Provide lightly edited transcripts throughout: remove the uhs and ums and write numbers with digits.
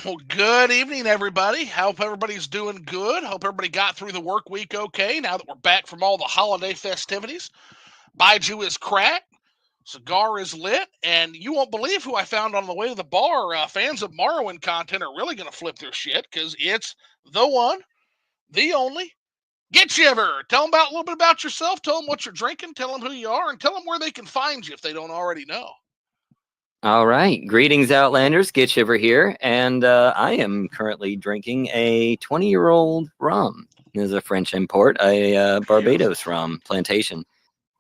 Well, good evening, everybody. Hope everybody's doing good. Hope everybody got through the work week okay now that we're back from all the holiday festivities. Baiju is cracked, cigar is lit, and you won't believe who I found on the way to the bar. Fans of Morrowind content are really going to flip their shit because it's the one, the only, Gitshiver. Tell them a little bit about yourself. Tell them what you're drinking. Tell them who you are, and tell them where they can find you if they don't already know. All right. Greetings, Outlanders. Gitshiver here. And I am currently drinking a 20-year-old rum. This is a French import, a Beautiful. Barbados rum plantation.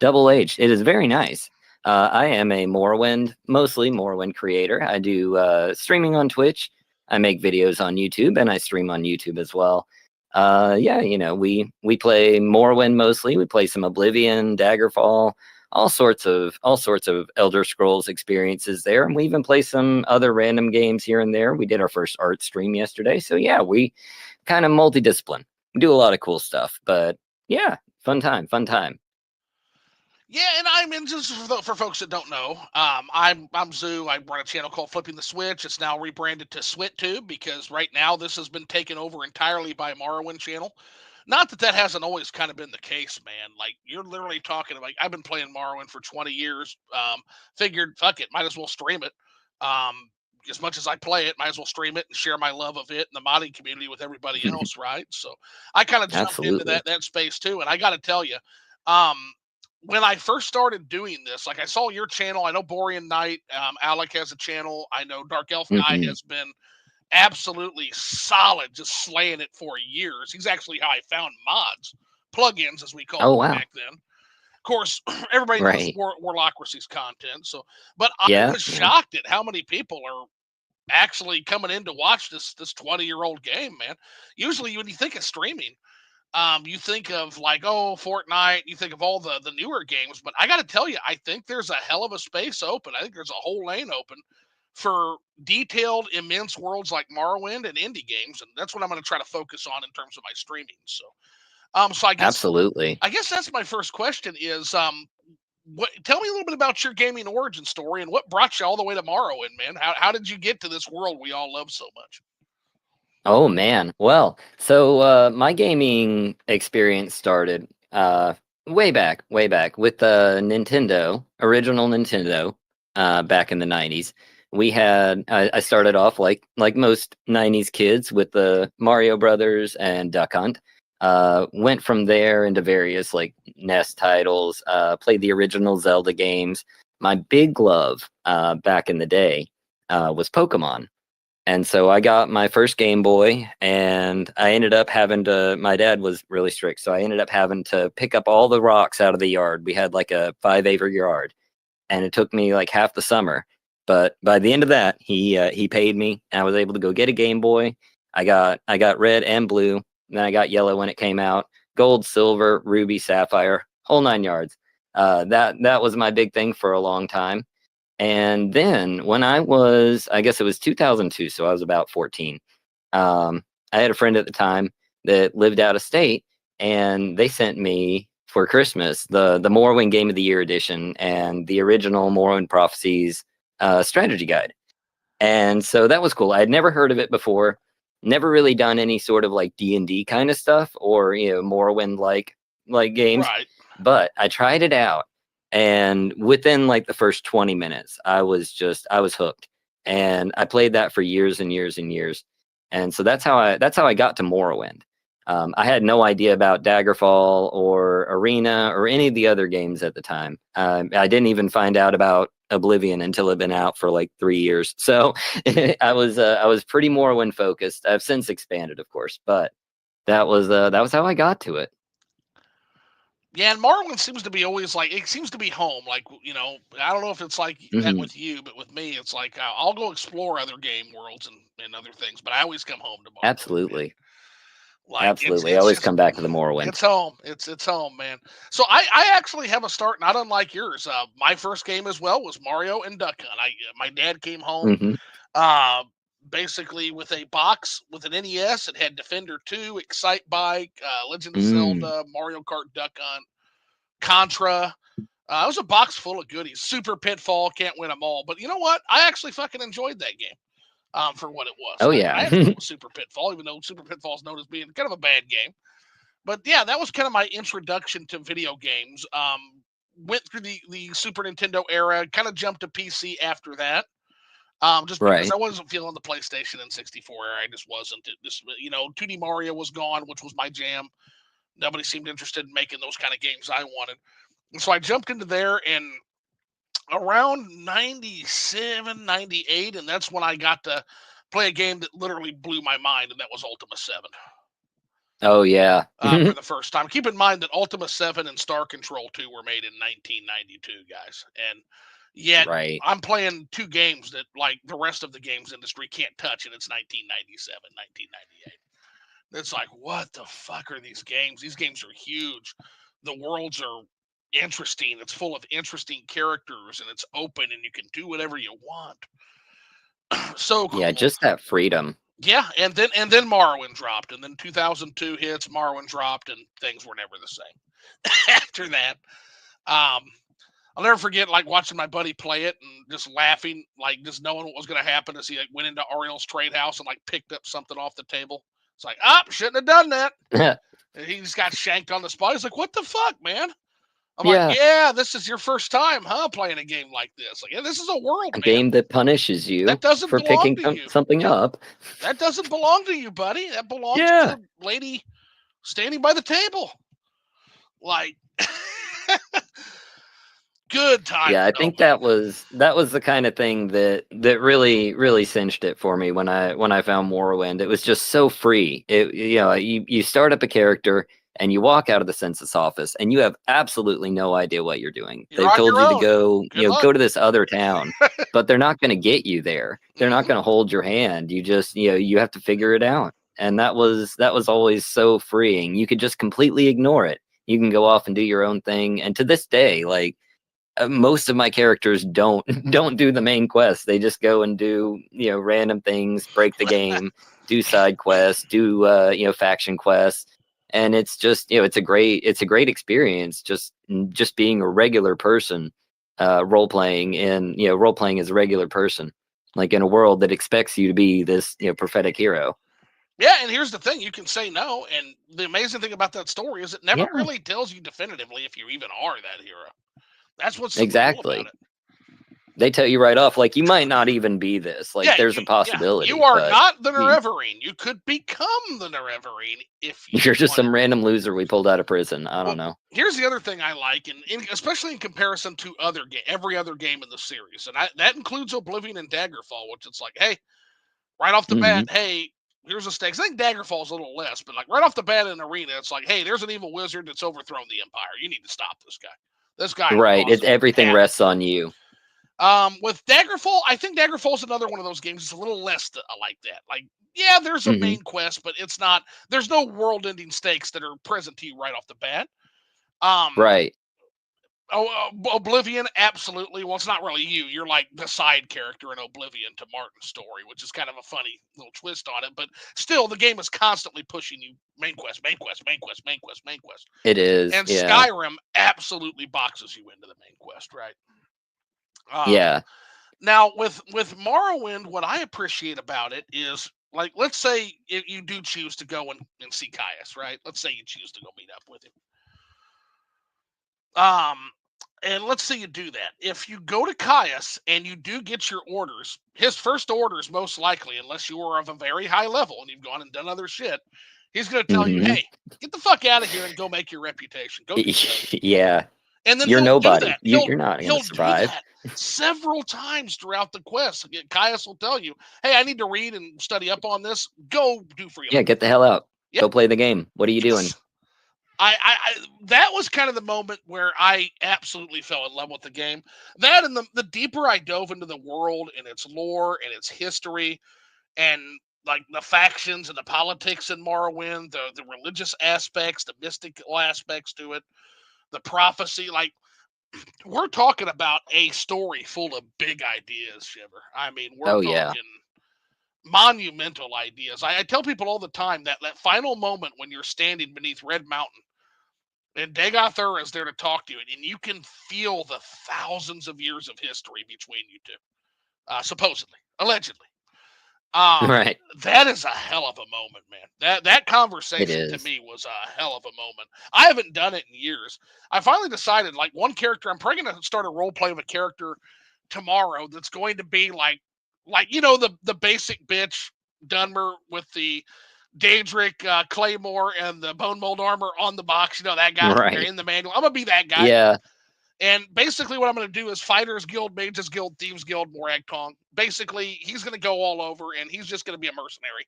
Double aged. It is very nice. I am a mostly Morrowind creator. I do streaming on Twitch. I make videos on YouTube, and I stream on YouTube as well. Yeah, we play Morrowind mostly. We play some Oblivion, Daggerfall, all sorts of Elder Scrolls experiences there, and we even play some other random games here and there. We did our first art stream yesterday, so yeah, we kind of multidiscipline. We do a lot of cool stuff, but yeah, fun time, fun time. Yeah, and I mean, just for folks that don't know, I'm Zoo. I run a channel called Flipping the Switch. It's now rebranded to SwitTube because right now this has been taken over entirely by Morrowind channel. Not that that hasn't always kind of been the case, man. Like you're literally talking about. I've been playing Morrowind for 20 years. Figured, fuck it, might as well stream it. As much as I play it, might as well stream it and share my love of it and the modding community with everybody else, right? So I kind of jumped into Absolutely. that space too, and I got to tell you, um, when I first started doing this, like I saw your channel, I know Borean Knight, Alec has a channel. I know Dark Elf Guy Hmm. has been absolutely solid, just slaying it for years. He's actually how I found mods, plugins as we called Oh them wow. back then. Of course, everybody knows Right. Warlocracy's content. So, but I Yeah. was Yeah. shocked at how many people are actually coming in to watch this 20-year-old game, man. Usually, when you think of streaming, you think of like, oh, Fortnite, you think of all the newer games, but I got to tell you, I think there's a hell of a space open. I think there's a whole lane open for detailed, immense worlds like Morrowind and indie games, and that's what I'm going to try to focus on in terms of my streaming. So Absolutely. I guess that's my first question is, what? Tell me a little bit about your gaming origin story and what brought you all the way to Morrowind, man. How did you get to this world we all love so much? Oh man. Well, so my gaming experience started way back with the Nintendo, original Nintendo, back in the 90s. I started off like most 90s kids with the Mario Brothers and Duck Hunt. Went from there into various like NES titles, played the original Zelda games. My big love back in the day was Pokemon. And so I got my first Game Boy, and I ended up having to. My dad was really strict, so I ended up having to pick up all the rocks out of the yard. We had like a 5 acre yard, and it took me like half the summer. But by the end of that, he paid me, and I was able to go get a Game Boy. I got red and blue, and then I got yellow when it came out. Gold, silver, ruby, sapphire, whole 9 yards. That was my big thing for a long time. And then when I guess it was 2002, so I was about 14. I had a friend at the time that lived out of state, and they sent me for Christmas the Morrowind Game of the Year edition and the original Morrowind Prophecies strategy guide. And so that was cool. I had never heard of it before, never really done any sort of like D&D kind of stuff or Morrowind like games, Right. but I tried it out, and within like the first 20 minutes I was hooked, and I played that for years and years and years. And so that's how I got to Morrowind. I had no idea about Daggerfall or Arena or any of the other games at the time. I didn't even find out about Oblivion until it'd been out for like 3 years. So I was pretty Morrowind focused. I've since expanded, of course, but that was how I got to it. Yeah, and Morrowind seems to be always like it seems to be home. Like I don't know if it's like that Hmm. with you, but with me, it's like I'll go explore other game worlds and other things, but I always come home to Morrowind, man. Absolutely, Like absolutely. I it's always just come back to the Morrowind. it's home. It's home, man. So I actually have a start not unlike yours. My first game as well was Mario and Duck Hunt. My dad came home Hmm. uh basically with a box with an NES. It had Defender 2, Excite Bike, Legend of Mm. Zelda, Mario Kart, Duck Hunt, Contra. It was a box full of goodies. Super Pitfall, can't win them all. But you know what? I actually fucking enjoyed that game. for what it was. Oh I yeah. had to go with Super Pitfall, even though Super Pitfall is known as being kind of a bad game. But yeah, that was kind of my introduction to video games. Went through the Super Nintendo era, kind of jumped to PC after that. Just because Right. I wasn't feeling the PlayStation and 64 era, I just wasn't. It just 2D Mario was gone, which was my jam. Nobody seemed interested in making those kind of games I wanted, and so I jumped into there and around 97, 98, and that's when I got to play a game that literally blew my mind, and that was Ultima 7. Oh yeah. For the first time. Keep in mind that Ultima 7 and Star Control 2 were made in 1992, guys. And yet Right. I'm playing two games that like the rest of the games industry can't touch, and it's 1997, 1998. It's like, what the fuck are these games? These games are huge. The worlds are interesting. It's full of interesting characters, and it's open, and you can do whatever you want. So Yeah, cool. just that freedom. Yeah, and then Morrowind dropped, and then 2002 hits, Morrowind dropped, and things were never the same after that. Um, I'll never forget like watching my buddy play it and just laughing, like just knowing what was going to happen as he like went into Ariel's trade house and like picked up something off the table. It's like, shouldn't have done that. And he just got shanked on the spot. He's like, what the fuck, man? I'm like, Yeah, yeah, this is your first time, huh? Playing a game like this. Like, yeah, this is a world, a man. game that punishes That you doesn't for belong picking to you. something Yep. up. That doesn't belong to you, buddy. That belongs to Yeah. the lady standing by the table. Like, good times. Yeah, I Oh think man. that was the kind of thing that really cinched it for me when I found Morrowind. It was just so free. You start up a character and you walk out of the census office and you have absolutely no idea what you're doing. You're They've on told your you to own. go, Good luck. go to this other town, but they're not going to get you there. They're not Mm-hmm. going to hold your hand. You just, you have to figure it out. And that was always so freeing. You could just completely ignore it. You can go off and do your own thing. And to this day, like most of my characters don't don't do the main quest. They just go and do random things, break the game, do side quests, do faction quests, and it's just it's a great experience. Just being a regular person, role playing role playing as a regular person, like in a world that expects you to be this prophetic hero. Yeah, and here's the thing: you can say no, and the amazing thing about that story is it never Yeah, really tells you definitively if you even are that hero. That's what's so cool about exactly. it. They tell you right off, like you might not even be this. Like Yeah, there's a you possibility, are but not the you, Nerevarine. You could become the Nerevarine if you you're just wanted some to. random loser we pulled out of prison. I Well, don't know. here's the other thing I like, and especially in comparison to every other game in the series, and that includes Oblivion and Daggerfall, which it's like, hey, right off the bat, Hmm. hey, here's a stakes. I think Daggerfall's a little less, but like right off the bat in Arena, it's like, hey, there's an evil wizard that's overthrown the Empire. You need to stop this guy. This guy is Right. It causing everything havoc. rests on you. With Daggerfall, I think Daggerfall's another one of those games. It's a little less like that. Like, yeah, there's a Hmm. main quest, but it's not. There's no world-ending stakes that are present to you right off the bat. Um, Right. Oblivion, absolutely. Well, it's not really you. You're like the side character in Oblivion to Martin's story, which is kind of a funny little twist on it. But still, the game is constantly pushing you main quest, main quest, main quest, main quest, main quest. It is. And Yeah. Skyrim absolutely boxes you into the main quest, right? Um, Yeah. Now with Morrowind, what I appreciate about it is like, let's say if you do choose to go and see Caius, right? Let's say you choose to go meet up with him. Um, and let's say you do that. If you go to Caius and you do get your orders, his first orders most likely, unless you are of a very high level and you've gone and done other shit, he's going to tell you, Hmm. "Hey, get the fuck out of here and go make your reputation. Go do stuff." Yeah. And then You're he'll do nobody. that. You're not gonna He'll do survive. that several times throughout the quest. Caius will tell you, "Hey, I need to read and study up on this. Go do Yeah. Freehold." Get the hell out. Yep. Go play the game. What are you doing? Yes. That was kind of the moment where I absolutely fell in love with the game. That and the deeper I dove into the world and its lore and its history and like the factions and the politics in Morrowind, the religious aspects, the mystical aspects to it, the prophecy, like we're talking about a story full of big ideas, Shiver. I mean, we're Oh yeah. talking monumental ideas. I tell people all the time that final moment when you're standing beneath Red Mountain and Dagoth is there to talk to you, and you can feel the thousands of years of history between you two, supposedly, allegedly. Right. That is a hell of a moment, man. That It conversation to is. me was a hell of a moment. I haven't done it in years. I finally decided, like, one character. I'm probably gonna start a role play of a character tomorrow that's going to be like the basic bitch Dunmer with the Daedric Claymore and the bone mold armor on the box. You know that guy Right. in the manual. I'm gonna be that guy. Yeah. And basically, what I'm going to do is Fighters Guild, Mages Guild, Thieves Guild, Morag Tong. Basically, he's going to go all over, and he's just going to be a mercenary.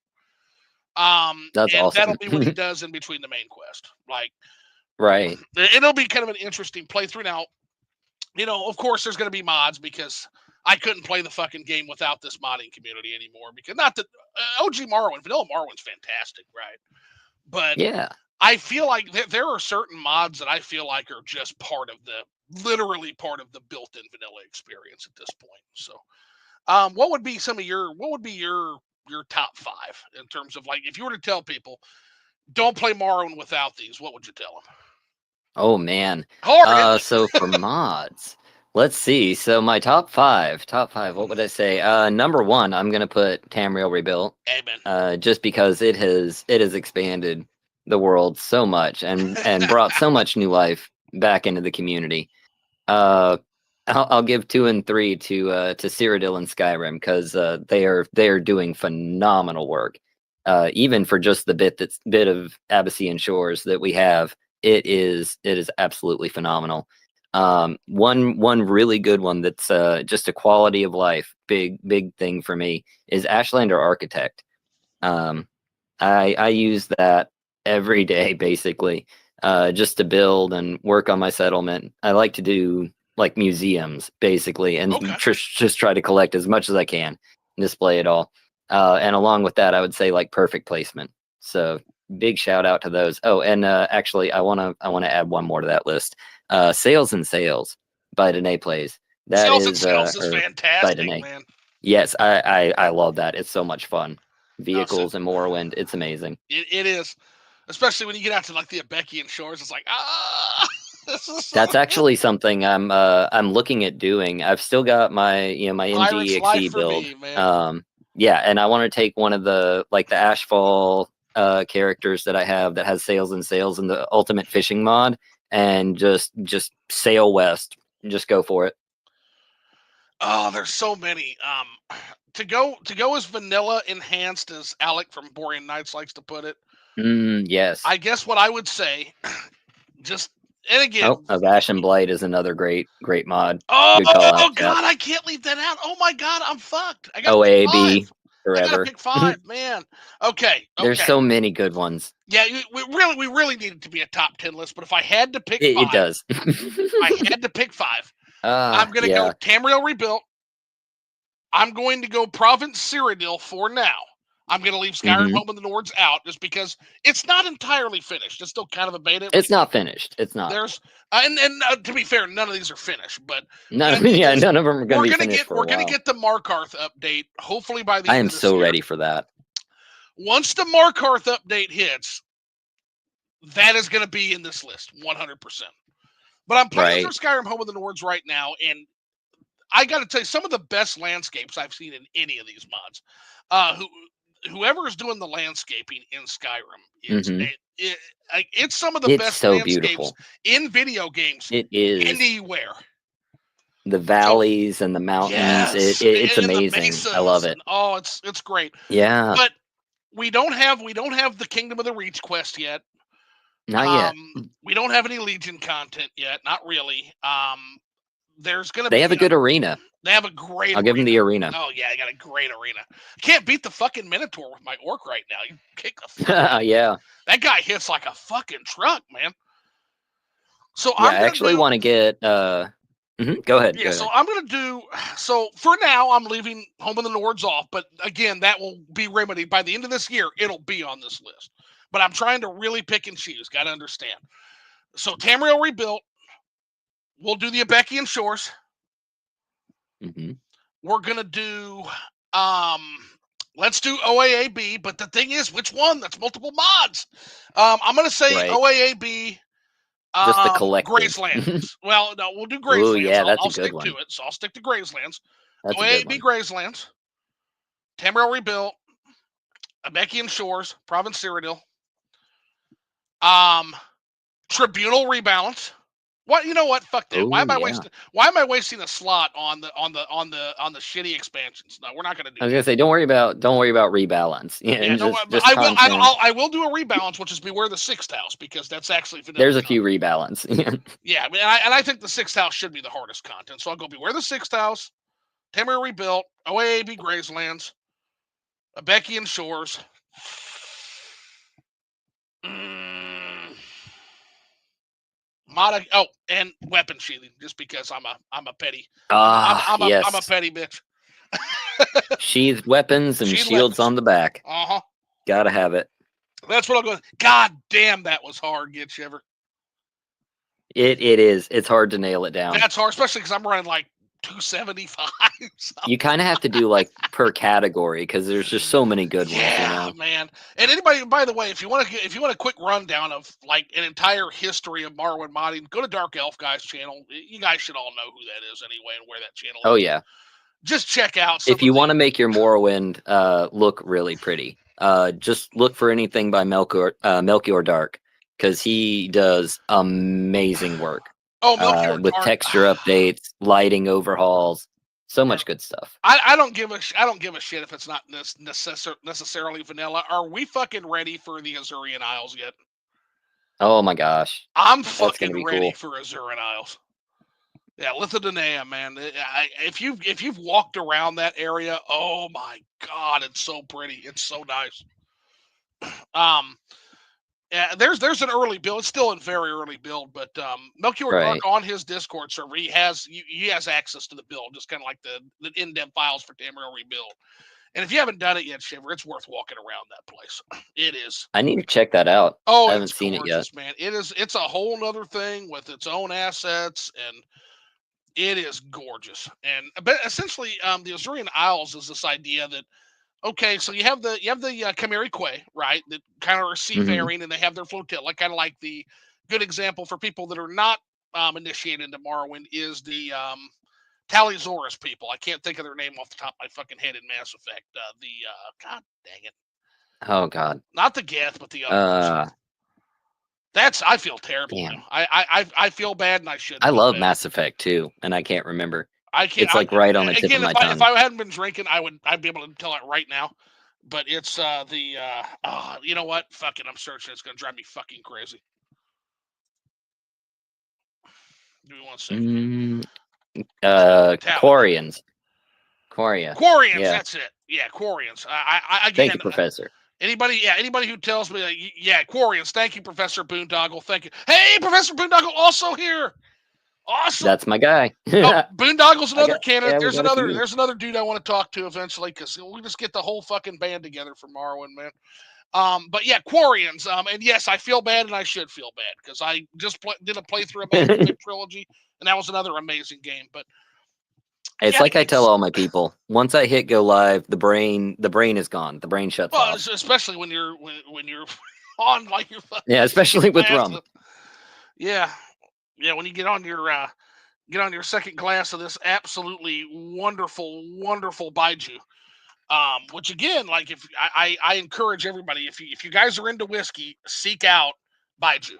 That's And that'll awesome. be what he does in between the main quest. Like, Right. it'll be kind of an interesting playthrough. Now, of course, there's going to be mods because I couldn't play the fucking game without this modding community anymore. Because not that OG Morrowind, Vanilla Morrowind's fantastic, right? But Yeah. I feel like there are certain mods that I feel like are just literally part of the built-in vanilla experience at this point. So, what would be your top 5 in terms of, like, if you were to tell people don't play Morrowind without these, what would you tell them? Oh man. Hard, isn't it? So for mods, let's see. So my top five. What would I say? Number one, I'm gonna put Tamriel Rebuilt. Amen. Just because it has expanded the world so much and brought so much new life back into the community. Uh, I'll give 2 and 3 to Cyrodiil and Skyrim because they are doing phenomenal work. Even for just the bit of Abyssinian shores that we have, it is absolutely phenomenal. One really good one that's just a quality of life big thing for me is Ashlander Architect. Um, I use that every day basically, just to build and work on my settlement. I like to do like museums basically, and Okay. just try to collect as much as I can, and display it all. And along with that, I would say like perfect placement. So big shout out to those. Oh, and actually, I wanna add one more to that list. Sales and Sales by Danae Plays. That Sales and is Sales is or by fantastic, Danae. man. Yes, I love that. It's so much fun. No, so Vehicles and Morrowind, it's amazing. it is, especially when you get out to like the Abekian shores. It's like, this is so That's good. actually something I'm looking at doing. I've still got my Pirate's life MGXE for build. me, man. Yeah, and I want to take one of the Ashfall characters that I have that has Sails and Sales in the Ultimate Fishing mod, and just sail west. Just go for it. Oh, there's so many. To go as vanilla enhanced, as Alec from Borean Nights likes to put it. Yes. I guess what I would say, just and again, Oh, of Ash and Blight is another great mod. oh Good call out, chat. God, I can't leave that out. Oh my God, I'm fucked. I gotta pick five. OAB I gotta forever. pick 5, man. Okay, There's okay. so many good ones. Yeah, we really need it to be a top 10 list. But if I had to pick It 5, does. I had to pick 5. I'm gonna go Yeah. Tamriel Rebuilt. I'm going to go Province Cyrodiil for now. I'm going to leave Skyrim hmm Home of the Nords out just because it's not entirely finished. It's still kind of a beta. It's not finished. It's not. There's to be fair, none of these are finished. But None. what I mean Yeah, is, none of them are going we're to be gonna finished get for a we're gonna while. get the Markarth update hopefully by the I end am of this so year. ready for that. Once the Markarth update hits, that is going to be in this list 100%. But I'm playing through Skyrim Home of the Nords right now, and I got to tell you, some of the best landscapes I've seen in any of these mods. Whoever is doing the landscaping in Skyrim, it's some of the It's best so landscapes beautiful. in video games It is. anywhere. The valleys and the mountains. Yes, It's and the amazing. I love mesas, it. and it's great. Yeah. But we don't have the Kingdom of the Reach quest yet. Not yet. We don't have any Legion content yet. Not really. There's gonna They be have a good arena. They have a great I'll give them the arena. Oh yeah, I got a great arena. Can't beat the fucking Minotaur with my orc right now. You kick the fuck. Yeah. That guy hits like a fucking truck, man. So Yeah, I'm I gonna actually want to get go ahead. Yeah, Go so ahead. I'm gonna do so for now I'm leaving Home of the Nords off, but again that will be remedied by the end of this year, it'll be on this list. But I'm trying to really pick and choose, gotta understand. So Tamriel Rebuilt, we'll do the Abekian Shores. We're gonna do let's do OAAB, but the thing is, which one? That's multiple mods. I'm gonna say OAAB. Just the collective. Gracelands. Well, no, we'll do Gracelands. Oh yeah, that's I'll a good stick one. to it. So I'll stick to Gracelands. That's a good OAAB one. Gracelands. Tamriel Rebuilt, Abekian Shores, Province Cyrodiil, Tribunal Rebalance. What, you know what? Fuck that. Why Oh, am I yeah. wasting? Why am I wasting a slot on the shitty expansions? No, we're not gonna do I was that. gonna say, don't worry about rebalance. Yeah, Yeah, and no, just I will. content. I will do a rebalance, which is Beware the Sixth House, because that's actually vanilla. There's a few rebalance. Yeah, I mean, I think the Sixth House should be the hardest content, so I'll go Beware the Sixth House, Tamriel Rebuilt, OAAB Grazelands, Abekian Shores. And weapon sheathing, just because I'm a petty. I'm a Yes. petty bitch. Sheathed weapons and Sheathed shields weapons. on the back. Gotta have it. That's what I'll go. God damn, that was hard, Gitshiver. It is. It's hard to nail it down. That's hard, especially because I'm running like 275. So. You kind of have to do like per category because there's just so many good ones. You know, man. And anybody, by the way, if you want a quick rundown of like an entire history of Morrowind modding, go to Dark Elf Guy's channel. You guys should all know who that is anyway, and where that channel is. Oh yeah. Just check out. If you want to make your Morrowind look really pretty, just look for anything by Melchior Dark, because he does amazing work. Oh, Melchior with Dark. texture updates, lighting overhauls, so much good stuff. I don't give a shit if it's not necessarily vanilla. Are we fucking ready for the Azurian Isles yet? Oh my gosh, I'm fucking ready for Azuran Isles. Yeah, Lithuania, man. If you've walked around that area, oh my god, it's so pretty. It's so nice. Yeah, there's an early build. It's still in very early build, but Melchior Dark on his Discord server, he has access to the build, just kind of like the in-depth files for Tamriel Rebuild. And if you haven't done it yet, Shiver, it's worth walking around that place. It is. I need to check that out. Oh, I haven't seen it yet, man. It is. It's a whole nother thing with its own assets, and it is gorgeous. And but essentially, the Azurian Isles is this idea that, okay, so you have the Chimeri Quay, right? That kind of are seafaring, and they have their flotilla. Kind of like the good example for people that are not initiated into Morrowind is the Talisaurus people. I can't think of their name off the top of my fucking head in Mass Effect. God dang it. Oh god. Not the Geth, but the other. I feel terrible. Now. I feel bad, and I should. I love Mass Effect too, and I can't remember. I can't. It's like right on the tip of my tongue. If I hadn't been drinking, I'd be able to tell it right now. But it's you know what? Fuck it. I'm searching. It's gonna drive me fucking crazy. Give me 1 second. Quarians. Quarians, yeah. That's it. Yeah, Quarians. Again, thank you, Professor. Anybody who tells me that, yeah, Quarians. Thank you, Professor Boondoggle. Thank you. Hey, Professor Boondoggle, also here. Awesome. That's my guy. Boondoggle's another candidate. There's another dude I want to talk to eventually, because we'll just get the whole fucking band together for Morrowind, man. But yeah, Quarians. And yes, I feel bad, and I should feel bad, because I just did a playthrough of Mass Effect Trilogy, and that was another amazing game. But it's like I tell all my people: once I hit go live, the brain is gone. The brain shuts off. Especially when you're on like your fucking especially with rum. Yeah, when you get on your second glass of this absolutely wonderful Baiju. Which again, like, if I encourage everybody, if you guys are into whiskey, seek out Baiju.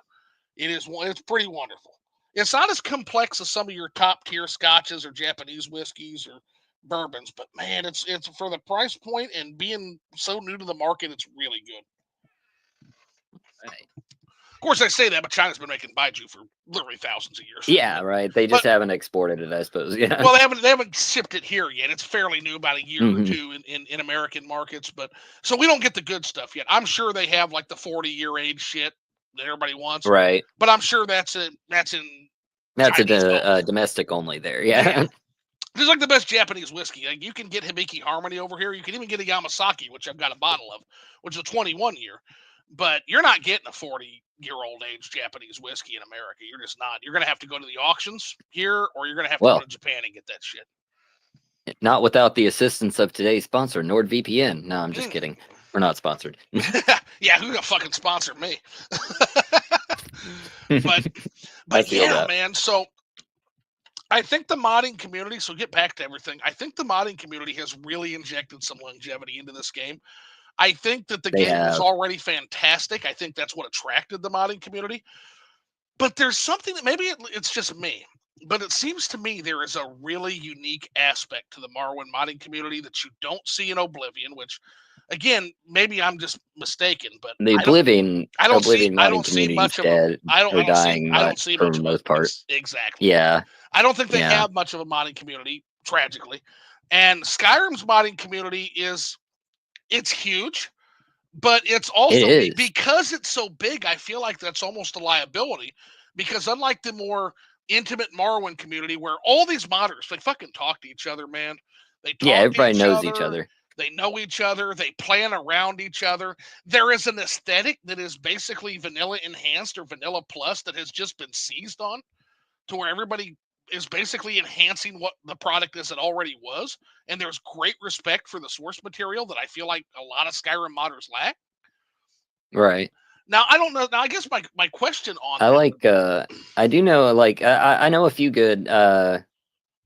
It's pretty wonderful. It's not as complex as some of your top tier scotches or Japanese whiskeys or bourbons, but man, it's for the price point and being so new to the market, it's really good. Right. Of course, I say that, but China's been making Baiju for literally thousands of years. Yeah, right. They just haven't exported it, I suppose. Yeah. Well, they haven't shipped it here yet. It's fairly new, about a year or two in American markets, but so we don't get the good stuff yet. I'm sure they have like the 40-year age shit that everybody wants, right? But I'm sure that's a domestic only there. Yeah. Just like the best Japanese whiskey. Like, you can get Hibiki Harmony over here. You can even get a Yamasaki, which I've got a bottle of, which is a 21-year. But you're not getting a 40-year-old age Japanese whiskey in America. You're just not. You're going to have to go to the auctions here, or you're going to have to go to Japan and get that shit. Not without the assistance of today's sponsor, NordVPN. No, I'm just kidding. We're not sponsored. Yeah, who's gonna fucking sponsor me? but yeah, man. So I think the modding community, so get back to everything. I think the modding community has really injected some longevity into this game. I think that the They game was have. already fantastic. I think that's what attracted the modding community. But there's something that maybe it's just me, but it seems to me there is a really unique aspect to the Morrowind modding community that you don't see in Oblivion, which again, maybe I'm just mistaken, but The I don't Oblivion I modding don't see community is much of a dead or dying I don't much see for much the of a most part. exactly. Yeah, I don't think they yeah, have much of a modding community, tragically. And Skyrim's modding community it's huge, but it's it also is. because it's so big, I feel like that's almost a liability. Because unlike the more intimate Morrowind community, where all these modders they fucking talk to each other, man. They Yeah, talk to everybody each knows each other. other. They know each other. They plan around each other. There is an aesthetic that is basically vanilla enhanced or vanilla plus that has just been seized on to where everybody is basically enhancing what the product is it already was. And there's great respect for the source material that I feel like a lot of Skyrim modders lack. Right. Now I don't know. Now I guess my question on I that. like I do know like I know a few good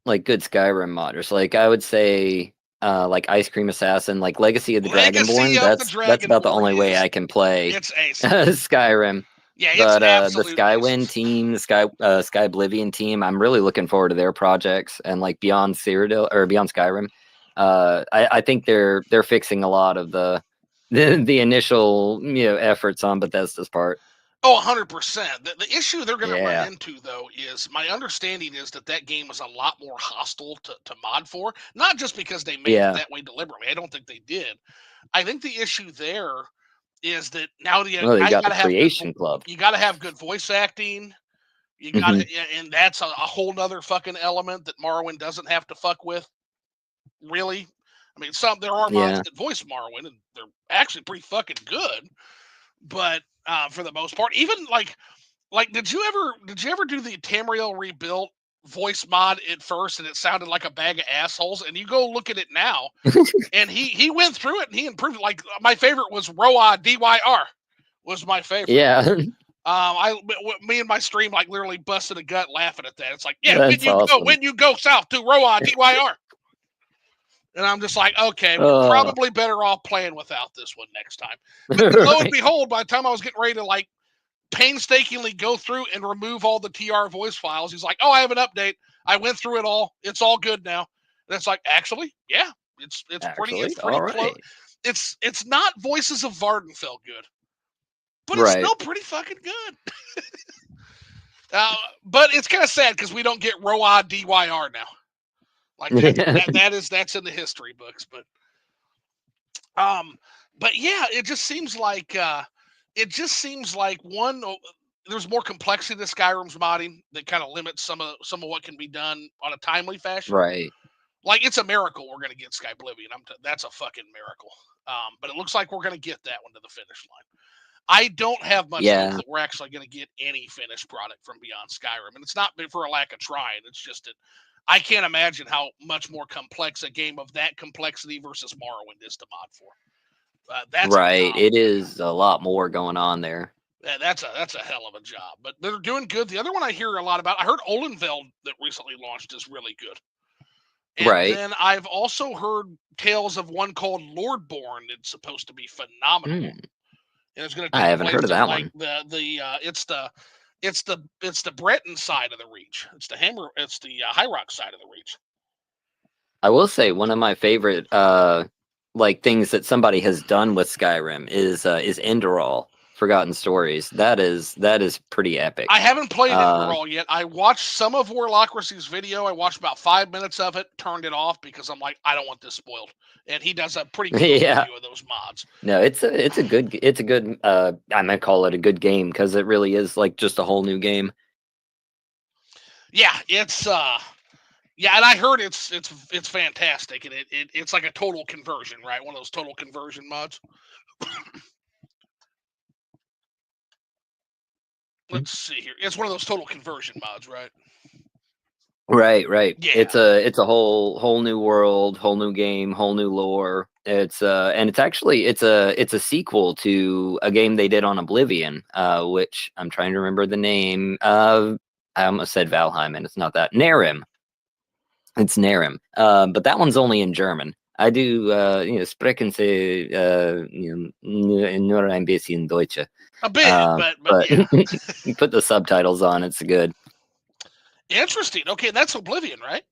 like good Skyrim modders. Like I would say like Ice Cream Assassin, like Legacy of the Legacy Dragonborn. of the That's about the Dragonborn only way is I can play it's ace. Skyrim. Yeah, it's But the absolute ace. Skywin team, Sky Oblivion team, I'm really looking forward to their projects and like Beyond Cyrodiil or Beyond Skyrim. I think they're fixing a lot of the initial efforts on Bethesda's part. Oh, 100%. The issue they're going to run Yeah, into, though, is my understanding is that game is a lot more hostile to mod for. Not just because they made it yeah. that way deliberately. I don't think they did. I think the issue there is that now Well, they now you got got the to have good Creation Club. you got to have good voice acting. You got Hmm. to, and that's a whole nother fucking element that Morrowind doesn't have to fuck with. Really, I mean, there are mods Yeah. that voice Morrowind, and they're actually pretty fucking good. But for the most part, even like did you ever do the Tamriel rebuilt voice mod at first and it sounded like a bag of assholes? And you go look at it now, and he went through it and he improved it. Like my favorite was Roa DYR was my favorite. Yeah. Me and my stream like literally busted a gut laughing at that. It's like, yeah, That's awesome. when you go south to Roa DYR. And I'm just like, okay, we're Uh, probably better off playing without this one next time. But then lo and right. behold, by the time I was getting ready to like painstakingly go through and remove all the TR voice files, he's like, oh, I have an update. I went through it all. It's all good now. And it's like, actually, yeah, it's Actually, pretty all close. right. It's not Voices of Vardenfell good, but it's Right. still pretty fucking good. Uh, but it's kind of sad because we don't get Roa DYR now. Like that's in the history books, um, but yeah, it just seems like one. There's more complexity to Skyrim's modding that kind of limits some of what can be done on a timely fashion. Right. Like it's a miracle we're gonna get Skyblivion. That's a fucking miracle. But it looks like we're gonna get that one to the finish line. I don't have much hope Yeah. that we're actually going to get any finished product from Beyond Skyrim, and it's not for a lack of trying. It's just that I can't imagine how much more complex a game of that complexity versus Morrowind is to mod for. That's a Right. job. It is a lot more going on there. That's a hell of a job. But they're doing good. The other one I hear a lot about, I heard Olenveld that recently launched is really good. And Right. then I've also heard tales of one called Lordborn. It's supposed to be phenomenal. Hmm. And it's going to I take haven't heard place of in that like one. it's the Breton side of the Reach. It's the High Rock side of the Reach. I will say one of my favorite like things that somebody has done with Skyrim is Enderal, Forgotten Stories. That is pretty epic. I haven't played Uh Enderal yet. I watched some of Warlocracy's video. I watched about 5 minutes of it, turned it off because I'm like, I don't want this spoiled. And he does a pretty good yeah. overview of those mods. No, it's a good I might call it a good game because it really is like just a whole new game. Yeah, yeah, and I heard it's fantastic, and it's like a total conversion, right? One of those total conversion mods. Let's see here. It's one of those total conversion mods, right? Right, right. Yeah. It's a whole new world, whole new game, whole new lore. It's and it's actually it's a sequel to a game they did on Oblivion, which I'm trying to remember the name of. I almost said Valheim, and it's not that. Narim. It's Narim. But that one's only in German. I do, sprechen Sie, nur ein bisschen Deutsche. A bit, but yeah. You put the subtitles on, it's good. Interesting. Okay, that's Oblivion, right?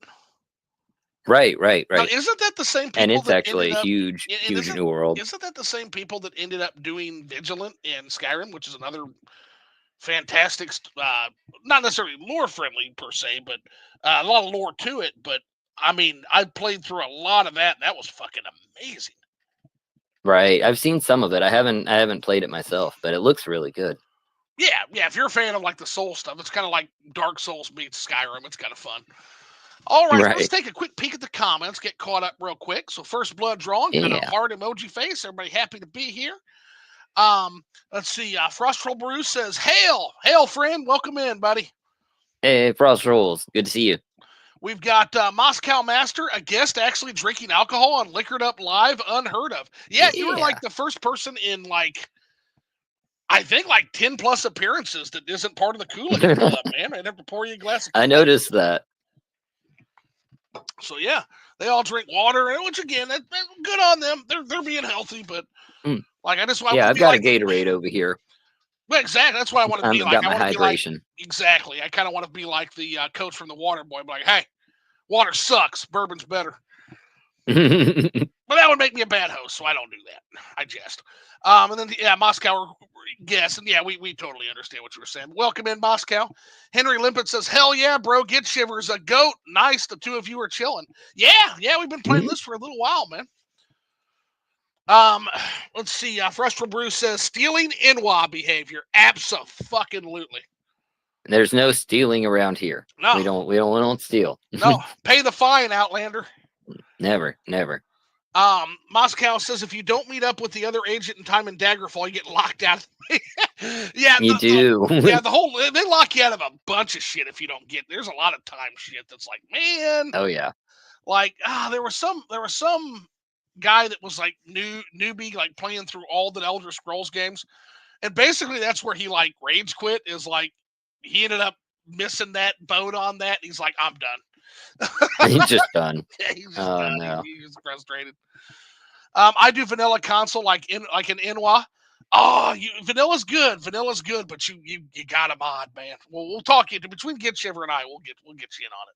Right. Now, isn't that the same people? And it's that actually ended a up, huge new world. Isn't that the same people that ended up doing Vigilant in Skyrim, which is another fantastic, not necessarily lore friendly per se, but a lot of lore to it. But I mean, I played through a lot of that, and that was fucking amazing. Right. I've seen some of it. I haven't played it myself, but it looks really good. Yeah. If you're a fan of like the Soul stuff, it's kind of like Dark Souls meets Skyrim. It's kind of fun. All right, let's take a quick peek at the comments, get caught up real quick. So First Blood Drawn, got a heart emoji face. Everybody happy to be here. Let's see. Frost Troll Brew says, "Hail, friend, welcome in, buddy." Hey, Frost Rolls, good to see you. We've got Moscow Master, a guest actually drinking alcohol on Liquored Up Live, unheard of. Yeah, you were like the first person in I think 10 plus appearances that isn't part of the Kool-Aid Club, man. I'd have to pour you a glass of Kool-Aid. I noticed that. So yeah, they all drink water, which again, good on them. They're being healthy, but I've got a Gatorade over here. Well, exactly. That's what I want to be like. Got my hydration. Exactly. I kind of want to be like the coach from the Water Boy. Like, hey, water sucks. Bourbon's better. But that would make me a bad host, so I don't do that. I jest. And then Moscow guess, and we totally understand what you were saying. Welcome in, Moscow. Henry Limpet says, "Hell yeah, bro! Gitshiver's a goat. Nice, the two of you are chilling. Yeah, we've been playing this for a little while, man." Let's see. Frustral Brew says, "Stealing Inwa behavior. Abso-fucking-lutely. There's no stealing around here. No, we don't steal. No, pay the fine, Outlander. Never. Moscow says, "If you don't meet up with the other agent in time in Daggerfall, you get locked out." Yeah, you do. They lock you out of a bunch of shit if you don't get. There's a lot of time shit that's like, man. Oh yeah. Like there was some guy that was like newbie, like playing through all the Elder Scrolls games, and basically that's where he like rage quit. Is like he ended up missing that boat on that. He's like, "I'm done." He's just done. Yeah, he's just done. No. He's frustrated. I do vanilla console like an Inwa. Oh, vanilla's good. Vanilla's good, but you got a mod, man. We'll talk you between Gitshiver and I. We'll get you in on it.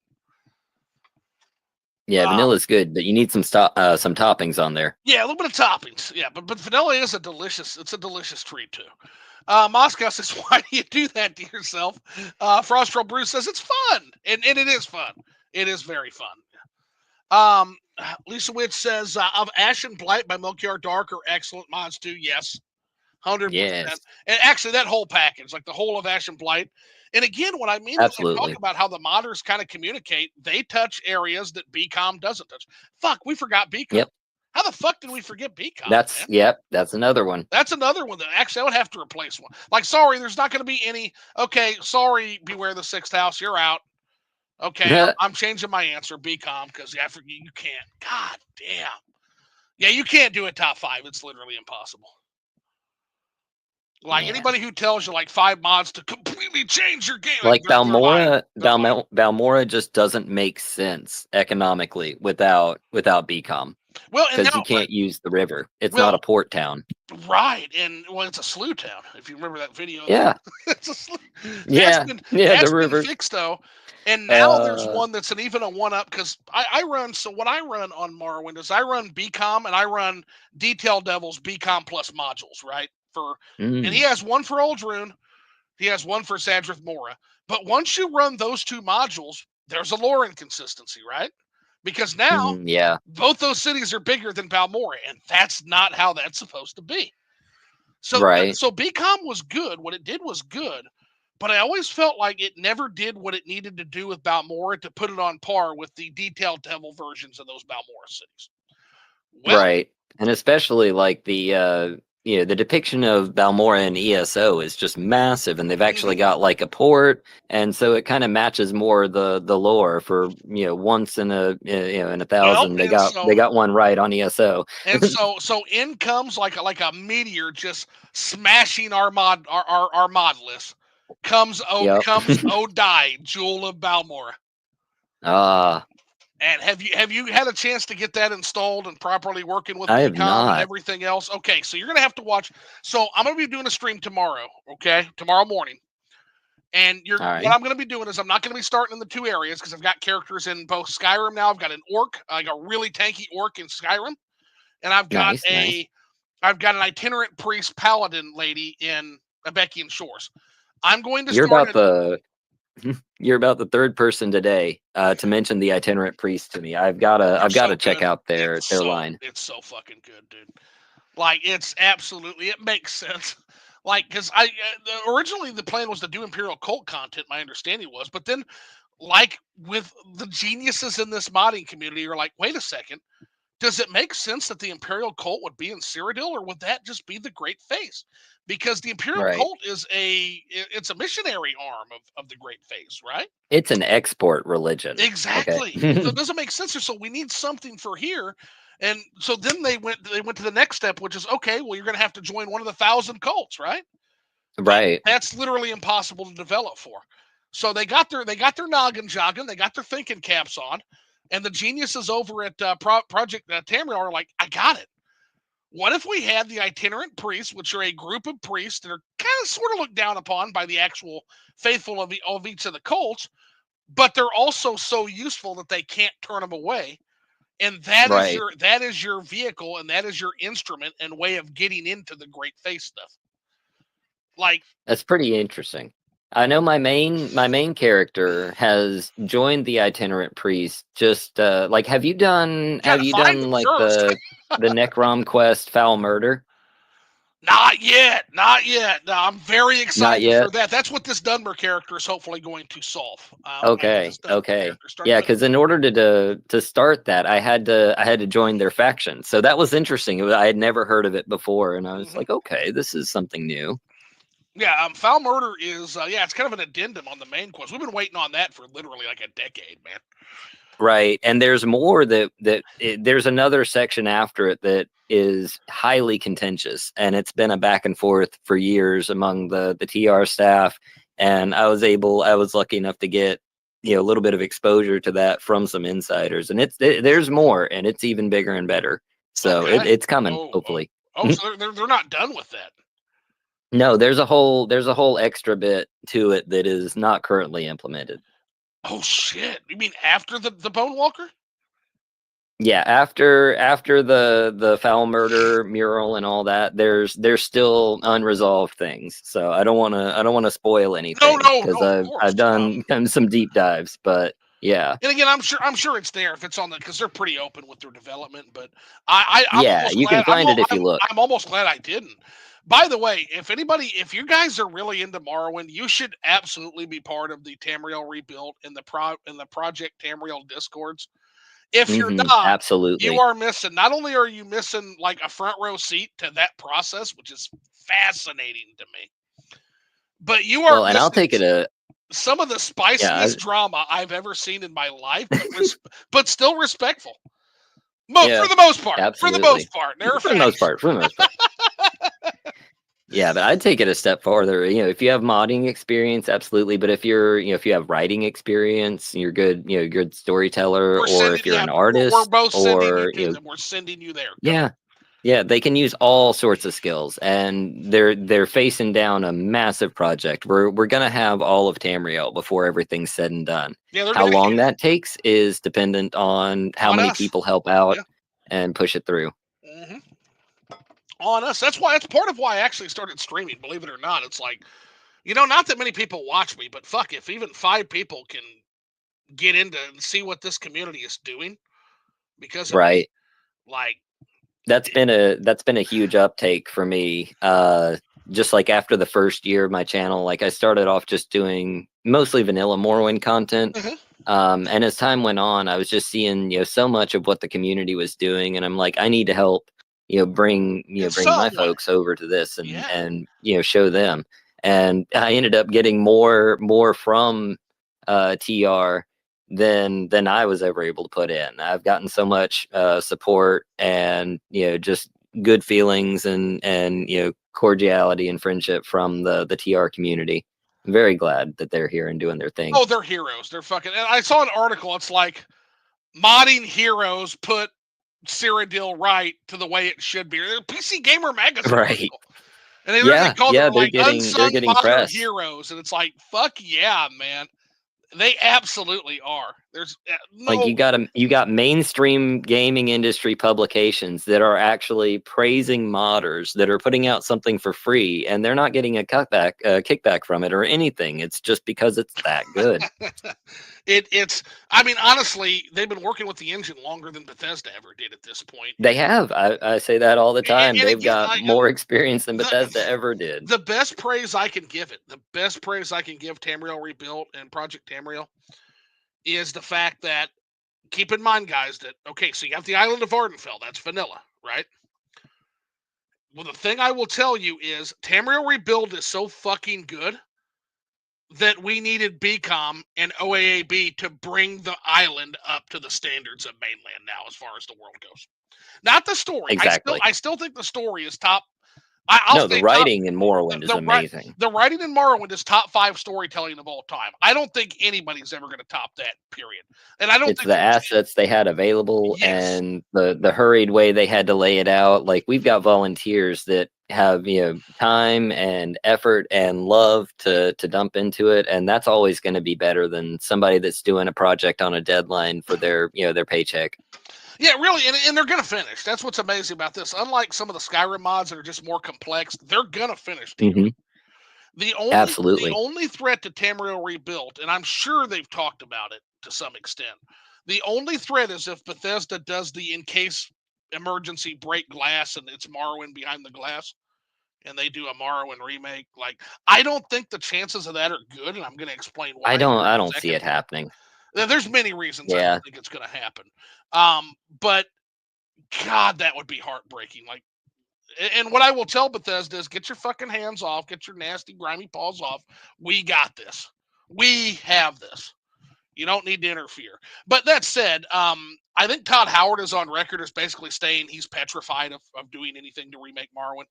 Yeah, vanilla's good, but you need some toppings on there. Yeah, a little bit of toppings. Yeah, but vanilla is a delicious treat too. Moscow says, "Why do you do that to yourself?" Frost Troll Bruce says, "It's fun," and it is fun. It is very fun. Lisa Witch says, "Of Ash and Blight by Milkyard Dark are excellent mods too." Yes, 100%. Yes. And actually, that whole package, like the whole of Ash and Blight. And again, what I mean is I talk about how the modders kind of communicate. They touch areas that BCOM doesn't touch. Fuck, we forgot BCOM. Yep. How the fuck did we forget BCOM? That's another one. That's another one that actually I would have to replace one. Like, sorry, there's not going to be any. Okay, sorry, Beware the Sixth House, you're out. Okay, I'm changing my answer, BCOM, because you can't. God damn. Yeah, you can't do a top 5. It's literally impossible. Like anybody who tells you like 5 mods to completely change your game, like Balmora just doesn't make sense economically without BCOM. Well, because you can't use the river. It's not a port town. Right, and it's a slough town. If you remember that video. Yeah. It's a slough. The river fixed though, and now there's one that's even a 1-up because I run. So what I run on Morrowind is I run BCOM and I run Detail Devil's BCOM plus modules, right? And he has one for Uldrune, he has one for Sadrith Mora. But once you run those 2 modules, there's a lore inconsistency, right? Because now, both those cities are bigger than Balmora, and that's not how that's supposed to be. So, so BCOM was good. What it did was good, but I always felt like it never did what it needed to do with Balmora to put it on par with the Detailed Devil versions of those Balmora cities. Well, and especially like the the depiction of Balmora in ESO is just massive, and they've actually got like a port, and so it kind of matches more the lore for once in a in 1,000 they got one right on ESO. And so in comes like a meteor just smashing our mod list. Comes Odai, Jewel of Balmora. And have you had a chance to get that installed and properly working with I have VCom and not. everything else? Okay, so you're gonna have to watch. So I'm gonna be doing a stream tomorrow. Okay, tomorrow morning. And All what right. I'm going to be doing is I'm not going to be starting in the two areas because I've got characters in both Skyrim now. I've got an orc, I got a really tanky orc in Skyrim, and Nice, nice. I've got an itinerant priest paladin lady in Abekian Shores. I'm going to You're start about it. the you're about the third person today to mention the itinerant priest to me. I've They're so gotta check good. out their line. It's so fucking good, dude. Like it's absolutely it makes sense. Like because I originally the plan was to do Imperial Cult content. My understanding was, but then like with the geniuses in this modding community, you're like, wait a second, does it make sense that the Imperial Cult would be in Cyrodiil, or would that just be the Great Face? Because the Imperial Right. Cult is it's a missionary arm of the Great Face, right? It's an export religion. Okay. Exactly. So it doesn't make sense. So we need something for here. And so then they went to the next step, which is okay, well, you're gonna have to join one of the 1,000 cults, right? But Right. that's literally impossible to develop for. So they got their noggin jogging, they got their thinking caps on, and the geniuses over at Project Tamriel are like, I got it. What if we had the itinerant priests, which are a group of priests that are kind of sort of looked down upon by the actual faithful of each of the cults, but they're also so useful that they can't turn them away. And Right. that is your vehicle, and that is your instrument and way of getting into the Great Face stuff. Like, That's pretty interesting. I know my main character has joined the itinerant priest. Just like, you got have to you find done them like first. the Necrom quest Foul Murder? Not yet, not yet. No, I'm very Not excited for yet. that. That's what this Dunmer character is hopefully going to solve. When I get this Okay, Dunmer okay. character started, Yeah, but because in order to start that, I had to join their faction. So that was interesting. I had never heard of it before, and I was mhm. like, okay, this is something new. Yeah, foul murder is it's kind of an addendum on the main quest. We've been waiting on that for literally like a decade, man. Right, and there's more there's another section after it that is highly contentious, and it's been a back and forth for years among the TR staff. And I was lucky enough to get a little bit of exposure to that from some insiders, and there's more, and it's even bigger and better. So Okay. it's coming, Oh, oh, hopefully. oh. So they're not done with that. No, there's a whole extra bit to it that is not currently implemented. Oh shit! You mean after the Bone Walker? Yeah, after the foul murder mural and all that, there's still unresolved things. So I don't want to spoil No, anything no, because no. Of course. I've done some deep dives, but yeah. And again, I'm sure it's there if it's on the because they're pretty open with their development. But I'm Yeah, almost you glad can find it if you look. I'm almost glad I didn't. By the way, if you guys are really into Morrowind, you should absolutely be part of the Tamriel rebuild in the Project Tamriel discords. If you're not, you Absolutely. are missing. Not only are you missing like a front row seat to that process, which is fascinating to me, but you are Well, and I'll missing take it a some of the yeah, spiciest drama I've ever seen in my life, but still respectful. For yeah, the most part, for the absolutely. most part, there are For the most factions. part, for the most part. Yeah, but I'd take it a step farther. If you have modding experience, absolutely. But if if you have writing experience, you're good, good storyteller, We're or sending, if you're yeah, an we're artist, both sending you or to them. We're sending you there. Go. yeah, yeah, they can use all sorts of skills, and they're facing down a massive project. We're gonna have all of Tamriel before everything's said and done. Yeah, they're How long dedicated that takes is dependent on how on many us. people help out Yeah. and push it through. hmm On us. That's part of why I actually started streaming. Believe it or not, it's like not that many people watch me, but fuck, if even 5 people can get into and see what this community is doing because of me, Right. like, That's been a huge uptake for me. Just like after the first year of my channel, like I started off just doing mostly vanilla Morrowind content. mhm. And as time went on, I was just seeing, so much of what the community was doing, and I'm like, I need to help, In bring my some way, folks over to this yeah. and show them. And I ended up getting more from TR than I was ever able to put in. I've gotten so much support and just good feelings and cordiality and friendship from the TR community. I'm very glad that they're here and doing their thing. Oh, they're heroes. They're fucking. And I saw an article. It's like modding heroes put Cyrodiil right to the way it should be. PC Gamer magazine Right. article. And they Yeah, called yeah, them they're like unsung getting modern press. heroes, and it's like, fuck yeah, man. They absolutely are. There's no Like you got mainstream gaming industry publications that are actually praising modders that are putting out something for free, and they're not getting a kickback from it or anything. It's just because it's that good. it's. I mean, honestly, they've been working with the engine longer than Bethesda ever did at this point. They have. I say that all the time. And They've again, got more experience than Bethesda the ever did. the best praise I can give it, the best praise I can give Tamriel Rebuilt and Project Tamriel is the fact that, keep in mind, guys, that, okay, so you have the island of Ardenfell. That's vanilla, right? Well, the thing I will tell you is Tamriel Rebuild is so fucking good that we needed BCOM and OAAB to bring the island up to the standards of mainland now, as far as the world goes. Not the story. Exactly. I still think the story is top. The writing in Morrowind is amazing. The writing in Morrowind is top 5 storytelling of all time. I don't think anybody's ever going to top that. Period. And I don't It's think the assets they had available and the hurried way they had to lay it out. Like, we've got volunteers that have time and effort and love to dump into it, and that's always going to be better than somebody that's doing a project on a deadline for their their paycheck. Yeah, really, and they're going to finish. That's what's amazing about this. Unlike some of the Skyrim mods that are just more complex, they're going to finish. Mm-hmm. The Absolutely. only threat to Tamriel Rebuilt, and I'm sure they've talked about it to some extent, the only threat is if Bethesda does the in case emergency break glass and it's Morrowind behind the glass, and they do a Morrowind remake. Like, I don't think the chances of that are good, and I'm going to explain why. I don't see it happening. There's many reasons I don't think it's going to happen. But God, that would be heartbreaking. Like, and what I will tell Bethesda is, get your fucking hands off, get your nasty, grimy paws off. We got this. We have this. You don't need to interfere. But that said, I think Todd Howard is on record as basically saying he's petrified of doing anything to remake Morrowind.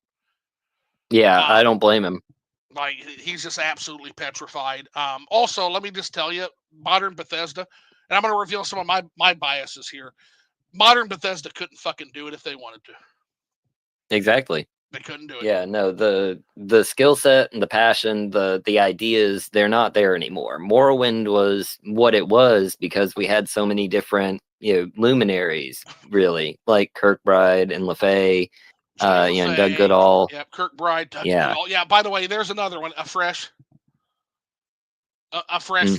Yeah, I don't blame him. Like, he's just absolutely petrified. Also, let me just tell you, modern Bethesda, and I'm going to reveal some of my biases here. Modern Bethesda couldn't fucking do it if they wanted to. Exactly. They couldn't do it. Yeah, no, the skill set and the passion, the ideas, they're not there anymore. Morrowind was what it was because we had so many different luminaries, really, like Kirkbride and LaFay, and Doug Goodall. Yeah, Kirkbride, Doug Goodall. Yeah, by the way, there's another one, a fresh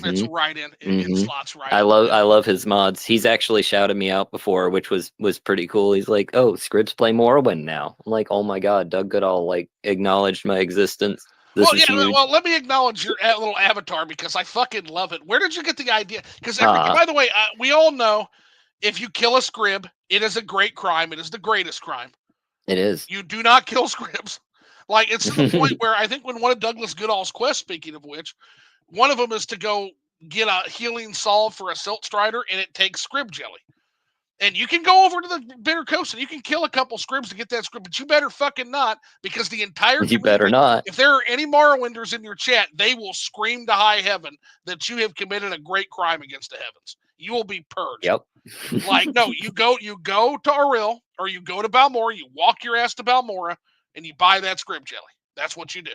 fits right in. It slots right. I love his mods. He's actually shouted me out before, which was pretty cool. He's like, "Oh, Scribs play Morrowind now." I'm like, "Oh my god, Doug Goodall like acknowledged my existence." This is huge. Well, let me acknowledge your little avatar because I fucking love it. Where did you get the idea? Because by the way, we all know if you kill a Scrib, it is a great crime. It is the greatest crime. It is. You do not kill Scribs. Like, it's to the point where I think when one of Douglas Goodall's quests, speaking of which, one of them is to go get a healing salve for a Silt Strider, and it takes Scrib jelly. And you can go over to the Bitter Coast and you can kill a couple Scribs to get that Scrib, but you better fucking not, because the entire you better not. If there are any Morrowinders in your chat, they will scream to high heaven that you have committed a great crime against the heavens. You will be purged. Yep. Like, no, you go to Auril, or you go to Balmora, you walk your ass to Balmora, and you buy that Scrib jelly. That's what you do.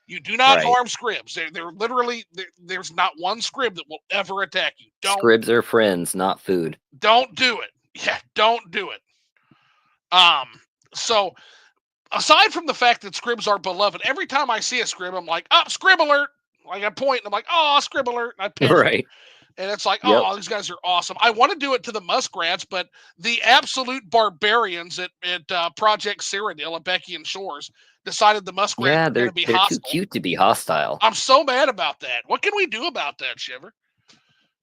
You do not harm Scribs. They're literally, there's not one Scrib that will ever attack you. Scribs are friends, not food. Don't do it. Yeah, don't do it. So, aside from the fact that Scribs are beloved, every time I see a Scrib, I'm like, oh, Scrib alert. Like, I point and I'm like, oh, Scrib alert. And I pin right. And it's like, oh, these guys are awesome. I want to do it to the Muskrats, but the absolute barbarians at Project Cyrodiil at Becky and Shores decided the Muskrats are going to be hostile. Too cute to be hostile. I'm so mad about that. What can we do about that, Shiver?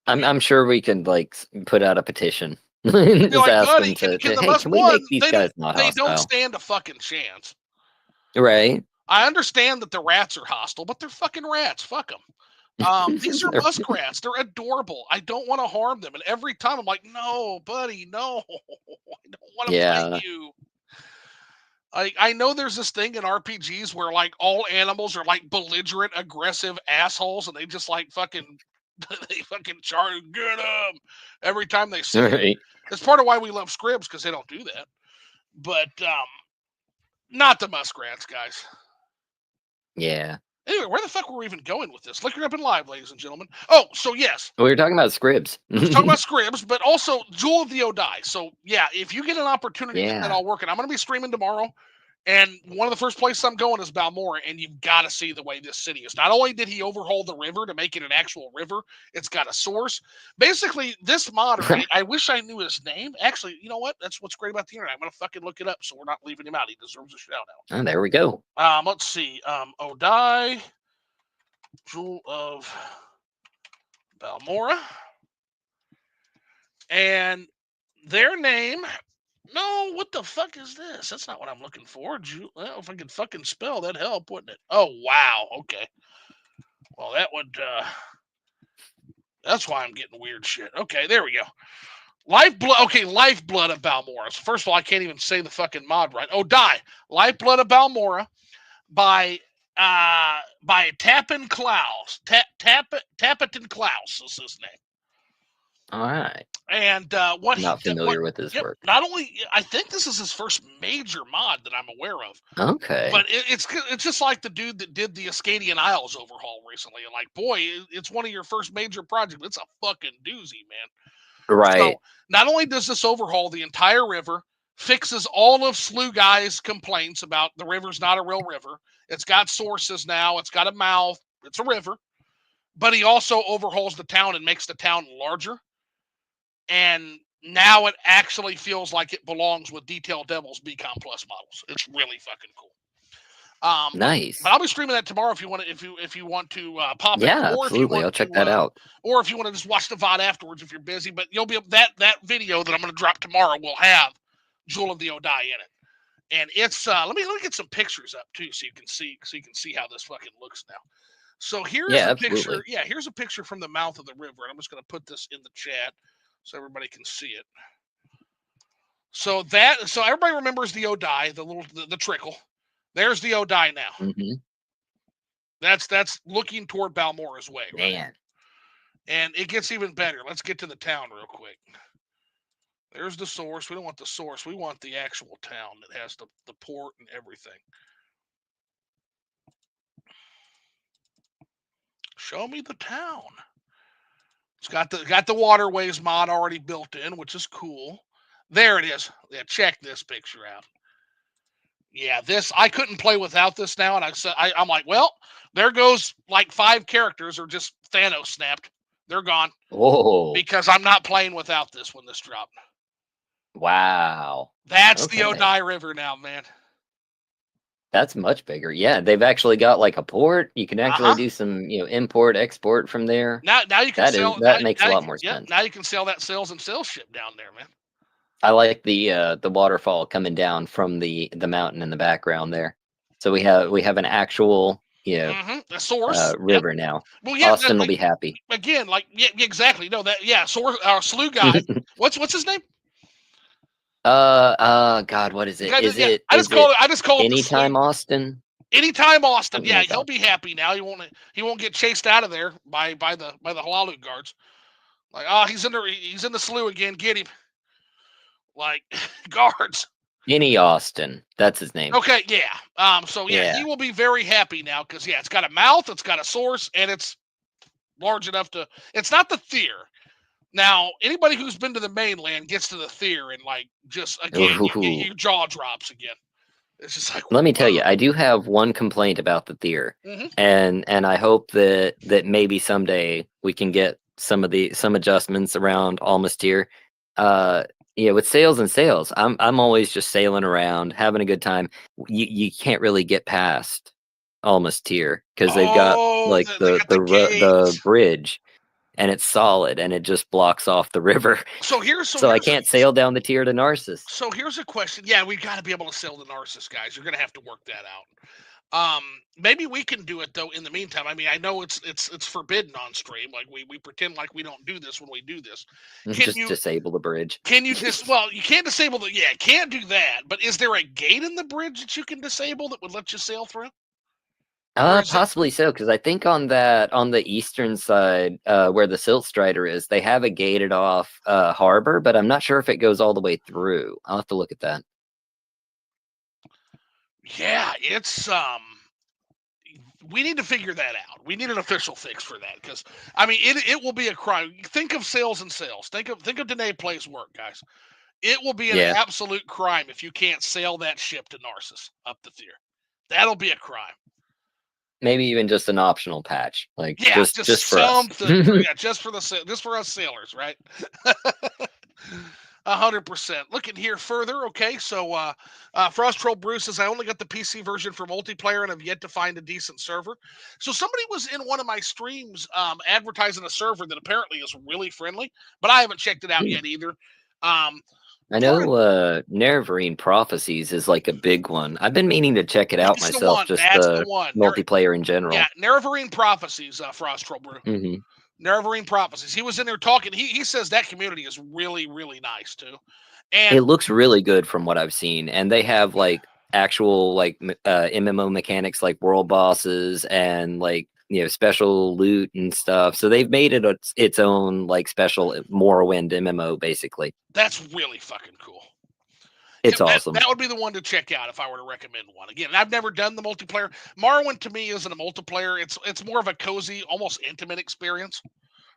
I'm sure we can like put out a petition. Just ask them to, hey, can we make these guys not hostile? They don't stand a fucking chance. Right. I understand that the rats are hostile, but they're fucking rats. Fuck them. These are muskrats. They're adorable. I don't want to harm them. And every time I'm like, no, buddy, no. I don't want to fight you. I know there's this thing in RPGs where like all animals are like belligerent, aggressive assholes, and they just like fucking they fucking charge, get them every time they see it. Right. It's part of why we love scribs, because they don't do that. But not the muskrats, guys. Yeah. Anyway, where the fuck were we even going with this? Look it up in live, ladies and gentlemen. Oh, so yes, We were talking about scribs. let's talk about scribs, but also Jewel of the Odai. So yeah, if you get an opportunity to get that Yeah. all working, I'm going to be streaming tomorrow. And one of the first places I'm going is Balmora, and you've got to see the way this city is. Not only did he overhaul the river to make it an actual river, it's got a source. Basically, this modder, I wish I knew his name. Actually, you know what? That's what's great about the internet. I'm going to fucking look it up, so we're not leaving him out. He deserves a shout out. Oh, there we go. Let's see. Odai, Jewel of Balmora. And their name... No, what the fuck is this? That's not what I'm looking for. Well, if I could fucking spell, that'd help, wouldn't it? Oh, wow. Okay. Well, that would, that's why I'm getting weird shit. Okay, there we go. Lifeblood. Okay, Lifeblood of Balmora. So first of all, I can't even say the fucking mod right. Oh, die. Lifeblood of Balmora by Tappan Klaus. Tappan Klaus is his name. All right. And what Not familiar with his work. Not only, I think this is his first major mod that I'm aware of. Okay. But it's just like the dude that did the Ascadian Isles overhaul recently. And like, boy, it's one of your first major projects. It's a fucking doozy, man. Right. So not only does this overhaul the entire river, fixes all of Slew Guy's complaints about the river's not a real river. It's got sources now. It's got a mouth. It's a river. But he also overhauls the town and makes the town larger. And now it actually feels like it belongs with Detail Devil's Beacon Plus models. It's really fucking cool. Nice. But I'll be streaming that tomorrow if you want to. If you want to pop it, Yeah, or absolutely. if you want I'll check to, that out. or if you want to just watch the VOD afterwards if you're busy. But you'll be that video that I'm going to drop tomorrow will have Jewel of the Odai in it, and it's let me get some pictures up too so you can see how this fucking looks now. So here's a picture. Yeah, here's a picture from the mouth of the river, and I'm just going to put this in the chat so everybody can see it. So everybody remembers the Odai, the trickle. There's the Odai now. Mm-hmm. That's looking toward Balmora's way. Right? Man. And it gets even better. Let's get to the town real quick. There's the source. We don't want the source. We want the actual town that has the port and everything. Show me the town. It's got the waterways mod already built in, which is cool. There it is. Yeah, check this picture out. Yeah, this I couldn't play without this now, and I'm like, well, there goes like 5 characters, or just Thanos snapped. They're gone. Whoa! Because I'm not playing without this when this dropped. Wow. That's the Odai River now, man. That's much bigger. Yeah, they've actually got like a port. You can actually do some, import, export from there. Now you can sell. That makes a lot more sense. Now you can sell that sales and sales ship down there, man. I like the waterfall coming down from the mountain in the background there. So we have an actual a source river now. Well, yeah, Austin will be happy again. Like exactly. No, source. Our Slew guy. What's his name? God, what is it? I just call it Anytime Austin. Anytime Austin. Yeah, he'll be happy now. He won't get chased out of there by the Halalu guards. Like, he's in the slough again. Get him. Like, guards. Any Austin. That's his name. Okay, yeah. So he will be very happy now because it's got a mouth, it's got a source, and it's large enough to. It's not the Thier. Now, anybody who's been to the mainland gets to the Thier and just again, your jaw drops again. It's just like. Let me tell you, I do have one complaint about the Thier, and I hope that maybe someday we can get some adjustments around Almost Tier. With sales and sales, I'm always just sailing around, having a good time. You can't really get past Almost Tier because they've got the bridge. And it's solid, and it just blocks off the river. So I can't sail down the Tier to Narcissus. So here's a question. Yeah, we've got to be able to sail to Narcissus, guys. You're going to have to work that out. Maybe we can do it though. In the meantime, I mean, I know it's forbidden on stream. Like we pretend like we don't do this when we do this. Just disable the bridge. Can you well, you can't disable the. Yeah, can't do that. But is there a gate in the bridge that you can disable that would let you sail through? Or is it? Possibly so, because I think on the eastern side, where the Silt Strider is, they have a gated off harbor, but I'm not sure if it goes all the way through. I'll have to look at that. Yeah, it's we need to figure that out. We need an official fix for that because I mean it will be a crime. Think of sales and sales. Think of Danae Play's work, guys. It will be an Yeah, absolute crime if you can't sail that ship to Narcissus up the Thier. That'll be a crime. maybe even just an optional patch, like Yeah, just just for us. something for just for us sailors, right? 100%. Looking here further, okay. So Frost Troll Bruce says I only got the PC version for multiplayer and have yet to find a decent server. So somebody was in one of my streams advertising a server that apparently is really friendly, but I haven't checked it out yet either. I Part of know Nerevarine Prophecies is like a big one. I've been meaning to check it out that's the myself, one. just That's the the one. multiplayer in Yeah, general. Nerevarine Prophecies, Frost Troll Brew. Hmm. Nerevarine Prophecies. He was in there talking. He says that community is really, really nice too. And It looks really good from what I've seen, and they have like actual like MMO mechanics like world bosses and like special loot and stuff. So they've made it its own like special Morrowind MMO basically. that's really fucking cool. Yeah, It's awesome. that would be the one to check out if I were to recommend one. Again, I've never done the multiplayer. Morrowind to me isn't a multiplayer. It's more of a cozy, almost intimate experience,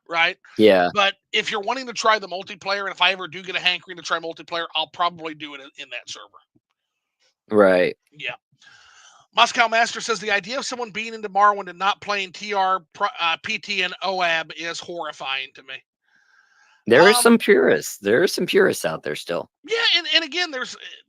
right? Yeah, But if you're wanting to try the multiplayer, and if I ever do get a hankering to try multiplayer, I'll probably do it in that server. right. Yeah. Moscow Master says the idea of someone being into Morrowind and not playing TR, PT, and OAB is horrifying to me. There are Um, some purists. There are some purists out there still. Yeah, and again,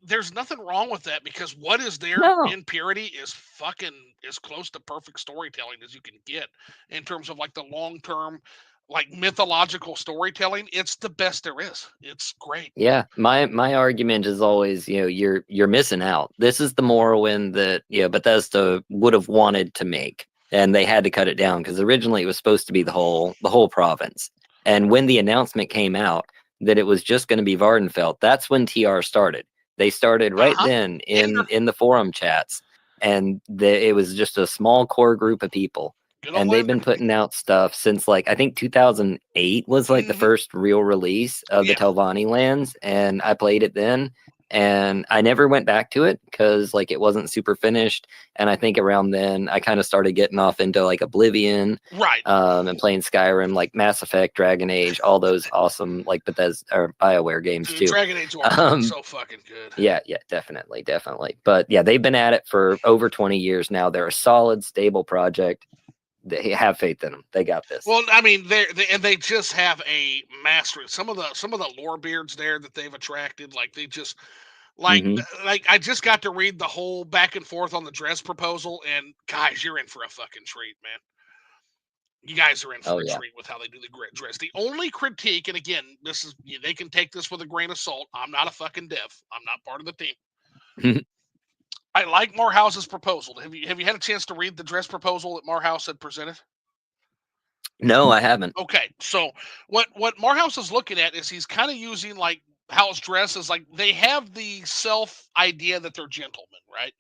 there's nothing wrong with that because what is there No. in purity is fucking as close to perfect storytelling as you can get in terms of like the long term, like mythological storytelling. It's the best there is. It's great. Yeah, my argument is always, you're missing out. This is the Morrowind that Bethesda would have wanted to make, and they had to cut it down because originally it was supposed to be the whole province. And when the announcement came out that it was just going to be Vardenfell, that's when TR started. They started Uh right huh. then In in the forum chats, and it was just a small core group of people, good old and they've Ender. been putting out stuff since like I think 2008 was like the Mm-hmm. first real release of the Yeah. Telvanni lands, and I played it then, and I never went back to it because like it wasn't super finished, and I think around then I kind of started getting off into like Oblivion, Right. and playing Skyrim, like Mass Effect, Dragon Age, all those awesome like Bethesda or BioWare games Dude, too. Dragon Age Origins is Um, so fucking good. yeah, yeah, definitely, definitely. But yeah, they've been at it for over 20 years now. They're a solid, stable project. They have faith in them. They got this. Well, I mean, they just have a mastery. Some of the lore beards there that they've attracted, like they just Hmm. like I just got to read the whole back and forth on the dress proposal, and guys, you're in for a fucking treat, man. You guys are in for Oh a yeah. treat with how they do the dress. The only critique, and again, this is they can take this with a grain of salt. I'm not a fucking dev. I'm not part of the team. I like Morehouse's proposal. Have you had a chance to read the dress proposal that Morehouse had presented? No, I haven't. Okay, so what Morehouse is looking at is he's kind of using like house dress as like they have the self idea that they're gentlemen, right?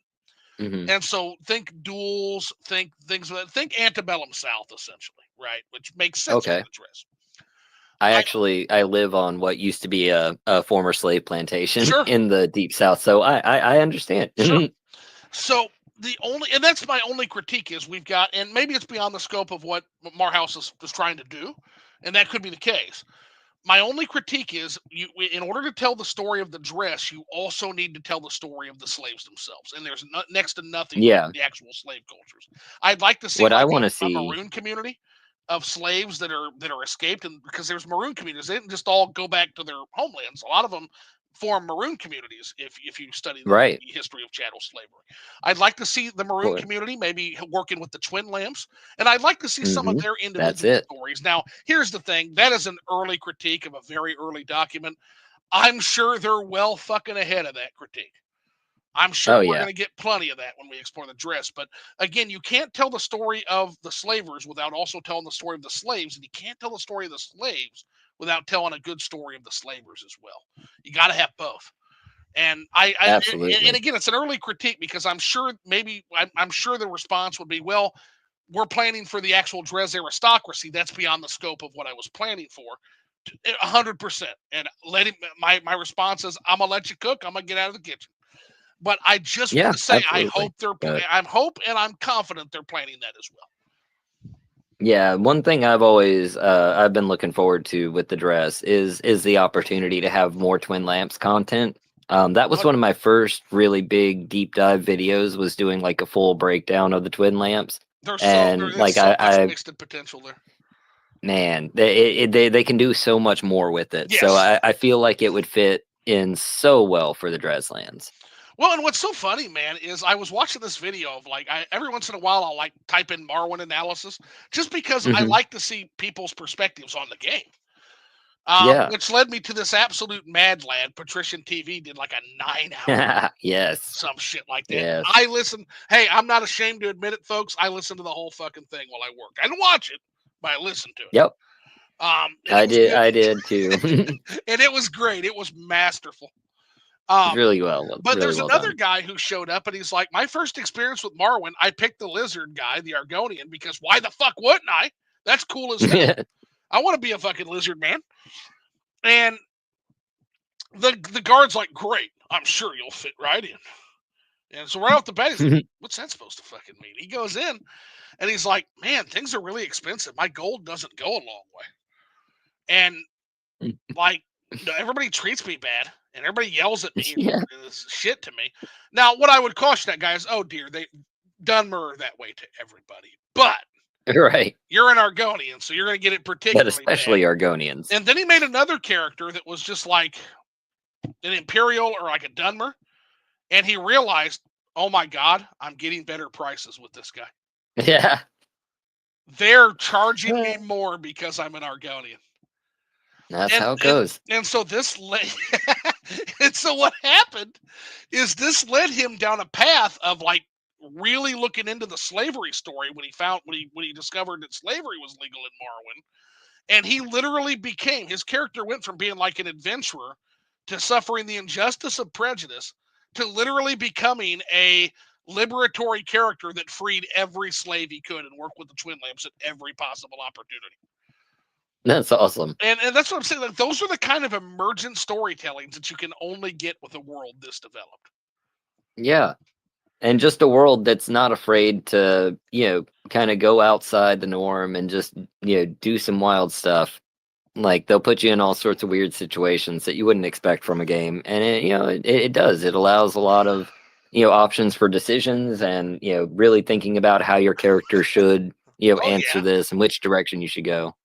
Hmm. And so think duels, think things that think antebellum South essentially, right? Which makes sense for Okay. the dress. I I live on what used to be a former slave plantation Sure, in the deep south, so I understand. sure. So the only and that's my only critique is we've got and maybe it's beyond the scope of what Morehouse is trying to do, and that could be the case. My only critique is you in order to tell the story of the dress, you also need to tell the story of the slaves themselves. And there's next to nothing like Yeah. the actual slave cultures. I'd like to see What I like want to a see, maroon community of slaves that are escaped, and because there's maroon communities, they didn't just all go back to their homelands. A lot of them form maroon communities if you study the right? history of chattel slavery. I'd like to see the maroon What? community maybe working with the twin lamps, and I'd like to see some of Hmm. their That's individual it. stories. Now, here's the thing: that is an early critique of a very early document. I'm sure they're well fucking ahead of that critique. I'm sure Oh we're yeah. going to get plenty of that when we explore the dress. But again, you can't tell the story of the slavers without also telling the story of the slaves, and you can't tell the story of the slaves without telling a good story of the slavers as well. You got to have both. And and Absolutely. again, it's an early critique because I'm sure I'm sure the response would be, well, we're planning for the actual Dres aristocracy. That's beyond the scope of what I was planning for. 100%. And my response is, I'm gonna let you cook. I'm gonna get out of the kitchen. But I just want Yeah, to say, absolutely. But I'm hope and I'm confident they're planning that as well. yeah, one thing I've been looking forward to with the dress is the opportunity to have more Twin Lamps content. That was Oh, one of my first really big deep dive videos, was doing like a full breakdown of the Twin Lamps. And there's like so much I wasted potential there. man, they can do so much more with it. So Yes. I feel like it would fit in so well for the Dreadlands. Well, and what's so funny, man, is I was watching this video of like every once in a while I'll like type in Marwin analysis just because I Hmm. like to see people's perspectives on the game. Yeah. Which led me to this absolute mad lad. Patrician TV did like a 9 hour Yes. some shit like that. Yes. I listen. Hey, I'm not ashamed to admit it, folks. I listened to the whole fucking thing while I worked. I didn't watch it, but I listened to it. Yep. And it was good. I did too. And it was great. It was masterful. It's Um, but really there's well another done. guy who showed up and he's like, my first experience with Marwin, I picked the lizard guy, the Argonian, because why the fuck wouldn't I? That's cool as hell. I want to be a fucking lizard man. And the guard's like, great, I'm sure you'll fit right in. And so right off the bat, he's like, what's that supposed to fucking mean? He goes in and he's like, man, things are really expensive. My gold doesn't go a long way. And like, everybody treats me bad and everybody yells at me Yeah. and this shit to me. Now, what I would caution that guy is, oh dear, they done murder that way to everybody. But Right. you're an Argonian, so you're going to get it But particularly bad. especially Argonians. And then he made another character that was just like an Imperial or like a Dunmer. And he realized, oh my God, I'm getting better prices with this guy. Yeah. They're charging me more because I'm an Argonian. That's And how it and goes. and so this and so what happened is this led him down a path of like really looking into the slavery story when he discovered that slavery was legal in Marwin. And he literally became, his character went from being like an adventurer to suffering the injustice of prejudice to literally becoming a liberatory character that freed every slave he could and worked with the Twin Lamps at every possible opportunity. That's awesome. And that's what I'm saying. Like, those are the kind of emergent storytellings that you can only get with a world this developed. Yeah. And just a world that's not afraid to, kind of go outside the norm and just, do some wild stuff. Like they'll put you in all sorts of weird situations that you wouldn't expect from a game. And it does. It allows a lot of, options for decisions and, really thinking about how your character should, Oh answer yeah, this and which direction you should go.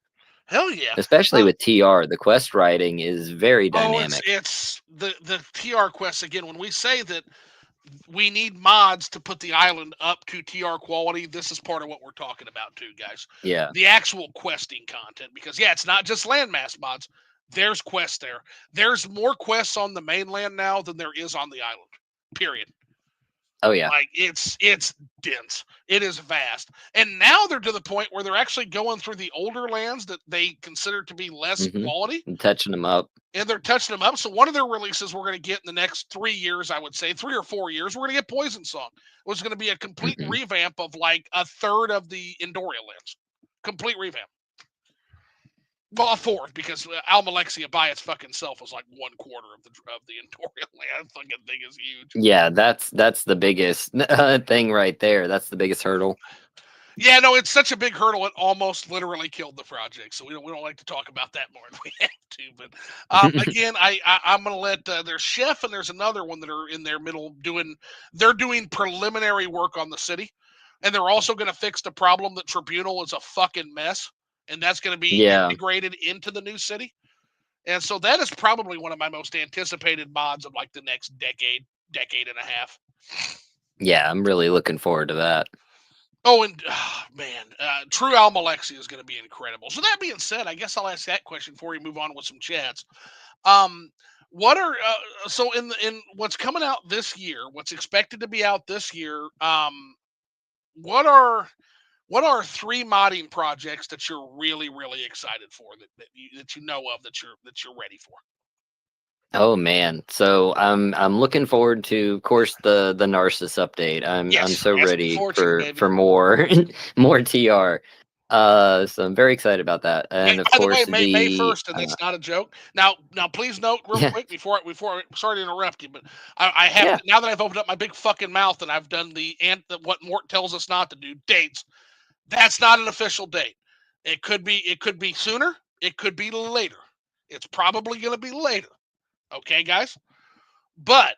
hell yeah. Especially Uh, with TR, the quest writing is very oh, dynamic. it's the TR quest again. When we say that we need mods to put the island up to TR quality, this is part of what we're talking about too, guys. Yeah. The actual questing content, because yeah, it's not just landmass mods. There's quests there. There's more quests on the mainland now than there is on the island. Period. Oh yeah. Like it's dense. It is vast. And now they're to the point where they're actually going through the older lands that they consider to be less Mm-hmm. quality, And touching them up. and they're touching them up. So one of their releases we're going to get in the next 3 years, I would say 3 or 4 years, we're going to get Poison Song. Which is going to be a complete Hmm. revamp of like a third of the Endoria lands. Complete revamp. Well, a fourth, because Almalexia by its fucking self was like 1/4 of the Endoria land. Fucking thing is huge. Yeah, that's the biggest thing right there. That's the biggest hurdle. Yeah, no, it's such a big hurdle. It almost literally killed the project. So we don't like to talk about that more than we have to. But again, I'm gonna let there's Chef and there's another one that are in their middle doing. They're doing preliminary work on the city, and they're also gonna fix the problem that Tribunal is a fucking mess, and that's gonna be Yeah. integrated into the new city. And so that is probably one of my most anticipated mods of like the next decade and a half. Yeah, I'm really looking forward to that. Oh, and man, True Almalexia is going to be incredible. So that being said, I guess I'll ask that question before we move on with some chats. Um, what are so in what's coming out this year? What's expected to be out this year? What are three modding projects that you're really excited for that you know of that you're ready for? Oh man, so I'm looking forward to, of course, the Narcissus update. I'm Yes, so Grasping ready Fortune, baby. for more more TR. So I'm very excited about that, May, and of by the way, course May the 1st, and that's not a joke. Now, please note real yeah quick sorry to interrupt you, but I have yeah now that I've opened up my big fucking mouth and I've done what Mort tells us not to do dates. That's not an official date. It could be sooner. It could be later. It's probably going to be later. Okay, guys. But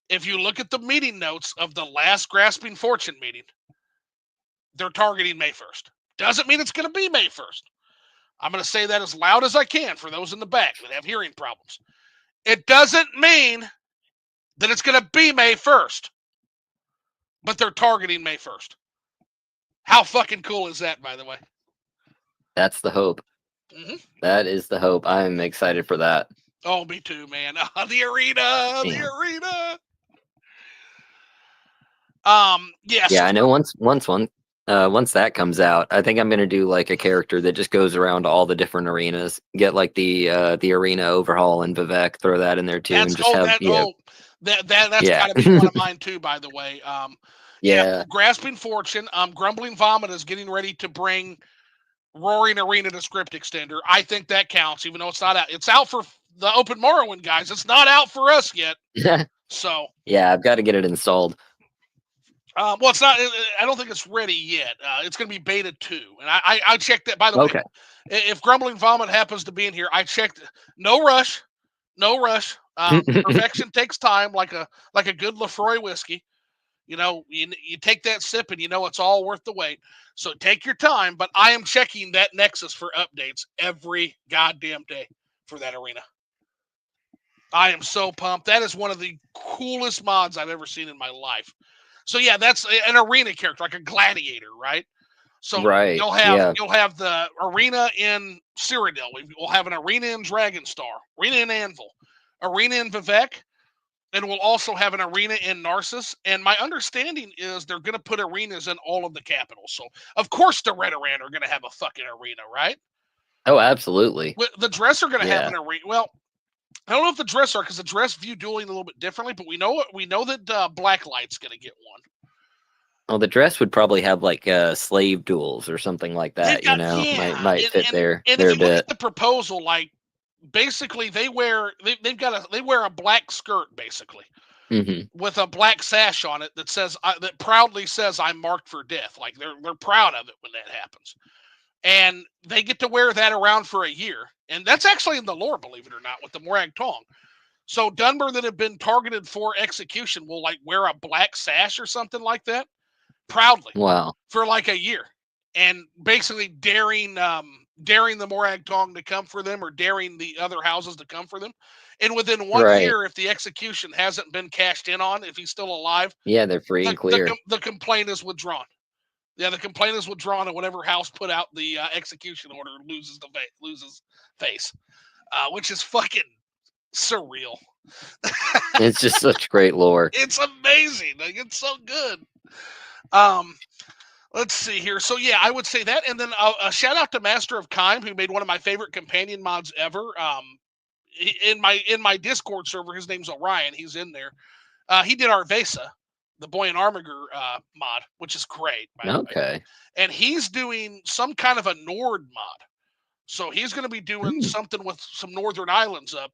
if you look at the meeting notes of the last Grasping Fortune meeting, they're targeting May 1st. Doesn't mean it's going to be May 1st. I'm going to say that as loud as I can for those in the back that have hearing problems. It doesn't mean that it's going to be May 1st, but they're targeting May 1st. How fucking cool is that, by the way? that's the hope. Mm-hmm. That is the hope. I'm excited for that. Oh, me too, man. The arena, the Yeah. arena. Yeah. Yeah, So I know once that comes out, I think I'm gonna do like a character that just goes around to all the different arenas. Get like the arena overhaul and Vivek, throw that in there too, and that's just have that's yeah got to be one of mine too. By the way, yeah. yeah Grasping Fortune. Grumbling Vomit is getting ready to bring Roaring Arena to Script Extender. I think that counts, even though it's not out. It's out for the Open Morrowind guys. It's not out for us yet. So, yeah. I've got to get it installed. well, it's not. I don't think it's ready yet. It's going to be beta 2, and I checked that. By the way, Okay. if Grumbling Vomit happens to be in here, I checked. No rush, no rush. Perfection takes time, like a good Lefroy whiskey. You take that sip and you know it's all worth the wait. So take your time, but I am checking that Nexus for updates every goddamn day for that arena. I am so pumped. That is one of the coolest mods I've ever seen in my life. So yeah, that's an arena character, like a gladiator, right? So Right. Yeah. you'll have the arena in Cyrodiil. We'll have an arena in Dragonstar, arena in Anvil, arena in Vivek, and we'll also have an arena in Narcissus. And my understanding is they're going to put arenas in all of the capitals. So of course the Redoran are going to have a fucking arena, right? Oh, absolutely. The Dress are going to have Yeah. an arena. Well, I don't know if the Dress are because the Dress view dueling a little bit differently, but we know that Blacklight's going to get one. Well, the dress would probably have like slave duels or something like They've that. You got know, yeah, might fit and if there a you look at bit. the proposal, like basically they wear a black skirt basically Hmm. with a black sash on it that says that proudly says I'm marked for death. Like they're proud of it when that happens, and they get to wear that around for a year. And that's actually in the lore, believe it or not, with the Morag Tong. So Dunmer that have been targeted for execution will like wear a black sash or something like that proudly Wow. for like a year, and basically daring the Morag Tong to come for them or daring the other houses to come for them. And within one Right. year, if the execution hasn't been cashed in on, if he's still alive, Yeah, they're free the and the, clear. the complaint is withdrawn. Yeah, the complaint is withdrawn, and whatever house put out the execution order loses face, which is fucking surreal. It's just such great lore. It's amazing. Like it's so good. Um, let's see here. So yeah, I would say that, and then a shout out to Master of Kime, who made one of my favorite companion mods ever. In my Discord server, his name's Orion. He's in there. He did our Vesa, the Boy and Armiger mod, which is great, by the way. Okay. And he's doing some kind of a Nord mod. So he's going to be doing Hmm. something with some Northern Islands up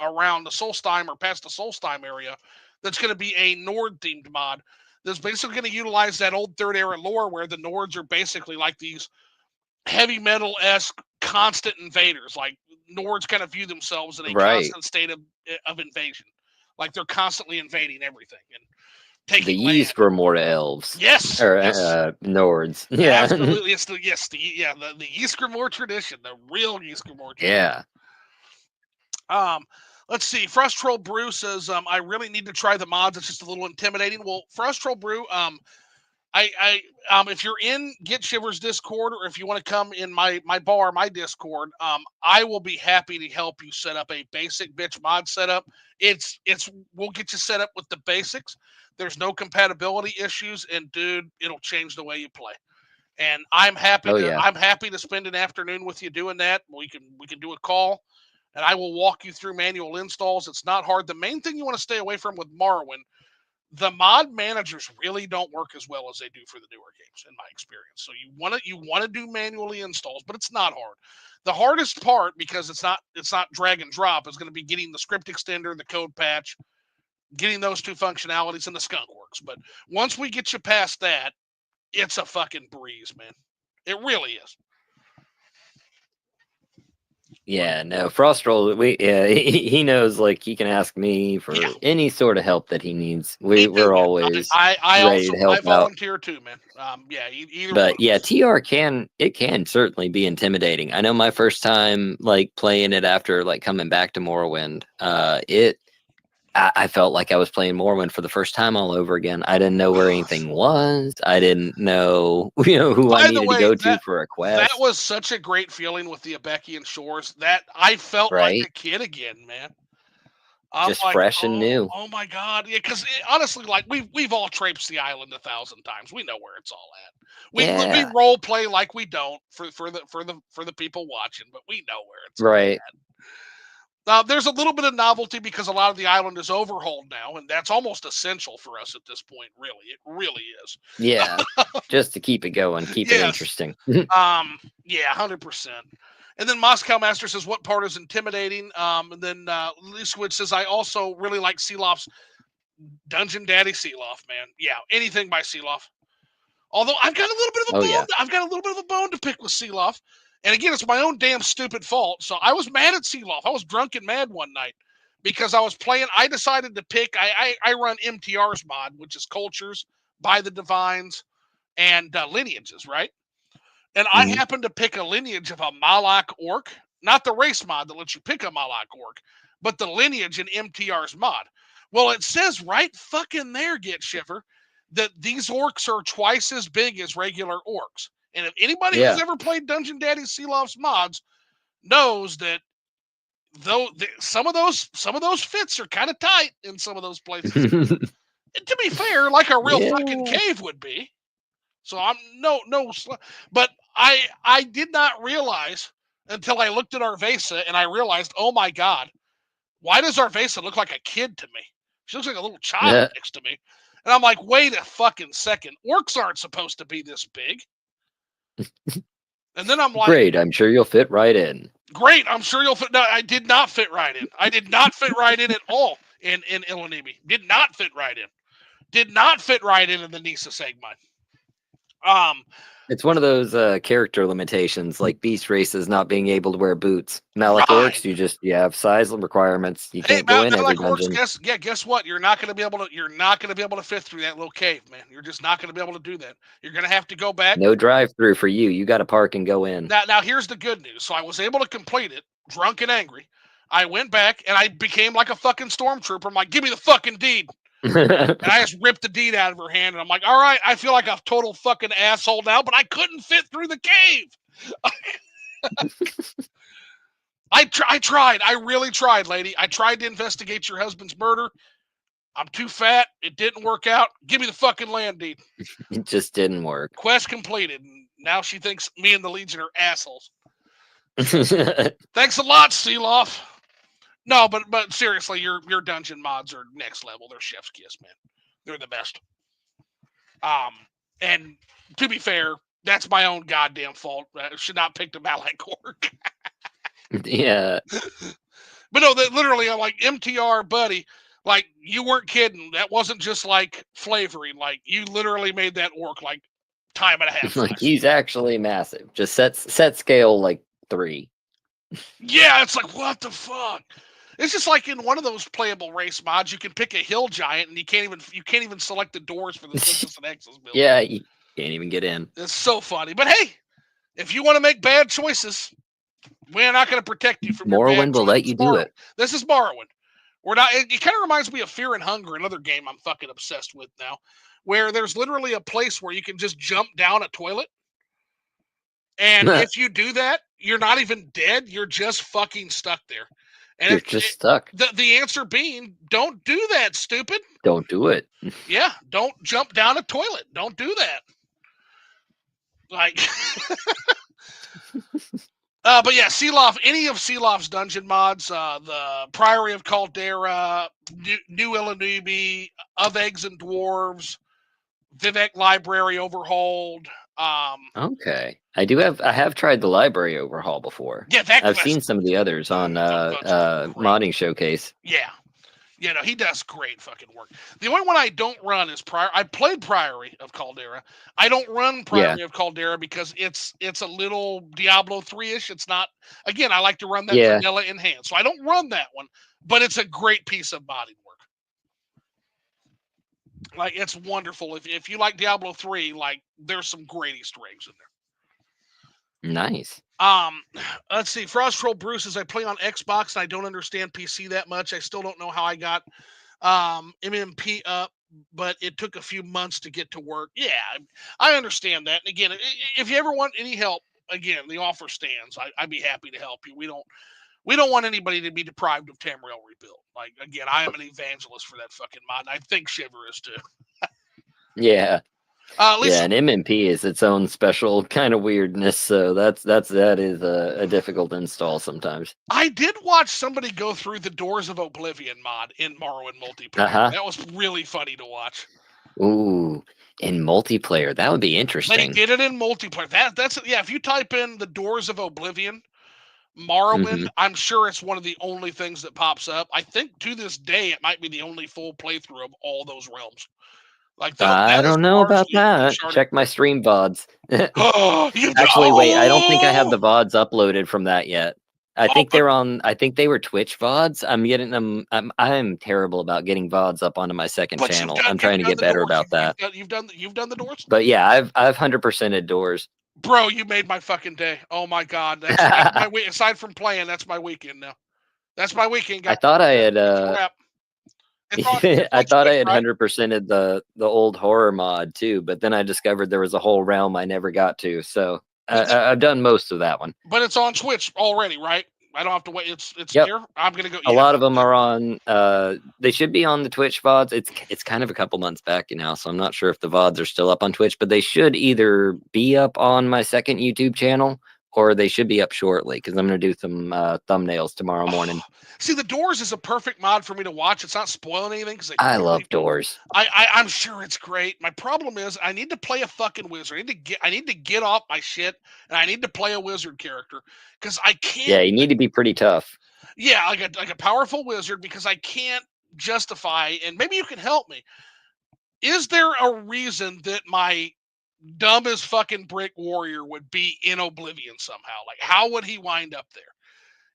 around the Solstheim or past the Solstheim area. That's going to be a Nord themed mod. That's basically going to utilize that old third era lore where the Nords are basically like these heavy metal esque constant invaders. Like Nords kind of view themselves in a Right. constant state of invasion. Like they're constantly invading everything and The taking land. Ys were more elves Yes, or yes, Nords. Yeah. absolutely. It's the Ysgramor tradition, the real Ysgramor tradition. Yeah. Um, let's see. Frustroll Brew says, I really need to try the mods. It's just a little intimidating. Well, Frustroll Brew, if you're in Get Shivers Discord, or if you want to come in my bar, my Discord, I will be happy to help you set up a basic bitch mod setup. We'll get you set up with the basics. There's no compatibility issues, and dude, it'll change the way you play. And I'm happy Oh to yeah. spend an afternoon with you doing that. We can do a call. and I will walk you through manual installs. It's not hard. The main thing you want to stay away from with Morrowind, the mod managers really don't work as well as they do for the newer games, in my experience. So you want to do manually installs, but it's not hard. The hardest part, because it's not drag and drop, is going to be getting the script extender, the code patch, getting those two functionalities, and the skunk works. But once we get you past that, it's a fucking breeze, man. It really is. Yeah, no, Frostroll, he knows, like, he can ask me for any sort of help that he needs. We're always ready to help I volunteer out. too, man. Either but one. Yeah, TR can certainly be intimidating. I know my first time like playing it after like coming back to Morrowind, I felt like I was playing Morrowind for the first time all over again. I didn't know where anything was. I didn't know, who I needed to go to for a quest. That was such a great feeling with the Abekian Shores that I felt like a kid again, man. Just like, fresh and new. Oh my god! Yeah, because honestly, like we've all traipsed the island 1,000 times. We know where it's all at. We role play like we don't for the people watching, but we know where it's all at. There's a little bit of novelty because a lot of the island is overhauled now, and that's almost essential for us at this point. Really, it really is. Yeah, just to keep it going, keep it interesting. Yeah, 100%. And then Moscow Master says, "What part is intimidating?" And then Switch says, "I also really like Sealof's Dungeon Daddy Seelof, man. Yeah, anything by Seelof. Although I've got a little bit of a bone. I've got a little bit of a bone to pick with Seelof. And again, it's my own damn stupid fault. So I was mad at Seelof. I was drunk and mad one night because I was playing. I decided to pick. I run MTR's mod, which is Cultures by the Divines and Lineages, right? And I happened to pick a lineage of a Malak orc, not the race mod that lets you pick a Malak orc, but the lineage in MTR's mod. Well, it says right fucking there, Gitshiver, that these orcs are twice as big as regular orcs. And if anybody who's ever played Dungeon Daddy Sealof's mods knows that though some of those fits are kind of tight in some of those places. To be fair, like a real fucking cave would be. So I'm but I did not realize until I looked at Arvesa and I realized, oh my god, why does Arvesa look like a kid to me? She looks like a little child next to me. And I'm like, wait a fucking second. Orcs aren't supposed to be this big. And then I'm like, great, I'm sure you'll fit right in. Great, I'm sure you'll fit. No, I did not fit right in. I did not fit right in at all in Ilonimi. Did not fit right in. Did not fit right in the Nisa segment. It's one of those character limitations, like beast races not being able to wear boots. Malak orcs, you have size requirements. You can't go in every dungeon. Guess what? You're not going to be able to fit through that little cave, man. You're just not going to be able to do that. You're going to have to go back. No drive-through for you. You got to park and go in. Now here's the good news. So I was able to complete it, drunk and angry. I went back and I became like a fucking stormtrooper. I'm like, give me the fucking deed. And I just ripped the deed out of her hand, and I'm like, all right, I feel like a total fucking asshole now, but I couldn't fit through the cave. I tried. I really tried, lady. I tried to investigate your husband's murder. I'm too fat. It didn't work out. Give me the fucking land deed. It just didn't work. Quest completed. And now she thinks me and the Legion are assholes. Thanks a lot, Seelof. No, but seriously, your dungeon mods are next level. They're chef's kiss, man. They're the best. And to be fair, that's my own goddamn fault. I should not pick the Malak orc. Yeah. But no, literally, I'm like, MTR, buddy. Like, you weren't kidding. That wasn't just like flavoring. Like, you literally made that orc like time and a half. Like, he's actually massive. Just set scale like 3. Yeah, it's like, what the fuck? It's just like in one of those playable race mods, you can pick a hill giant, and you can't even select the doors for the Simpsons and X's build. Yeah, you can't even get in. It's so funny. But hey, if you want to make bad choices, we're not going to protect you from Morrowind will let you do it. This is Morrowind. We're not. It kind of reminds me of Fear and Hunger, another game I'm fucking obsessed with now, where there's literally a place where you can just jump down a toilet, and if you do that, you're not even dead. You're just fucking stuck there. And you're just stuck. The answer being, don't do that, stupid. Don't do it. Yeah, don't jump down a toilet. Don't do that. Like, But yeah, Sealoft, any of Sealoft's dungeon mods, the Priory of Caldera, New Illinois, Of Eggs and Dwarves, Vivek Library overhauled. Okay, I have tried the library overhaul before. Yeah, that I've class, seen some of the others on those are great. modding showcase. Yeah, he does great fucking work. The only one I don't run is Prior. I played Priory of Caldera. I don't run Yeah, Priory of Caldera because it's a little Diablo 3-ish. It's not. Again, I like to run that yeah. vanilla enhanced, so I don't run that one. But it's a great piece of modding work. Like it's wonderful. If you like Diablo 3, like there's some great Easter eggs in Nice. there. Let's see. Frost Troll Bruce says I play on Xbox and I don't understand PC that much. I still don't know how I got MMP up, but it took a few months to get to work. Yeah, I understand that. And again, if you ever want any help, again, the offer stands. I'd be happy to help you. We don't want anybody to be deprived of Tamriel Rebuild. Like again, I am an evangelist for that fucking mod, and I think Shiver is too. Yeah. Lisa, Yeah, and MMP is its own special kind of weirdness, so that is a difficult install sometimes. I did watch somebody go through the Doors of Oblivion mod in Morrowind multiplayer. Uh-huh. That was really funny to watch. Ooh, in multiplayer, that would be They interesting. did it in multiplayer. That's yeah. If you type in the Doors of Oblivion, Morrowind, Hmm. I'm sure it's one of the only things that pops up. I think to this day it might be the only full playthrough of all those realms. Like I that is don't know about largely that. Uncharted. Check my stream VODs. Oh, Actually, wait, I don't think I have the VODs uploaded from that yet. oh, but I think they were Twitch VODs. I'm getting them. I'm terrible about getting VODs up onto my second channel. I'm trying to done get the better doors. about that. You've done the doors. But yeah, I've 100%ed doors. Bro, you made my fucking day. Oh my god, that's my week. Aside from playing, that's my weekend now. That's my weekend, I guys. thought I had It's a wrap. It's I on thought I Twitch, had right? 100%ed the old horror mod too, but then I discovered there was a whole realm I never got to. So I've done most of that one. But it's on Twitch already, right? I don't have to wait. It's Yep. there. I'm gonna go. A Yeah. lot of them are on. They should be on the Twitch VODs. It's kind of a couple months back now, so I'm not sure if the VODs are still up on Twitch, but they should either be up on my second YouTube channel or they should be up shortly because I'm gonna do some thumbnails tomorrow morning. See, the Doors is a perfect mod for me to watch. It's not spoiling anything because I love Doors. I'm sure it's great. My problem is I need to play a fucking wizard. I need to get off my shit and I need to play a wizard character because I can't. Yeah, you need to be pretty tough. Yeah, like a powerful wizard because I can't justify. And maybe you can help me. Is there a reason that my dumb as fucking brick warrior would be in Oblivion somehow? Like, how would he wind up there?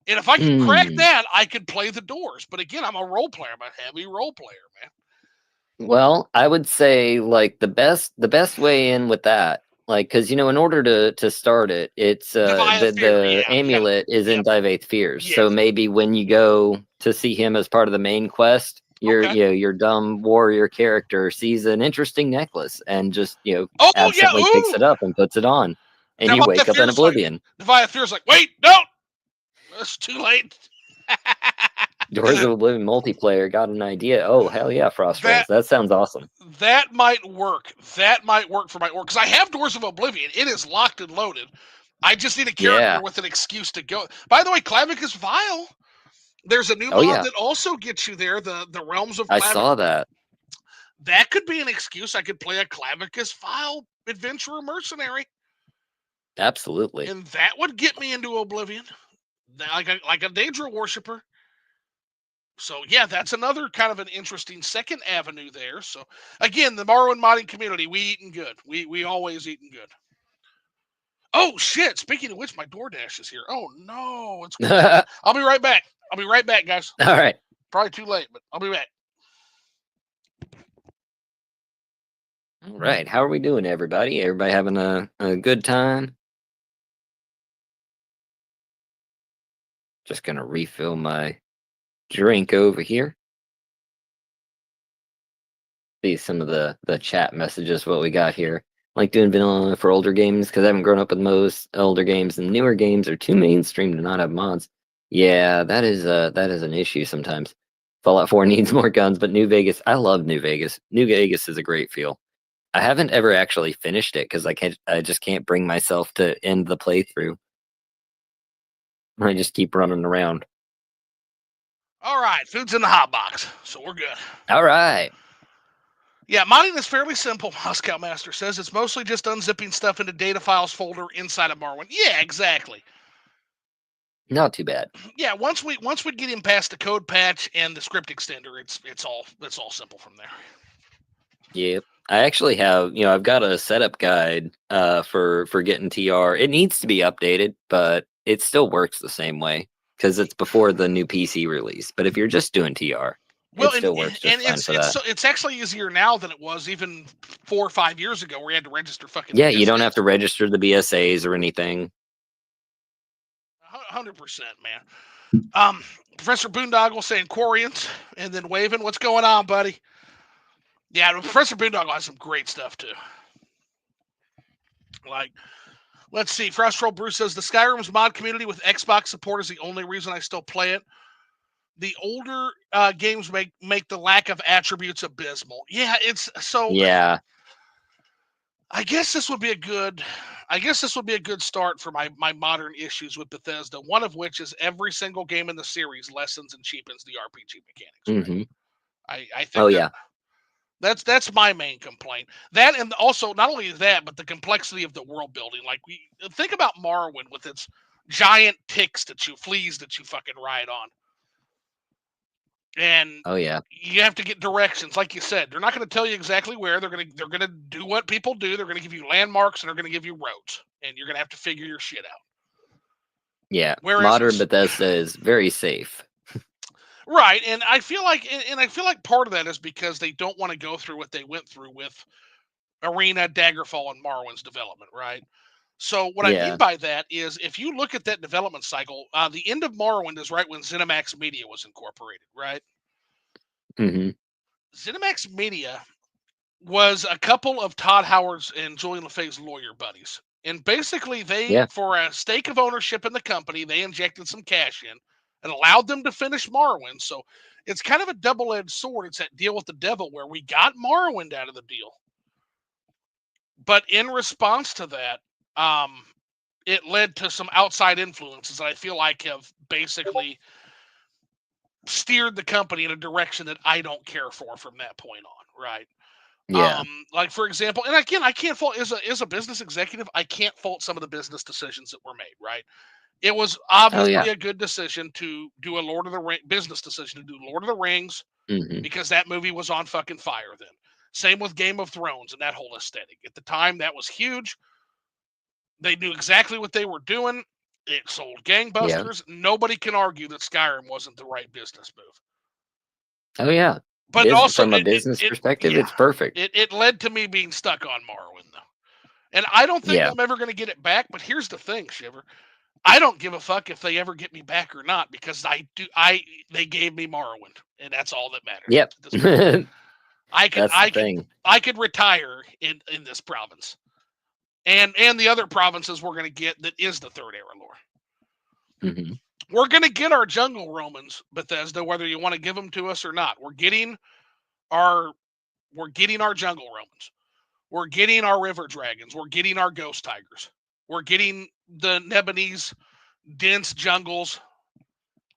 And if I could crack Hmm. that, I could play the doors. But again, I'm a role player. I'm a heavy role player, man. Well, I would say like the best way in with that, like because in order to start it, it's Divine Fear, the yeah, amulet is in yep, Divaith Fears. So yes. maybe when you go to see him as part of the main quest, Okay. your dumb warrior character sees an interesting necklace and just Oh yeah, absently picks ooh. it up and puts it on, and you Divine wake up in Fear's like oblivion. Divine Fear's like, wait, no, it's too late. Doors of Oblivion multiplayer got an idea. Oh hell yeah, Frost that Rolls. That sounds awesome. that might work. That might work for my org because I have Doors of Oblivion. It is locked and loaded. I just need a character Yeah. with an excuse to go. By the way, Clavicus Vile. There's a new Oh mod yeah. that also gets you there. The Realms of I Clavicus. saw that. That could be an excuse. I could play a Clavicus Vile adventurer mercenary, Absolutely. and that would get me into Oblivion, like a Daedra worshiper. So yeah, that's another kind of an interesting second avenue there. So again, the Morrowind modding community, we eating good. We always eating good. Oh shit! Speaking of which, my DoorDash is here. Oh no, it's. All I'll be right back. I'll be right back, guys. right. Probably too late, but I'll be back. All right. How are we doing, everybody? Everybody having a good time? Just gonna refill my drink over here. See some of the chat messages. What we got here? Like doing vanilla for older games because I haven't grown up with most older games, and newer games are too mainstream to not have mods. Yeah, that is an issue sometimes. Fallout 4 needs more guns, but New Vegas, I love New Vegas. New Vegas is a great feel. I haven't ever actually finished it because I just can't bring myself to end the playthrough. I just keep running around. All right, food's in the hot box, so we're good. All right. Yeah, modding is fairly simple, Moscow Master says. It's mostly just unzipping stuff into data files folder inside of Marwin. Yeah, exactly. Not too bad. Yeah, once we get him past the code patch and the script extender, it's all simple from there. Yep. I actually have, I've got a setup guide for getting TR. It needs to be updated, but it still works the same way because it's before the new PC release. But if you're just doing TR, Well, it still works just fine for that. it's actually easier now than it was even 4 or 5 years ago, where you had to register fucking. Yeah, you don't have to register the BSAs or anything. 100%, man. Professor Boondoggle saying Quarians, and then Waven. What's going on, buddy? Yeah, Professor Boondoggle has some great stuff too. Like, let's see. Frostroll Bruce says the Skyrim's mod community with Xbox support is the only reason I still play it. The older games make the lack of attributes abysmal. Yeah, it's so. Yeah. I guess this would be a good start for my modern issues with Bethesda. One of which is every single game in the series lessens and cheapens the RPG mechanics. Mm-hmm. I think. Oh yeah. That's my main complaint. That, and also not only that, but the complexity of the world building. Like, we think about Morrowind with its giant fleas that you fucking ride on. And oh yeah, you have to get directions. Like you said, they're not going to tell you exactly where. They're going to do what people do. They're going to give you landmarks and they're going to give you roads, and you're going to have to figure your shit out. Yeah. Whereas modern Bethesda is very safe. Right, and I feel like part of that is because they don't want to go through what they went through with Arena, Daggerfall, and Morrowind's development, right? So what I mean by that is, if you look at that development cycle, the end of Morrowind is right when ZeniMax Media was incorporated, right? Mm-hmm. ZeniMax Media was a couple of Todd Howard's and Julian LeFay's lawyer buddies. And basically, for a stake of ownership in the company, they injected some cash in and allowed them to finish Morrowind. So it's kind of a double-edged sword. It's that deal with the devil where we got Morrowind out of the deal. But in response to that, it led to some outside influences that I feel like have basically steered the company in a direction that I don't care for from that point on, right? Yeah. Like, for example, and again, I can't fault as a business executive, I can't fault some of the business decisions that were made, right? It was obviously a good decision to do a Lord of the Rings business decision to do Lord of the Rings, because that movie was on fucking fire then. Same with Game of Thrones and that whole aesthetic. At the time, that was huge. They knew exactly what they were doing. It sold gangbusters. Yeah. Nobody can argue that Skyrim wasn't the right business move. Oh yeah. But also, from a business perspective, it's perfect. It led to me being stuck on Morrowind, though. And I don't think I'm ever going to get it back. But here's the thing, Shiver. I don't give a fuck if they ever get me back or not, because they gave me Morrowind, and that's all that matters. Yep. I could retire in this province. And the other provinces we're going to get that is the third era lore. Mm-hmm. We're going to get our jungle Romans, Bethesda, whether you want to give them to us or not. We're getting our jungle Romans. We're getting our river dragons. We're getting our ghost tigers. We're getting the Nebonese dense jungles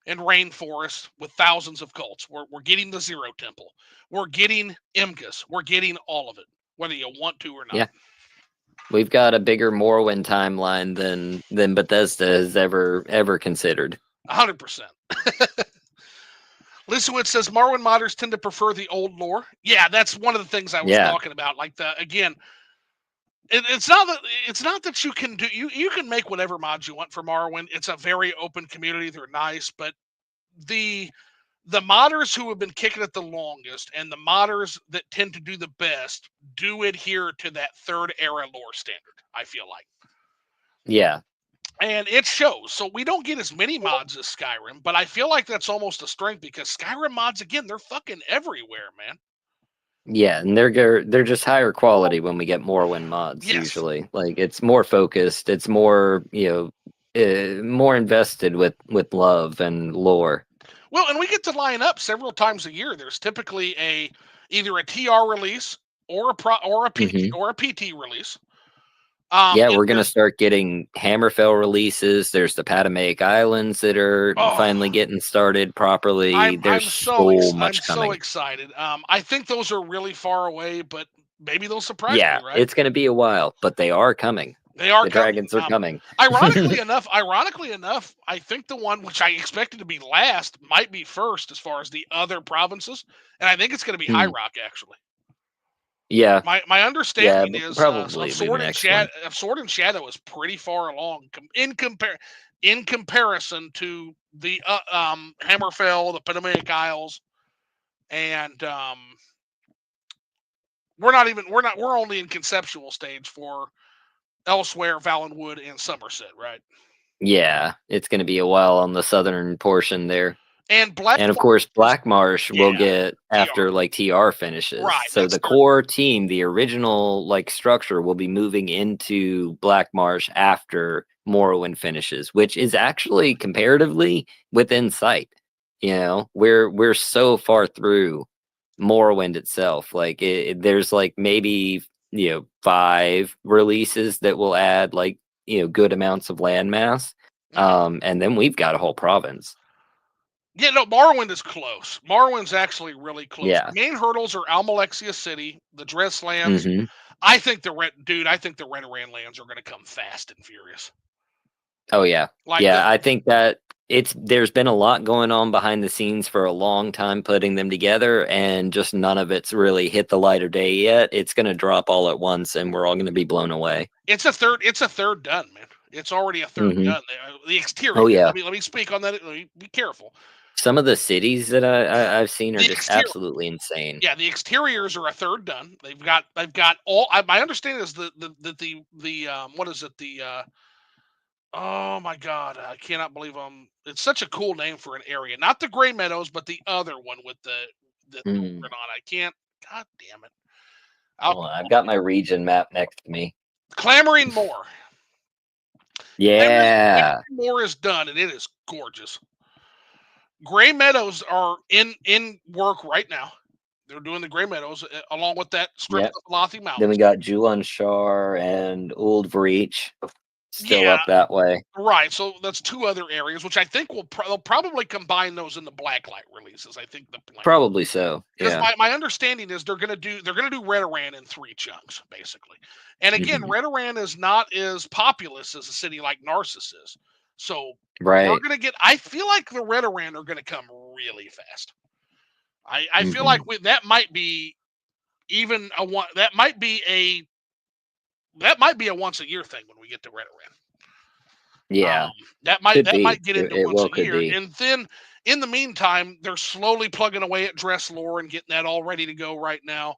and rainforests with thousands of cults. We're getting the Zero Temple. We're getting Imgus. We're getting all of it, whether you want to or not. Yeah. We've got a bigger Morrowind timeline than Bethesda has ever considered. 100%. LisaWit says Morrowind modders tend to prefer the old lore. Yeah, that's one of the things I was talking about. Like, it's not that you can do you can make whatever mods you want for Morrowind. It's a very open community. They're nice, but the modders who have been kicking it the longest and the modders that tend to do the best do adhere to that third era lore standard, I feel like. Yeah. And it shows. So we don't get as many mods as Skyrim, but I feel like that's almost a strength, because Skyrim mods, again, they're fucking everywhere, man. Yeah, and they're just higher quality when we get Morrowind mods. Usually. Like, it's more focused, it's more, more invested with love and lore. Well, and we get to line up several times a year. There's typically either a TR release or a PT release. Yeah, And we're gonna start getting Hammerfell releases. There's the Patamaic Islands that are oh, finally getting started properly. There's so I'm much so coming. excited. I think those are really far away, but maybe they'll surprise me, Yeah, right? it's gonna be a while, but they are coming. They are The coming. dragons are coming. Ironically enough, I think the one which I expected to be last might be first as far as the other provinces, and I think it's going to be High Hmm. Rock actually. Yeah, My yeah, understanding is probably be the next one. Of Sword and Shadow is pretty far along in comparison to the Hammerfell, the Pacific Isles, and we're only in conceptual stage for Elsewhere, Valenwood, and Somerset, right? Yeah, it's gonna be a while on the southern portion there. And Black And of Marsh course, is Black Marsh will yeah, get TR. after like TR finishes. Right. So the core team, the original like structure, will be moving into Black Marsh after Morrowind finishes, which is actually comparatively within sight. You know, we're so far through Morrowind itself. Like there's like maybe 5 releases that will add like good amounts of landmass, Mhm. and then we've got a whole province. Yeah, no, Morrowind is close. Morrowind's actually really close. Yeah. Main hurdles are Almalexia City, the Dresslands. Hmm. I think the Redoran lands are going to come fast and furious. Oh yeah. Like the Yeah, I think that there's been a lot going on behind the scenes for a long time putting them together, and just none of it's really hit the light of day yet. It's going to drop all at once and we're all going to be blown away. it's a third done, man. It's already a third Hmm. done. The exterior. Oh yeah. Let me speak on that. Let me be careful. Some of the cities that I've seen are The just exterior absolutely insane. Yeah, the exteriors are a third done. They've got all. My understanding is the what is it oh my god, I cannot believe it's such a cool name for an area. Not the Gray Meadows, but the other one with the Mm. on. I can't. God damn it. I'll, Hold on, I've got my region map next to me. Clamoring Moor. Yeah. Clamoring Moor is done, and it is gorgeous. Gray Meadows are in work right now. They're doing the Gray Meadows along with that strip Yep. of Lothy Then we Mountains. got Julan Shar and Old Breach still Yeah, up that way. right. So that's two other areas, which I think they'll probably combine those in the Blacklight releases. I think the plan. Probably so. Because Yeah. my understanding is they're gonna do Redoran in 3 chunks, basically. And again, Hmm. Redoran is not as populous as a city like Narcissus is. So we're Right. gonna get I feel like the Redoran are gonna come really fast. I feel like Hmm. that might be even a one that might be a once a year thing when we get to Redoran. Yeah. Could That be. might get into It once well a could year, be. and then in the meantime, they're slowly plugging away at Dress Lore and getting that all ready to go right now.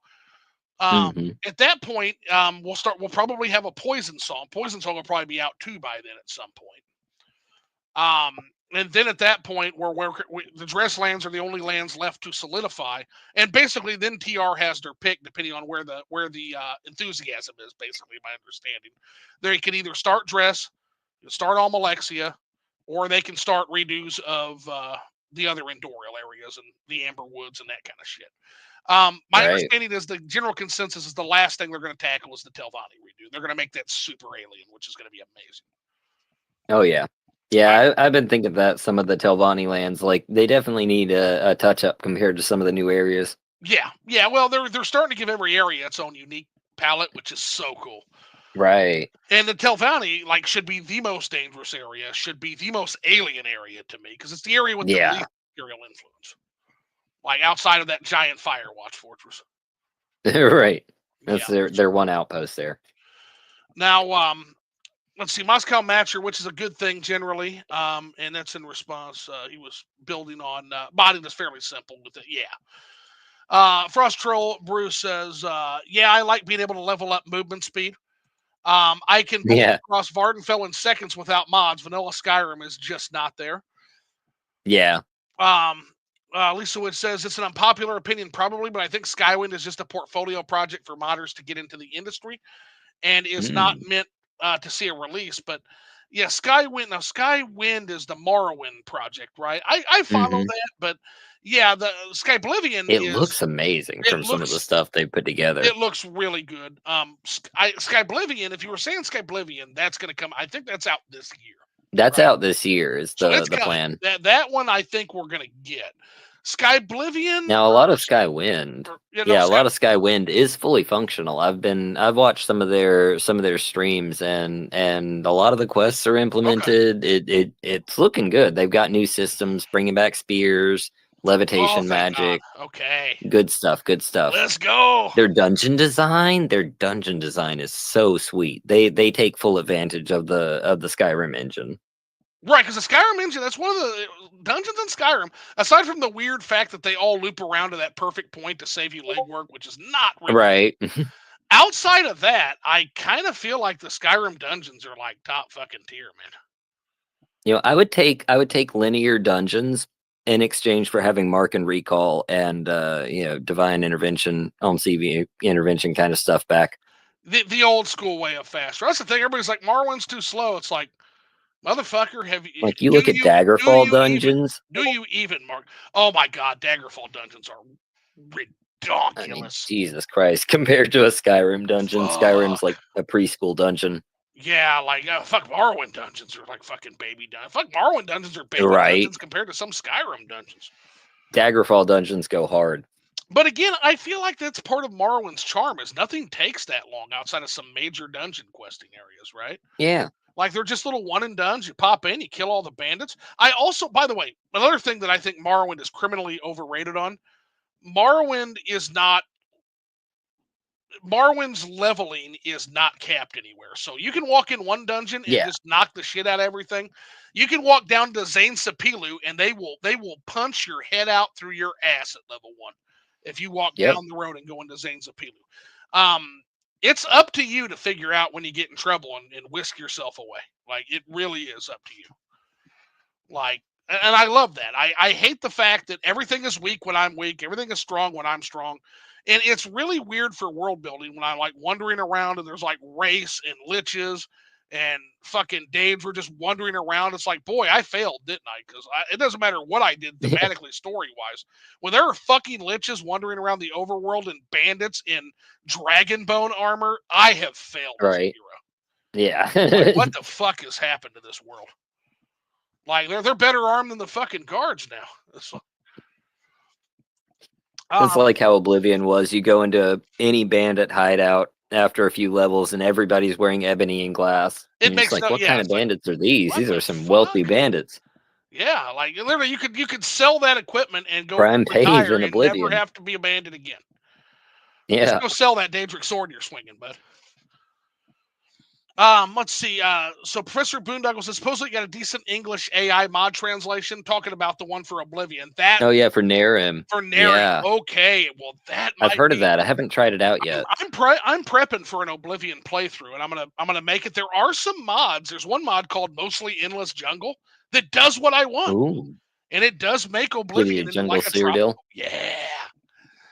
Hmm. At that point, we'll probably have a Poison Song. Poison Song will probably be out too by then at some point. And then at that point, the Dress lands are the only lands left to solidify, and basically then TR has their pick depending on where the enthusiasm is. Basically, my understanding, they can either start Dress, start Almalexia, or they can start redos of the other Endorial areas and the Amber Woods and that kind of shit. My Right. understanding is the general consensus is the last thing they're going to tackle is the Telvanni redo. They're going to make that super alien, which is going to be amazing. Oh yeah. Yeah, I've been thinking that some of the Telvanni lands, like they definitely need a touch up compared to some of the new areas. Yeah. Well, they're starting to give every area its own unique palette, which is so cool. Right. And the Telvanni should be the most dangerous area, should be the most alien area to me because it's the area with the Yeah. least imperial influence, like outside of that giant Firewatch fortress. Right. That's Yeah. their one outpost there. Now, let's see, Moscow Matcher, which is a good thing generally, and that's in response. He was building on body that's fairly simple with it. Yeah. Frost Troll Bruce says, "Yeah, I like being able to level up movement speed. I can bolt Yeah. across Vardenfell in seconds without mods. Vanilla Skyrim is just not there." Yeah. Um, Lisa Wood says it's an unpopular opinion, probably, but I think Skywind is just a portfolio project for modders to get into the industry, and is not Mm. meant to see a release. But Yeah, Skywind. Now, Skywind is the Morrowind project, right? I follow Hmm. that, but yeah, the Skyblivion It is looks amazing it from some of the looks stuff they put together. it looks really good. Skyblivion. If you were saying Skyblivion, that's going to come. I think that's out this year, That's right? out this year is So it's the coming. plan. That one I think we're going to get. Skyblivion Now a lot of Skywind, you know yeah, a Sky. lot of Skywind is fully functional. I've watched some of their streams, and a lot of the quests are Okay. implemented. It's looking good. They've got new systems, bringing back spears, Oh, levitation thank God. magic, Okay. good stuff, good stuff. Let's go. Their dungeon design is so sweet. They take full advantage of the Skyrim engine. Right, because the Skyrim engine, that's one of the dungeons in Skyrim, aside from the weird fact that they all loop around to that perfect point to save you legwork, which is not realistic. Right. Outside of that, I kind of feel like the Skyrim dungeons are like top fucking tier, man. You know, I would take linear dungeons in exchange for having mark and recall and divine intervention, CV intervention kind of stuff back. The old school way of faster. That's the thing. Everybody's like, Morrowind's too slow. It's like, motherfucker, have you Like you do look at you do Daggerfall you even dungeons. mark? Oh my God, Daggerfall dungeons are I mean, ridiculous. Jesus Christ, compared to a Skyrim dungeon, Skyrim's Fuck. like a preschool dungeon. Yeah, like fuck Morrowind dungeons are like fucking baby dungeons. Fuck Morrowind dungeons are baby Right. dungeons compared to some Skyrim dungeons. Daggerfall dungeons go hard. But again, I feel like that's part of Morrowind's charm is nothing takes that long outside of some major dungeon questing areas, right? Yeah. Like they're just little one and dones. You pop in, you kill all the bandits. I also, by the way, another thing that I think Morrowind is criminally overrated on. Morrowind is not Marwin's leveling is not capped anywhere. So you can walk in one dungeon and Yeah. just knock the shit out of everything. You can walk down to Zane Sapilu and they will punch your head out through your ass at level 1 if you walk Yep. down the road and go into Zane Sapilu. It's up to you to figure out when you get in trouble and whisk yourself away. Like it really is up to you. Like and I love that. I hate the fact that everything is weak when I'm weak, everything is strong when I'm strong. And it's really weird for world building when I'm like wandering around and there's like race and liches and fucking Daves were just wandering around. It's like, boy, I failed, didn't I? Because it doesn't matter what I did thematically, story wise. When there are fucking liches wandering around the overworld and bandits in dragon bone armor, I have failed as a Right. hero. Yeah. Like, what the fuck has happened to this world? Like, they're better armed than the fucking guards now. It's Um, like how Oblivion was. You go into any bandit hideout after a few levels, and everybody's wearing ebony and glass. it And you're just makes like, no, what yeah. kind of It's like, bandits are these? what These the are some wealthy fuck? bandits. Yeah, like literally, you could sell that equipment and go Prime pays retire in and never Oblivion. have to be a bandit again. Just Yeah. go sell that Daedric sword you're swinging, bud. Let's see. So Professor Boondoggle says supposedly got a decent English AI mod translation talking about the one for Oblivion. That Oh yeah, for Narim. for Nary. Yeah. Okay, well that I've might heard of be. that. I haven't tried it out yet. I'm prepping for an Oblivion playthrough, and I'm gonna make it. There are some mods. There's one mod called Mostly Endless Jungle that does what I want, Ooh. and it does make Give you a Oblivion into jungle like a tropical. Cyrodiil. Yeah.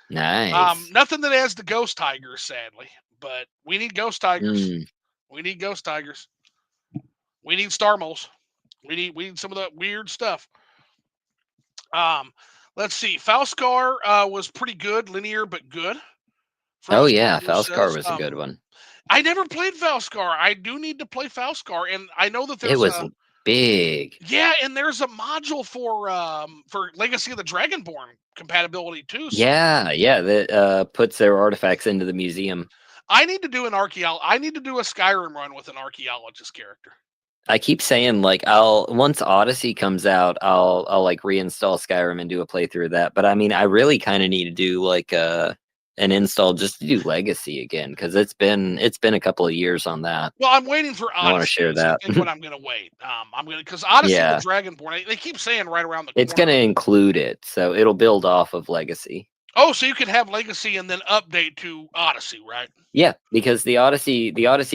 Nice. Nothing that has the ghost tigers, sadly, but we need ghost tigers. Mm. We need ghost tigers. We need star moles. We need some of that weird stuff. Um, let's see. Falscar was pretty good, linear but good. Oh Frozen yeah, River Falscar says, was a good one. I never played Falscar. I do need to play Falscar, and I know that It there's was a big. yeah, and there's a module for Legacy of the Dragonborn compatibility too. So Yeah, that puts their artifacts into the museum. I need to do I need to do a Skyrim run with an archaeologist character. I keep saying like I'll once Odyssey comes out, I'll like reinstall Skyrim and do a playthrough of that. But I mean, I really kind of need to do like an install just to do Legacy again because it's been a couple of years on that. Well, I'm waiting for I want to Odyssey. share Is I that. think what I'm gonna wait. I'm gonna because Odyssey of Yeah, the Dragonborn. They keep saying right around the it's corner. gonna include it, so it'll build off of Legacy. Oh, so you could have Legacy and then update to Odyssey, right? Yeah, because the Odyssey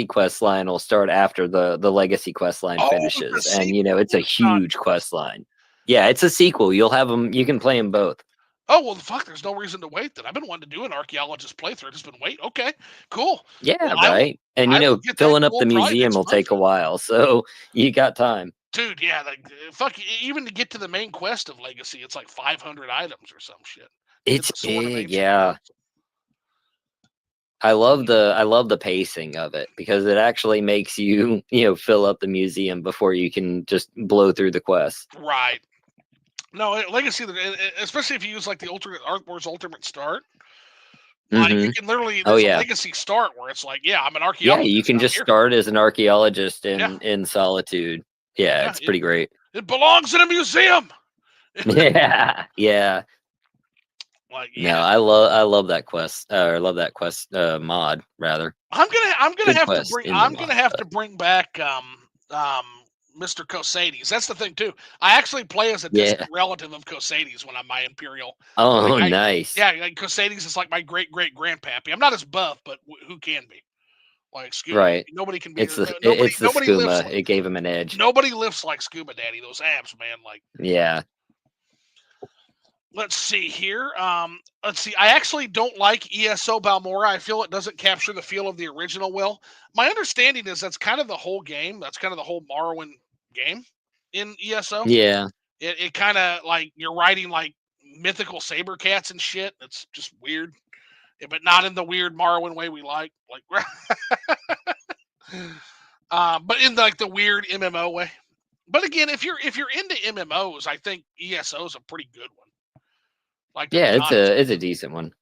quest line will start after the Legacy quest line Oh, finishes, the and you know it's a sequel. huge quest line. Yeah, it's a sequel. You'll have them. You can play them both. Oh well, fuck. There's no reason to wait. Then I've been wanting to do an archaeologist playthrough. I've just been wait. Okay, cool. Yeah, Well, right. And I will get that filling up goal the probably museum next will month. take a while, so you got time. Dude, yeah, like fuck. Even to get to the main quest of Legacy, it's like 500 items or some shit. To get It's the Sword of big, Ancient yeah. Gods. I love the pacing of it because it actually makes you, fill up the museum before you can just blow through the quest. Right. No, Legacy, especially if you use like the Art Wars Ultimate Start, like you Hmm. can literally Oh there's a yeah. Legacy Start where it's like, yeah, I'm an Yeah, you archaeologist. can I'm just here. start as an archaeologist Yeah, in Solitude. Yeah, yeah. it's pretty great. It belongs in a museum. Yeah, yeah. Like, No, yeah. I love that quest. I love that quest mod rather. I'm gonna Good have to quest bring in the I'm gonna mod, have but to bring back um Mr. Cosades. That's the thing too. I actually play as a yeah. distant relative of Cosades when I'm my Imperial. Like Oh, I nice. yeah, like Cosades is like my great great grandpappy. I'm not as buff, but who can be? Like Right. nobody can be It's the nobody it's the nobody lifts skooma. like It gave him an edge. nobody lifts like Scuba Daddy. Those abs, man. Like Yeah. let's see here. Let's see. I actually don't like ESO Balmora. I feel it doesn't capture the feel of the original well. My understanding is that's kind of the whole game. That's kind of the whole Morrowind game in ESO. Yeah. It kind of like you're riding like mythical saber cats and shit. It's just weird, but not in the weird Morrowind way we like. Like, but in like the weird MMO way. But again, if you're into MMOs, I think ESO is a pretty good one. Like to Yeah, be honest, it's a decent one.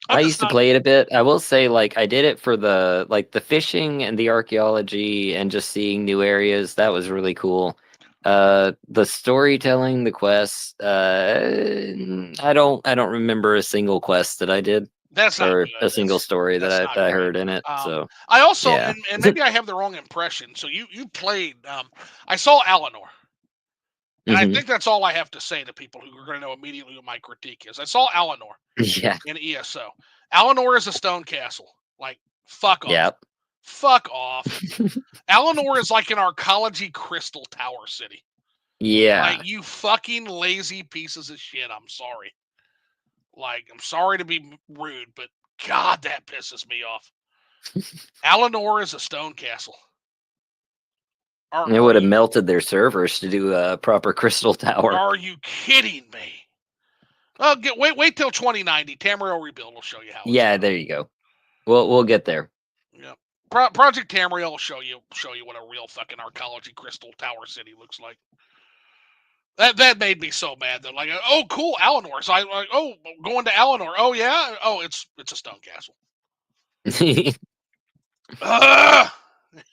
I'm I just used to not. play it a bit. I will say, like, I did it for the fishing and the archaeology and just seeing new areas. That was really cool. The storytelling, the quests, I don't remember a single quest that I did That's not or a good. single story That's that not I great. heard in it. So I also yeah. and maybe I have the wrong impression. So you played. I saw Alinor, and I Hmm. think that's all I have to say to people who are going to know immediately what my critique is. I saw Alinor Yeah. in ESO. Alinor is a stone castle. Like fuck off, Yep. fuck off. Alinor is like an arcology crystal tower city. Like Yeah. you fucking lazy pieces of shit. I'm sorry. Like I'm sorry to be rude, but God, that pisses me off. Alinor is a stone castle. It Are would have you melted their servers to do a proper crystal tower. are you kidding me? Oh, wait till 2090. Tamriel Rebuild will show you how it's Yeah, done. there you go. We'll get there. Yeah. Project Tamriel will show you what a real fucking arcology crystal tower city looks like. That made me so mad that like, oh cool, Alinor. So I like, oh, going to Alinor. Oh yeah. Oh, it's a stone castle.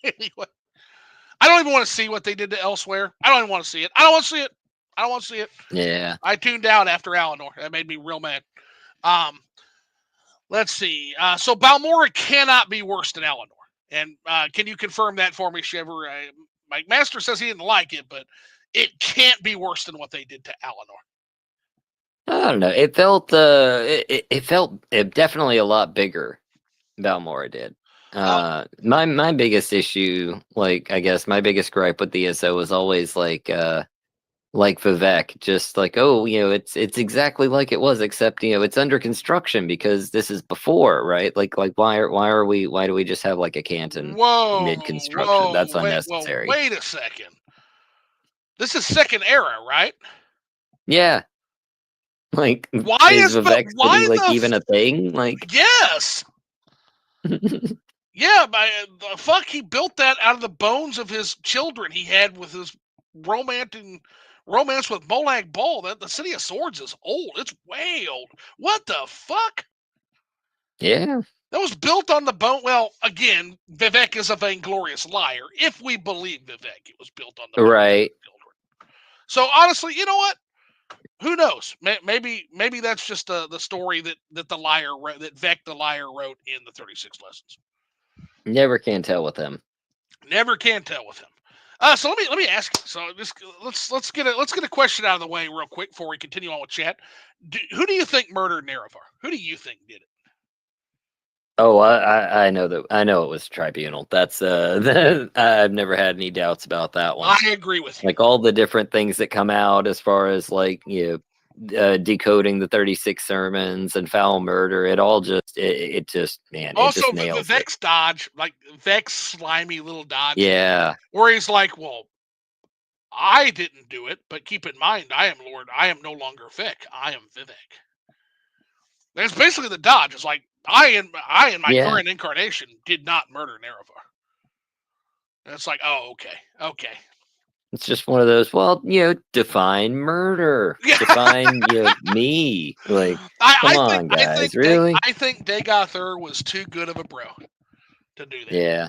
Anyway, I don't even want to see what they did to Elsewhere. I don't even want to see it. I don't want to see it. I don't want to see it. Yeah. I tuned out after Alinor. That made me real mad. Um, let's see. So Balmora cannot be worse than Alinor. And can you confirm that for me, Shiver? Mike Master says he didn't like it, but it can't be worse than what they did to Alinor. I don't know. It felt definitely a lot bigger. Balmora did. My biggest issue, like I guess my biggest gripe with the ESO was always like Vivek, just like, oh, it's exactly like it was, except it's under construction because this is before, right? Like why do we just have like a canton mid construction? That's unnecessary. Wait a second. This is second era, right? Yeah. Like, Why is is but Vivek why City like the even a thing? Like, yes? Yeah, the fuck he built that out of the bones of his children he had with his romantic romance with Molag Bal. That the City of Swords is old. It's way old. What the fuck? yeah, That was built on the bone. Well, again, Vivek is a vainglorious liar. If we believe Vivek, it was built on the bones of right. his children. So honestly, you know what? Who knows? Maybe that's just the story that the liar wrote, that Vec the liar wrote in the 36 lessons. Never can tell with him. Never can tell with him. So let me ask you. So this, let's get a question out of the way real quick before we continue on with chat. Who do you think murdered Nerevar? Who do you think did it? Oh, I know that. I know it was Tribunal. That's I've never had any doubts about that one. I agree with you. Like all the different things that come out as far as like decoding the 36 sermons and foul murder. It all just it just man, it Also, just nails it. Vex dodge, like Vex slimy little dodge, Yeah. where he's like, "Well, I didn't do it, but keep in mind, I am Lord. I am no longer Vic. I am Vivek." That's basically the dodge. It's like I in my Yeah. current incarnation did not murder Nerevar. And it's like, oh, okay. It's just one of those, well, define murder. Yeah, Define, me. Like, come on, guys, really? I think Dagoth was too good of a bro to do that. Yeah.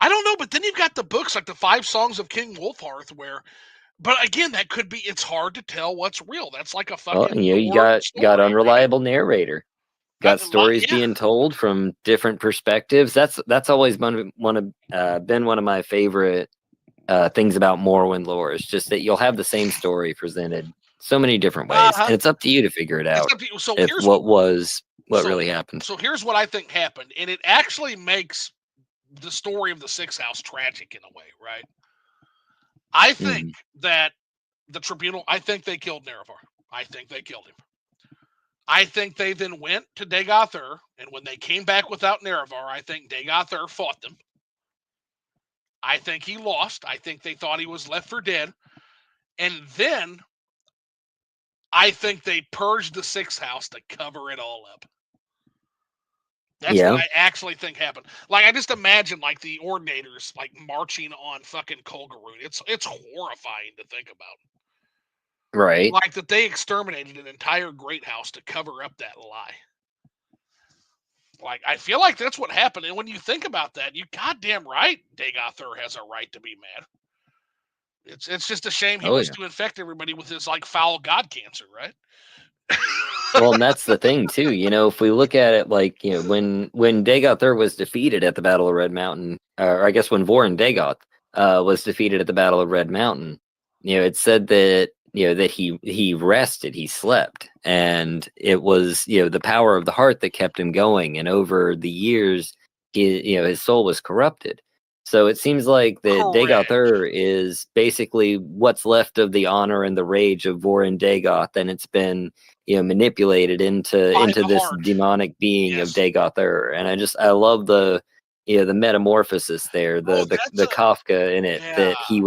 I don't know, but then you've got the books like the 5 Songs of King Wolfhearth, where, but again, that could be. It's hard to tell what's real. That's like a Well, fucking you lore got story, right? unreliable narrator. Got stories Yeah. being told from different perspectives. That's always been one of my favorite things about Morrowind lore. Is just that you'll have the same story presented so many different ways, and it's up to you to figure it It's out up to you. So if here's what really happened. So here's what I think happened, and it actually makes the story of the Sixth House tragic in a way, right? I think Mhm. that the tribunal. I think they killed Nerevar. I think they killed him. I think they then went to Dagoth, and when they came back without Nerevar, I think Dagoth fought them. I think he lost. I think they thought he was left for dead. And then I think they purged the Sixth House to cover it all up. That's what Yeah. I actually think happened. Like, I just imagine, like, the Ordinators, like, marching on fucking Kolgaroon. It's horrifying to think about. Right. Like, that they exterminated an entire great house to cover up that lie. Like, I feel like that's what happened. And when you think about that, you goddamn right Dagoth has a right to be mad. It's just a shame he Oh was yeah. to infect everybody with his, like, foul god cancer, right? Well, and that's the thing too. If we look at it like when Dagoth was defeated at the Battle of Red Mountain, or I guess when Vorin Dagoth was defeated at the Battle of Red Mountain, it said that that he rested, he slept, and it was the power of the heart that kept him going. And over the years, his soul was corrupted. So it seems like that Correct. Dagoth is basically what's left of the honor and the rage of Vorin Dagoth, and it's been manipulated By into the this heart. demonic being of Yes. Dagoth. And I love the the metamorphosis there, Oh, the Kafka in it, yeah. that he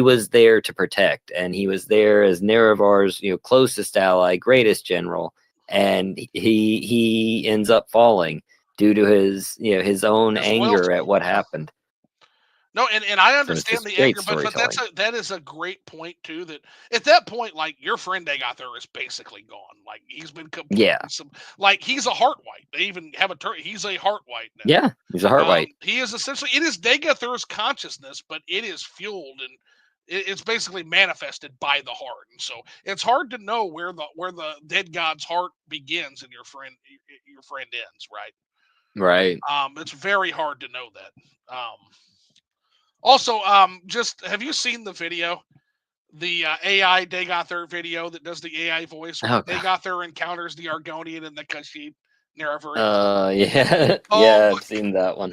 was there to protect, and he was there as Nerevar's closest ally, greatest general, and he ends up falling due to his own His loyalty. anger at what happened. No, and I So it's understand just the great anger, but storytelling. that is a great point too. That at that point, like, your friend Dagoth is basically gone. Like, he's been completely Yeah. like, he's a heart white. They even have a term. He's a heart white now. Yeah, he's a heart white. He is essentially, it is Dagoth's consciousness, but it is fueled and it's basically manifested by the heart. And so it's hard to know where the dead god's heart begins and your friend ends, right? Right. It's very hard to know that. Also, just have you seen the video, the AI Dagoth video that does the AI voice when Oh god. Dagoth encounters the Argonian and the Khajiit Nerevar? Yeah. Oh Yeah, my! I've seen that one.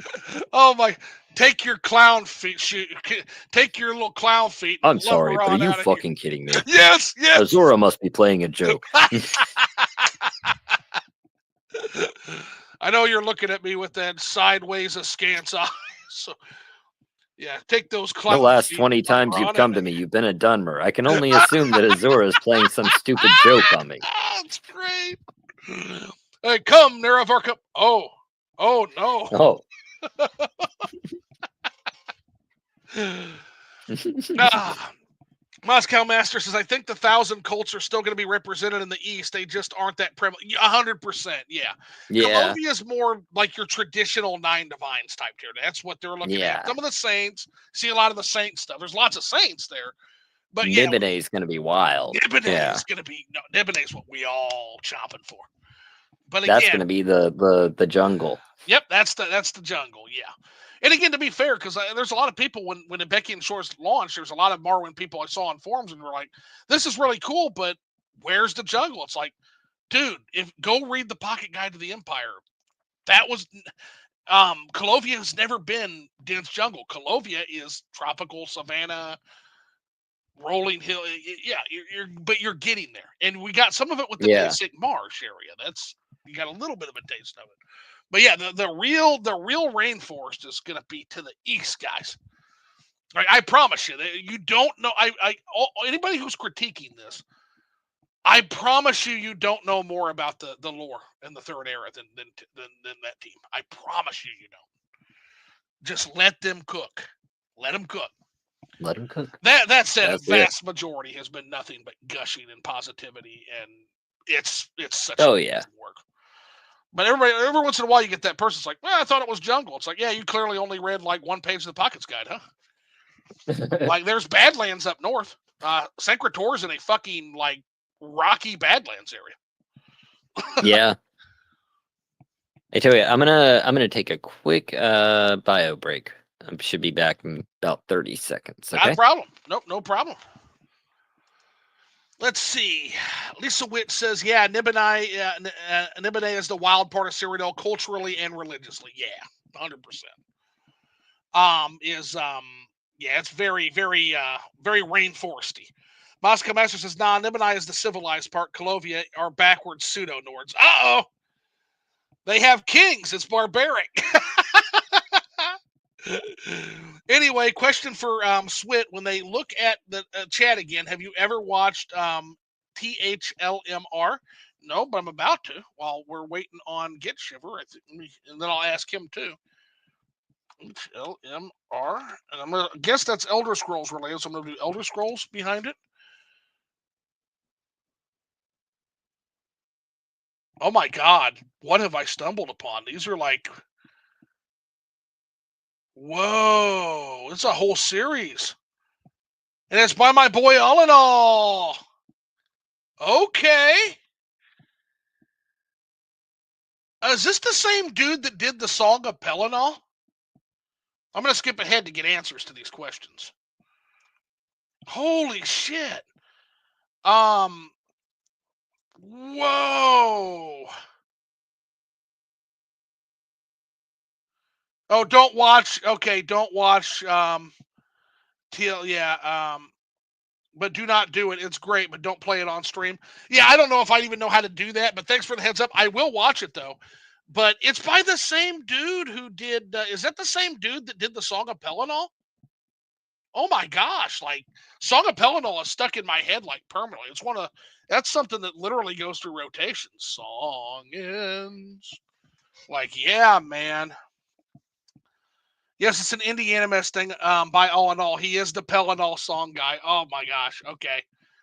Oh my! Take your clown feet, take your little clown feet and I'm sorry, lumber but are on you out of here. fucking kidding me? Yes, yes. Azura must be playing a joke. I know you're looking at me with that sideways askance eye. So yeah, take those The clown last feet 20 and lumber times you've on out come of to me, here. you've been a Dunmer. I can only assume that Azura is playing some stupid joke on me. That's great. Hey, come, Nerevar, come. Oh no. Oh. Ah, Moscow Master says, I think the 1,000 cults are still going to be represented in the East. They just aren't that prevalent. 100%. Yeah. Yeah. Colombia is more like your traditional 9 divines type tier. That's what they're looking at. Yeah. Some of the saints, see a lot of the saint stuff. There's lots of saints there. But yeah, Nibene is going to be wild. Nibene is going to be, no, Nibene is what we all chomping for. But That's again, going to be the jungle. yep, that's the jungle. Yeah. And again, to be fair, because there's a lot of people when Becky Shores launched, there's a lot of Morrowind people I saw on forums and were like, "This is really cool, but where's the jungle?" It's like, dude, if go read the Pocket Guide to the Empire. That was Calovia has never been dense jungle. Calovia is tropical savanna, Rolling Hill, yeah, but you're getting there, and we got some of it with the basic marsh area. That's you got a little bit of a taste of it, but yeah, the real rainforest is going to be to the east, guys. I promise you, you don't know. Anybody who's critiquing this, I promise you don't know more about the lore in the third era than that team. I promise you don't. Just let them cook. Let them cook. Let them cook. That said, a vast majority has been nothing but gushing and positivity, and it's such work. But every once in a while, you get that person's like, "Well, I thought it was jungle." It's like, yeah, you clearly only read like one page of the Pockets Guide, huh? Like, there's Badlands up north. Syncrator's in a fucking like rocky Badlands area. Yeah. I tell you, I'm gonna take a quick bio break. I should be back in about 30 seconds. Okay? Not a problem. Nope, no problem. Let's see. Lisa Witt says, yeah, Nibonai is the wild part of Cyrodiil culturally and religiously. Yeah, 100%. It's very, very, very rainforesty. Moscow Master says, nah, Nibonai is the civilized part. Kolovia are backwards pseudo-Nords. Uh-oh. They have kings. It's barbaric. Anyway, question for Swit. When they look at the chat again, have you ever watched THLMR? No, but I'm about to while we're waiting on Gitshiver. And then I'll ask him too. THLMR. And I'm going to guess that's Elder Scrolls related, so I'm going to do Elder Scrolls behind it. Oh my God. What have I stumbled upon? These are like... Whoa, it's a whole series. And it's by my boy All in All. Okay. Is this the same dude that did the Song of Pelennor? I'm going to skip ahead to get answers to these questions. Holy shit. Whoa. Oh, don't watch. Okay, don't watch. But do not do it. It's great, but don't play it on stream. Yeah, I don't know if I even know how to do that, but thanks for the heads up. I will watch it though. But it's by the same dude who did. Is that the same dude that did the Song of Pelennor? Oh my gosh! Like, Song of Pelennor is stuck in my head like permanently. It's that's something that literally goes through rotations. Song ends. Like, yeah, man. Yes, it's an indie animus thing by All in All. He is the Pelennor song guy. Oh my gosh. Okay.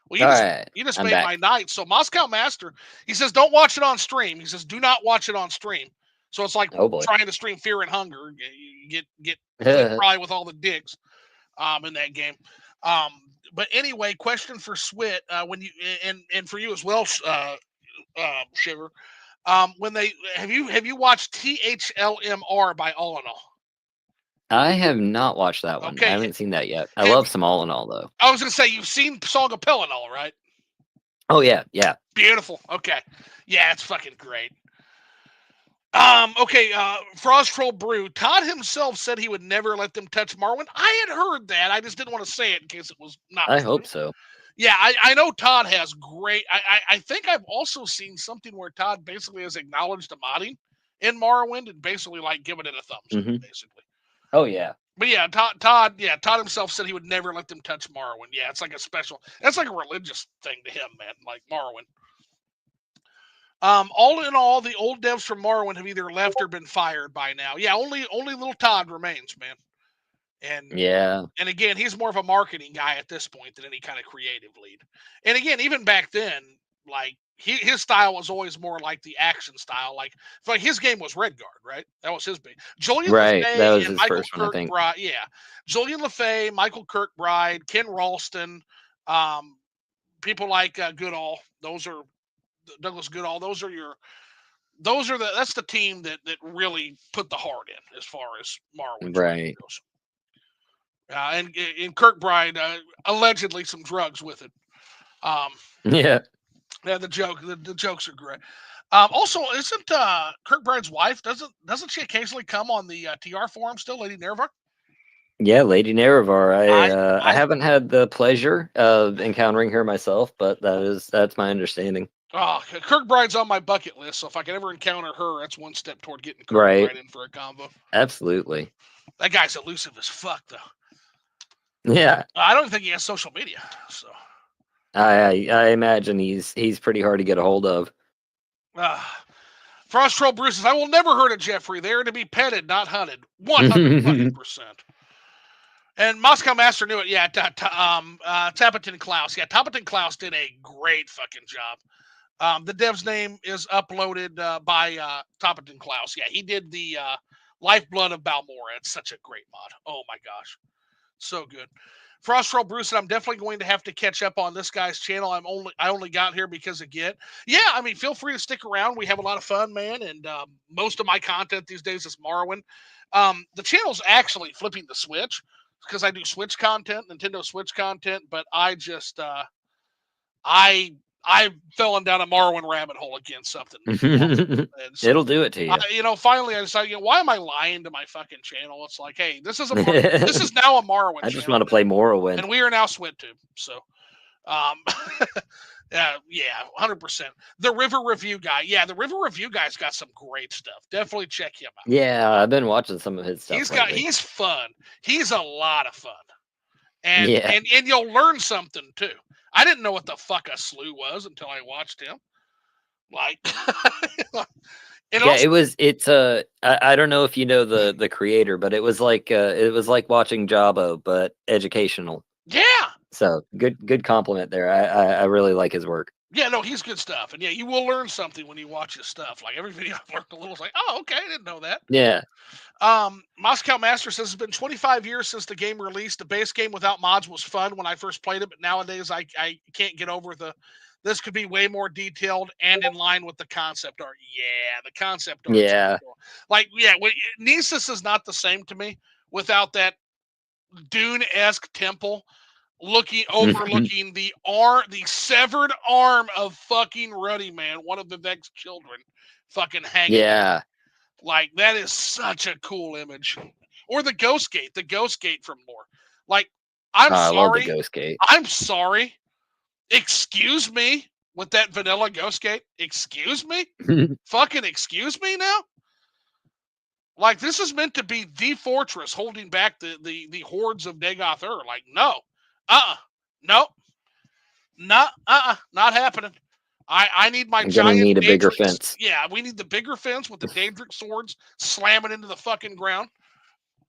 Well, you just made my night. So Moscow Master, he says, don't watch it on stream. He says, do not watch it on stream. So it's like trying to stream Fear and Hunger. You get probably with all the dicks in that game. But anyway, question for Swit, when you and for you as well, Shiver. When they have you watched THLMR by All in All? I have not watched that one. Okay. I haven't seen that yet. I love some All in All though. I was gonna say, you've seen Song of Pelennor, right? Oh yeah, yeah. Beautiful. Okay. Yeah, it's fucking great. Okay, Frost Troll Brew. Todd himself said he would never let them touch Marwyn. I had heard that. I just didn't want to say it in case it was not true. Hope so. Yeah, I know Todd has great... I think I've also seen something where Todd basically has acknowledged the modding in Morrowind and basically like given it a thumbs up, basically. Oh yeah. But yeah, Todd himself said he would never let them touch Morrowind. Yeah, it's like that's like a religious thing to him, man, like Morrowind. All in all, the old devs from Morrowind have either left or been fired by now. Yeah, only little Todd remains, man. And yeah. And again, he's more of a marketing guy at this point than any kind of creative lead. And again, even back then, like his style was always more like the action style. Like his game was Redguard, right? That was his big. Julian LaFay that was and his Michael first one, I think. Kirkbride. Yeah, Julian LaFay, Michael Kirkbride, Ken Ralston, people like Goodall. Those are Douglas Goodall. That's the team that really put the heart in as far as Morrowind goes. And Kirkbride allegedly some drugs with it. Yeah, the jokes are great. Also, isn't Kirkbride's wife doesn't she occasionally come on the TR forum still, Lady Nerva? Yeah, Lady Nerevar. I I haven't had the pleasure of encountering her myself, but that's my understanding. Oh, Kirkbride's on my bucket list, so if I can ever encounter her, that's one step toward getting Right. Kirkbride in for a combo. Absolutely. That guy's elusive as fuck, though. Yeah. I don't think he has social media, so. I imagine he's pretty hard to get a hold of. Uh, Frost Troll Bruce says, I will never hurt a Jeffrey. They are to be petted, not hunted. 100%. And Moscow Master knew it. Yeah, Tapatin Klaus. Yeah, Tapatin Klaus did a great fucking job. The dev's name is uploaded by Tapatin Klaus. Yeah, he did the Lifeblood of Balmora. It's such a great mod. Oh my gosh, so good. Frost Troll Bruce, I'm definitely going to have to catch up on this guy's channel. I only got here because of Git. Yeah, I mean, feel free to stick around. We have a lot of fun, man. And most of my content these days is Morrowind. The channel's actually flipping the Switch because I do Switch content, Nintendo Switch content. But I just I fell down a Morrowind rabbit hole against something. And so, It'll do it to you. Finally I decided, why am I lying to my fucking channel? It's like, hey, this is this is now a Morrowind I just channel. want to play Morrowind. And we are now SwitTube. So, yeah, 100%. The River Review guy. Yeah, the River Review guy's got some great stuff. Definitely check him out. Yeah, I've been watching some of his stuff. He's fun. He's a lot of fun. And, yeah. and you'll learn something too. I didn't know what the fuck a slew was until I watched him. Like, I don't know if you know the creator, but it was like watching Jabo, but educational. Yeah. So good compliment there. I really like his work. Yeah, no, he's good stuff. And yeah, you will learn something when you watch his stuff. Like every video I've learned a little, it's like, oh, okay, I didn't know that. Yeah. Moscow Master says it's been 25 years since the game released. The base game without mods was fun when I first played it, but nowadays I can't get over this could be way more detailed and in line with the concept art. Yeah, the concept art. Yeah. Cool. Like, yeah, Nisus is not the same to me without that Dune-esque temple overlooking the severed arm of fucking Ruddy Man, one of Vivek's children, fucking hanging. Yeah. Like, that is such a cool image. Or the Ghost Gate from lore. Like, I'm sorry. I love the Ghost Gate. I'm sorry. Excuse me with that vanilla Ghost Gate. Excuse me? Fucking excuse me now? Like, this is meant to be the fortress holding back the hordes of Dagoth Ur. Like, no. Nope. Not happening. I need my giant. Need a bigger fence. Yeah, we need the bigger fence with the Daedric swords slamming into the fucking ground.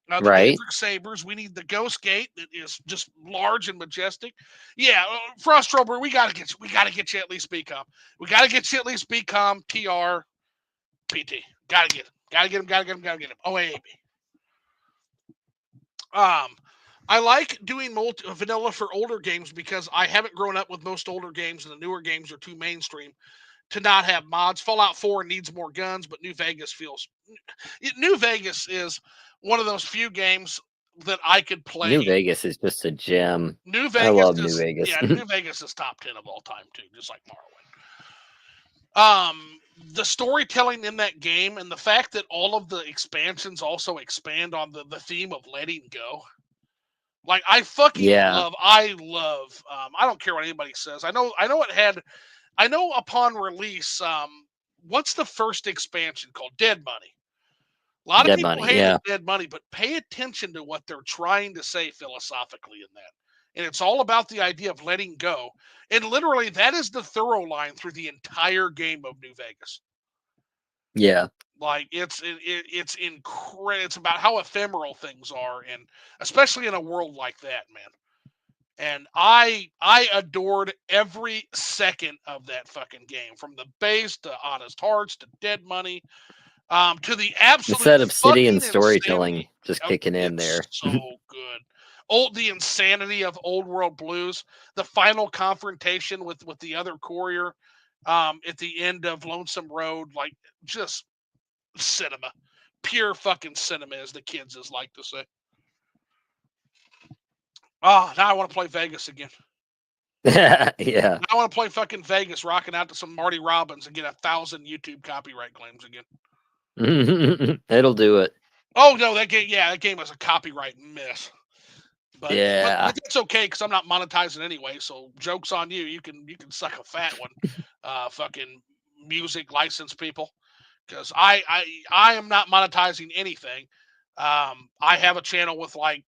The right. Daedric sabers. We need the Ghost Gate that is just large and majestic. Yeah, Frost Troller, we gotta get you at least BCom. We gotta get you at least BCom, TR, PT. Gotta get him. Gotta get him. OAAB. I like doing vanilla for older games because I haven't grown up with most older games, and the newer games are too mainstream to not have mods. Fallout 4 needs more guns, but New Vegas is one of those few games that I could play. New Vegas is just a gem. New Vegas, I love New Vegas. Yeah, New Vegas is top 10 of all time too, just like Morrowind. The storytelling in that game and the fact that all of the expansions also expand on the theme of letting go. Like, I fucking love. I don't care what anybody says. I know upon release, what's the first expansion called? Dead Money. A lot of people hate Dead Money, but pay attention to what they're trying to say philosophically in that. And it's all about the idea of letting go. And literally, that is the thorough line through the entire game of New Vegas. Yeah. Like, it's incredible. It's about how ephemeral things are, and especially in a world like that, man. And I adored every second of that fucking game, from the base to Honest Hearts to Dead Money, to the absolute set Obsidian storytelling just kicking in there. So good. The insanity of Old World Blues, the final confrontation with the other courier at the end of Lonesome Road, like, just cinema. Pure fucking cinema, as the kids like to say. Oh, now I want to play Vegas again. Yeah. Now I want to play fucking Vegas, rocking out to some Marty Robbins and get 1,000 YouTube copyright claims again. It'll do it. Oh no, that game. Yeah, that game was a copyright miss. But Yeah. that's okay because I'm not monetizing anyway. So jokes on you. You can suck a fat one. Fucking music license people, because I am not monetizing anything. I have a channel with like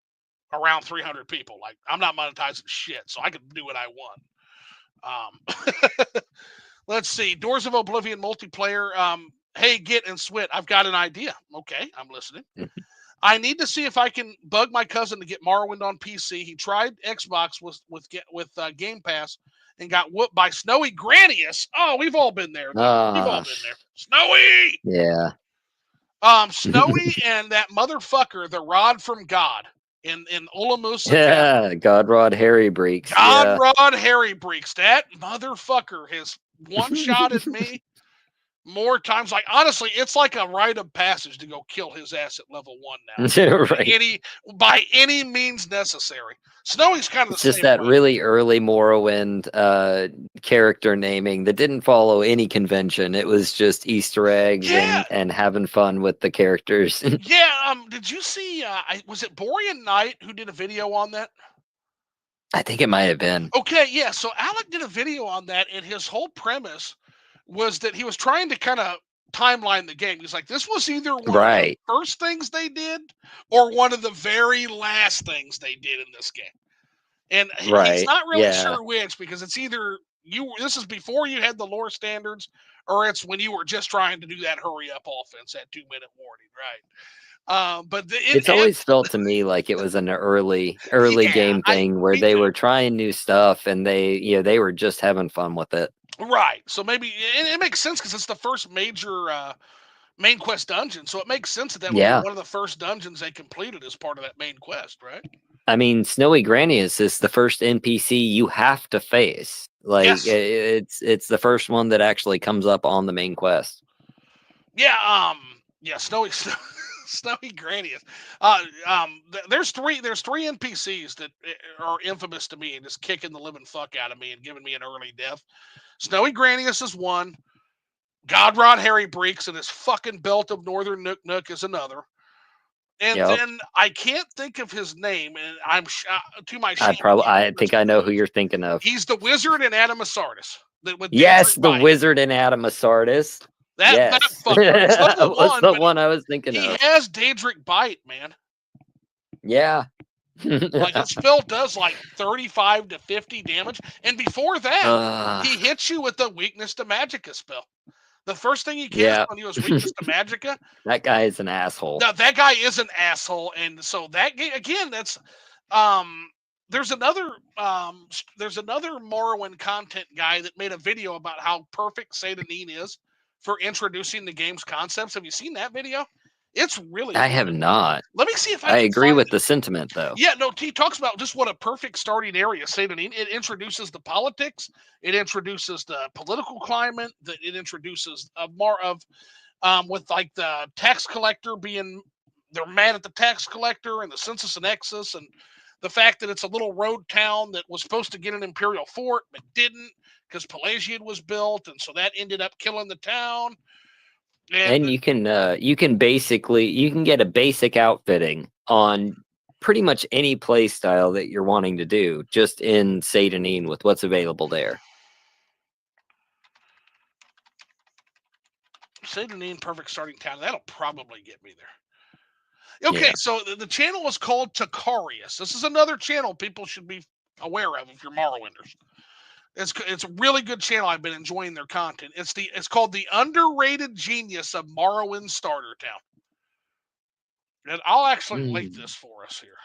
around 300 people. Like I'm not monetizing shit, so I can do what I want. Let's see. Doors of Oblivion multiplayer. Hey, Git and Swit, I've got an idea. Okay, I'm listening. I need to see if I can bug my cousin to get Morrowind on PC. He tried Xbox with Game Pass and got whooped by Snowy Granius. Oh, we've all been there, though. We've all been there. Snowy. Yeah. Snowy and that motherfucker, the Rod from God in Ulamusa. Yeah, Godrod Harry Breeks. Godrod Harry Breeks. That motherfucker has one-shotted me more times. Like honestly, it's like a rite of passage to go kill his ass at level 1 now. Right. By any means necessary. Snowy's kind of It's the just same that way. really early Morrowind character naming that didn't follow any convention. It was just Easter eggs and having fun with the characters. Yeah. Did you see? Was it Borean Knight who did a video on that? I think it might have been. Okay. Yeah. So Alec did a video on that, and his whole premise was that he was trying to kind of timeline the game. He's like, this was either one of the first things they did or one of the very last things they did in this game. And he's not really sure which, because it's either this is before you had the lore standards, or it's when you were just trying to do that hurry up offense, that 2-minute warning, right? But it's always felt to me like it was an early game thing where they were trying new stuff and they were just having fun with it. Right. So maybe it makes sense because it's the first major main quest dungeon. So it makes sense that would be one of the first dungeons they completed as part of that main quest, right? I mean, Snowy Granius is the first NPC you have to face. Like it's the first one that actually comes up on the main quest. Yeah. Snowy Granius. There's three NPCs that are infamous to me and just kicking the living fuck out of me and giving me an early death. Snowy Granius is one. Godrod Harry Breeks and his fucking belt of Northern Nook is another. And then I can't think of his name, and I'm to my shame. I think I know who you're thinking of. He's the wizard in Adamasardis. Yes, the wizard in Adamasardis. That fucker. What's the one I was thinking of? He has Daedric Bite, man. Yeah. Like his spell does like 35 to 50 damage, and before that, he hits you with the weakness to Magicka spell. The first thing he cast on you is weakness to Magicka. That guy is an asshole. No, that guy is an asshole, and so that game again. That's there's another Morrowind content guy that made a video about how perfect Satanin is for introducing the game's concepts. Have you seen that video? It's really I have not. Let me see if I agree with the sentiment, though. Yeah, no, he talks about just what a perfect starting area Satanin. It introduces the politics, it introduces the political climate, it introduces more of with like the tax collector being they're mad at the tax collector and the census and nexus, and the fact that it's a little road town that was supposed to get an imperial fort but didn't because Pelagian was built, and so that ended up killing the town. And you can get a basic outfitting on pretty much any play style that you're wanting to do, just in Satanin with what's available there. Satanin, perfect starting town. That'll probably get me there. Okay, so the channel is called Takarius. This is another channel people should be aware of if you're Morrowinders. It's a really good channel. I've been enjoying their content. It's called The Underrated Genius of Morrowind Starter Town. And I'll actually link this for us here.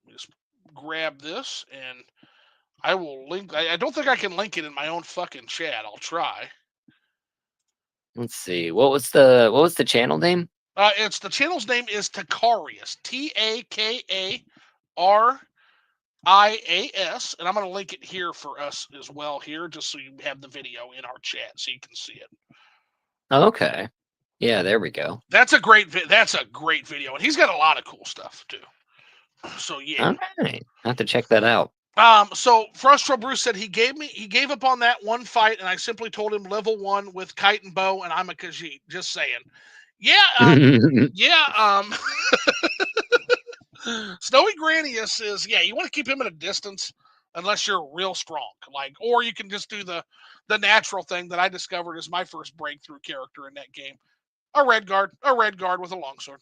Let me just grab this and I will link. I don't think I can link it in my own fucking chat. I'll try. Let's see. What was the channel name? It's the channel's name is Takarius. TAKARIAS, and I'm going to link it here for us as well here, just so you have the video in our chat so you can see it. Okay. Yeah, there we go. That's a great video, and he's got a lot of cool stuff too. So yeah. All right. I have to check that out. So Frustro Bruce said he gave up on that one fight, and I simply told him level 1 with kite and bow, and I'm a Khajiit. Just saying. Yeah, yeah. Snowy Granny is yeah. You want to keep him at a distance unless you're real strong, like, or you can just do the natural thing that I discovered as my first breakthrough character in that game: a red guard with a longsword.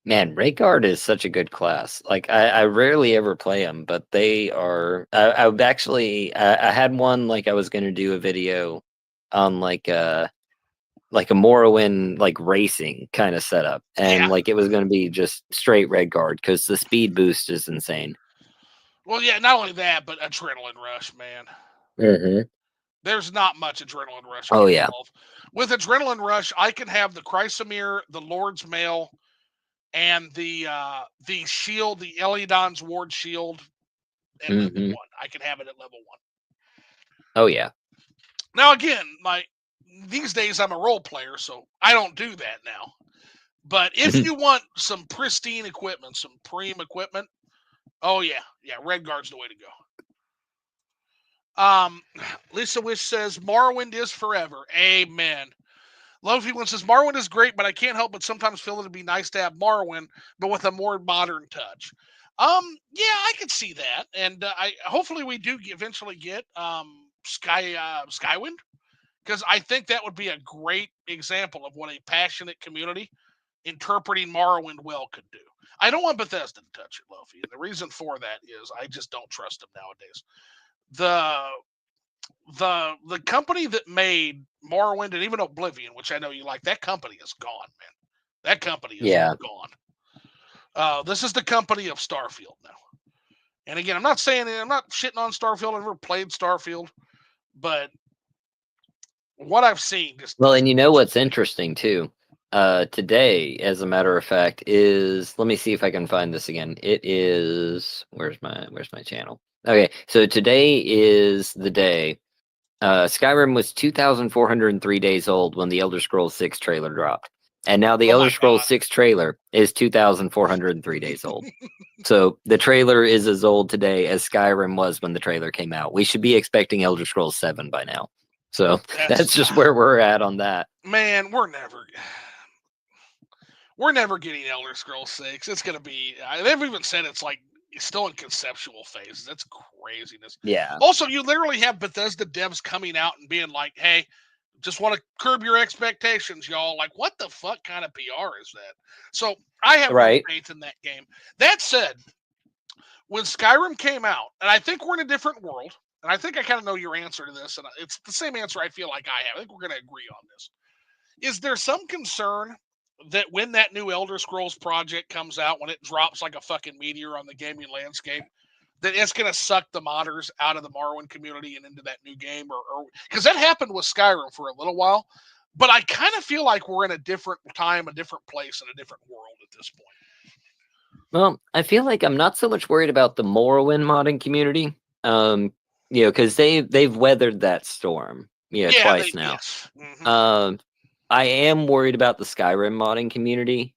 Man, Rayguard is such a good class. Like I rarely ever play them, but they are. I've actually I had one like I was gonna do a video on like a Morrowind like racing kind of setup, and Yeah. like it was gonna be just straight Rayguard because the speed boost is insane. Well, yeah. Not only that, but adrenaline rush, man. Hmm. There's not much adrenaline rush Oh game yeah. involved. With adrenaline rush, I can have the Chrysamere, the Lord's Mail, and the shield, the Eliodon's Ward shield at level Hmm. 1. I can have it at level 1. Oh yeah. Now again, these days I'm a role player, so I don't do that now. But if you want some pristine equipment, some preem equipment, oh yeah, yeah, Red Guard's the way to go. Lisa Wish says Morrowind is forever. Amen. Love People says Morrowind is great, but I can't help but sometimes feel it'd be nice to have Morrowind, but with a more modern touch. Yeah, I could see that, and I hopefully we do eventually get Skywind, because I think that would be a great example of what a passionate community interpreting Morrowind well could do. I don't want Bethesda to touch it, Luffy, and the reason for that is I just don't trust them nowadays. The the company that made Morrowind and even Oblivion, which I know you like, that company is gone, man. That company is Yeah. gone. This is the company of Starfield now. And again, I'm not shitting on Starfield. I've never played Starfield, but what I've seen just Well, doesn't. and you know what's interesting too? Today, as a matter of fact, is let me see if I can find this again. It is where's my channel? Okay, so today is the day. Skyrim was 2,403 days old when the Elder Scrolls 6 trailer dropped. And now the Oh Elder my Scrolls god. 6 trailer is 2,403 days old. So the trailer is as old today as Skyrim was when the trailer came out. We should be expecting Elder Scrolls 7 by now. So that's That's just where we're at on that. man, we're never getting Elder Scrolls 6. It's gonna be. They've even said it's still in conceptual phase. That's craziness. Yeah. Also, you literally have Bethesda devs coming out and being like, "Hey, just want to curb your expectations, y'all." Like, what the fuck kind of PR is that? So I have no Right. faith in that game. That said, when Skyrim came out, and I think we're in a different world, and I think I kind of know your answer to this, and it's the same answer I feel like I have. I think we're going to agree on this. Is there some concern that when that new Elder Scrolls project comes out, when it drops like a fucking meteor on the gaming landscape, that it's going to suck the modders out of the Morrowind community and into that new game? Or because that happened with Skyrim for a little while, but I kind of feel like we're in a different time, a different place, and a different world at this point. Well, I feel like I'm not so much worried about the Morrowind modding community. Because they've weathered that storm, Yeah, twice now. yes. Mm-hmm. Um, I am worried about the Skyrim modding community,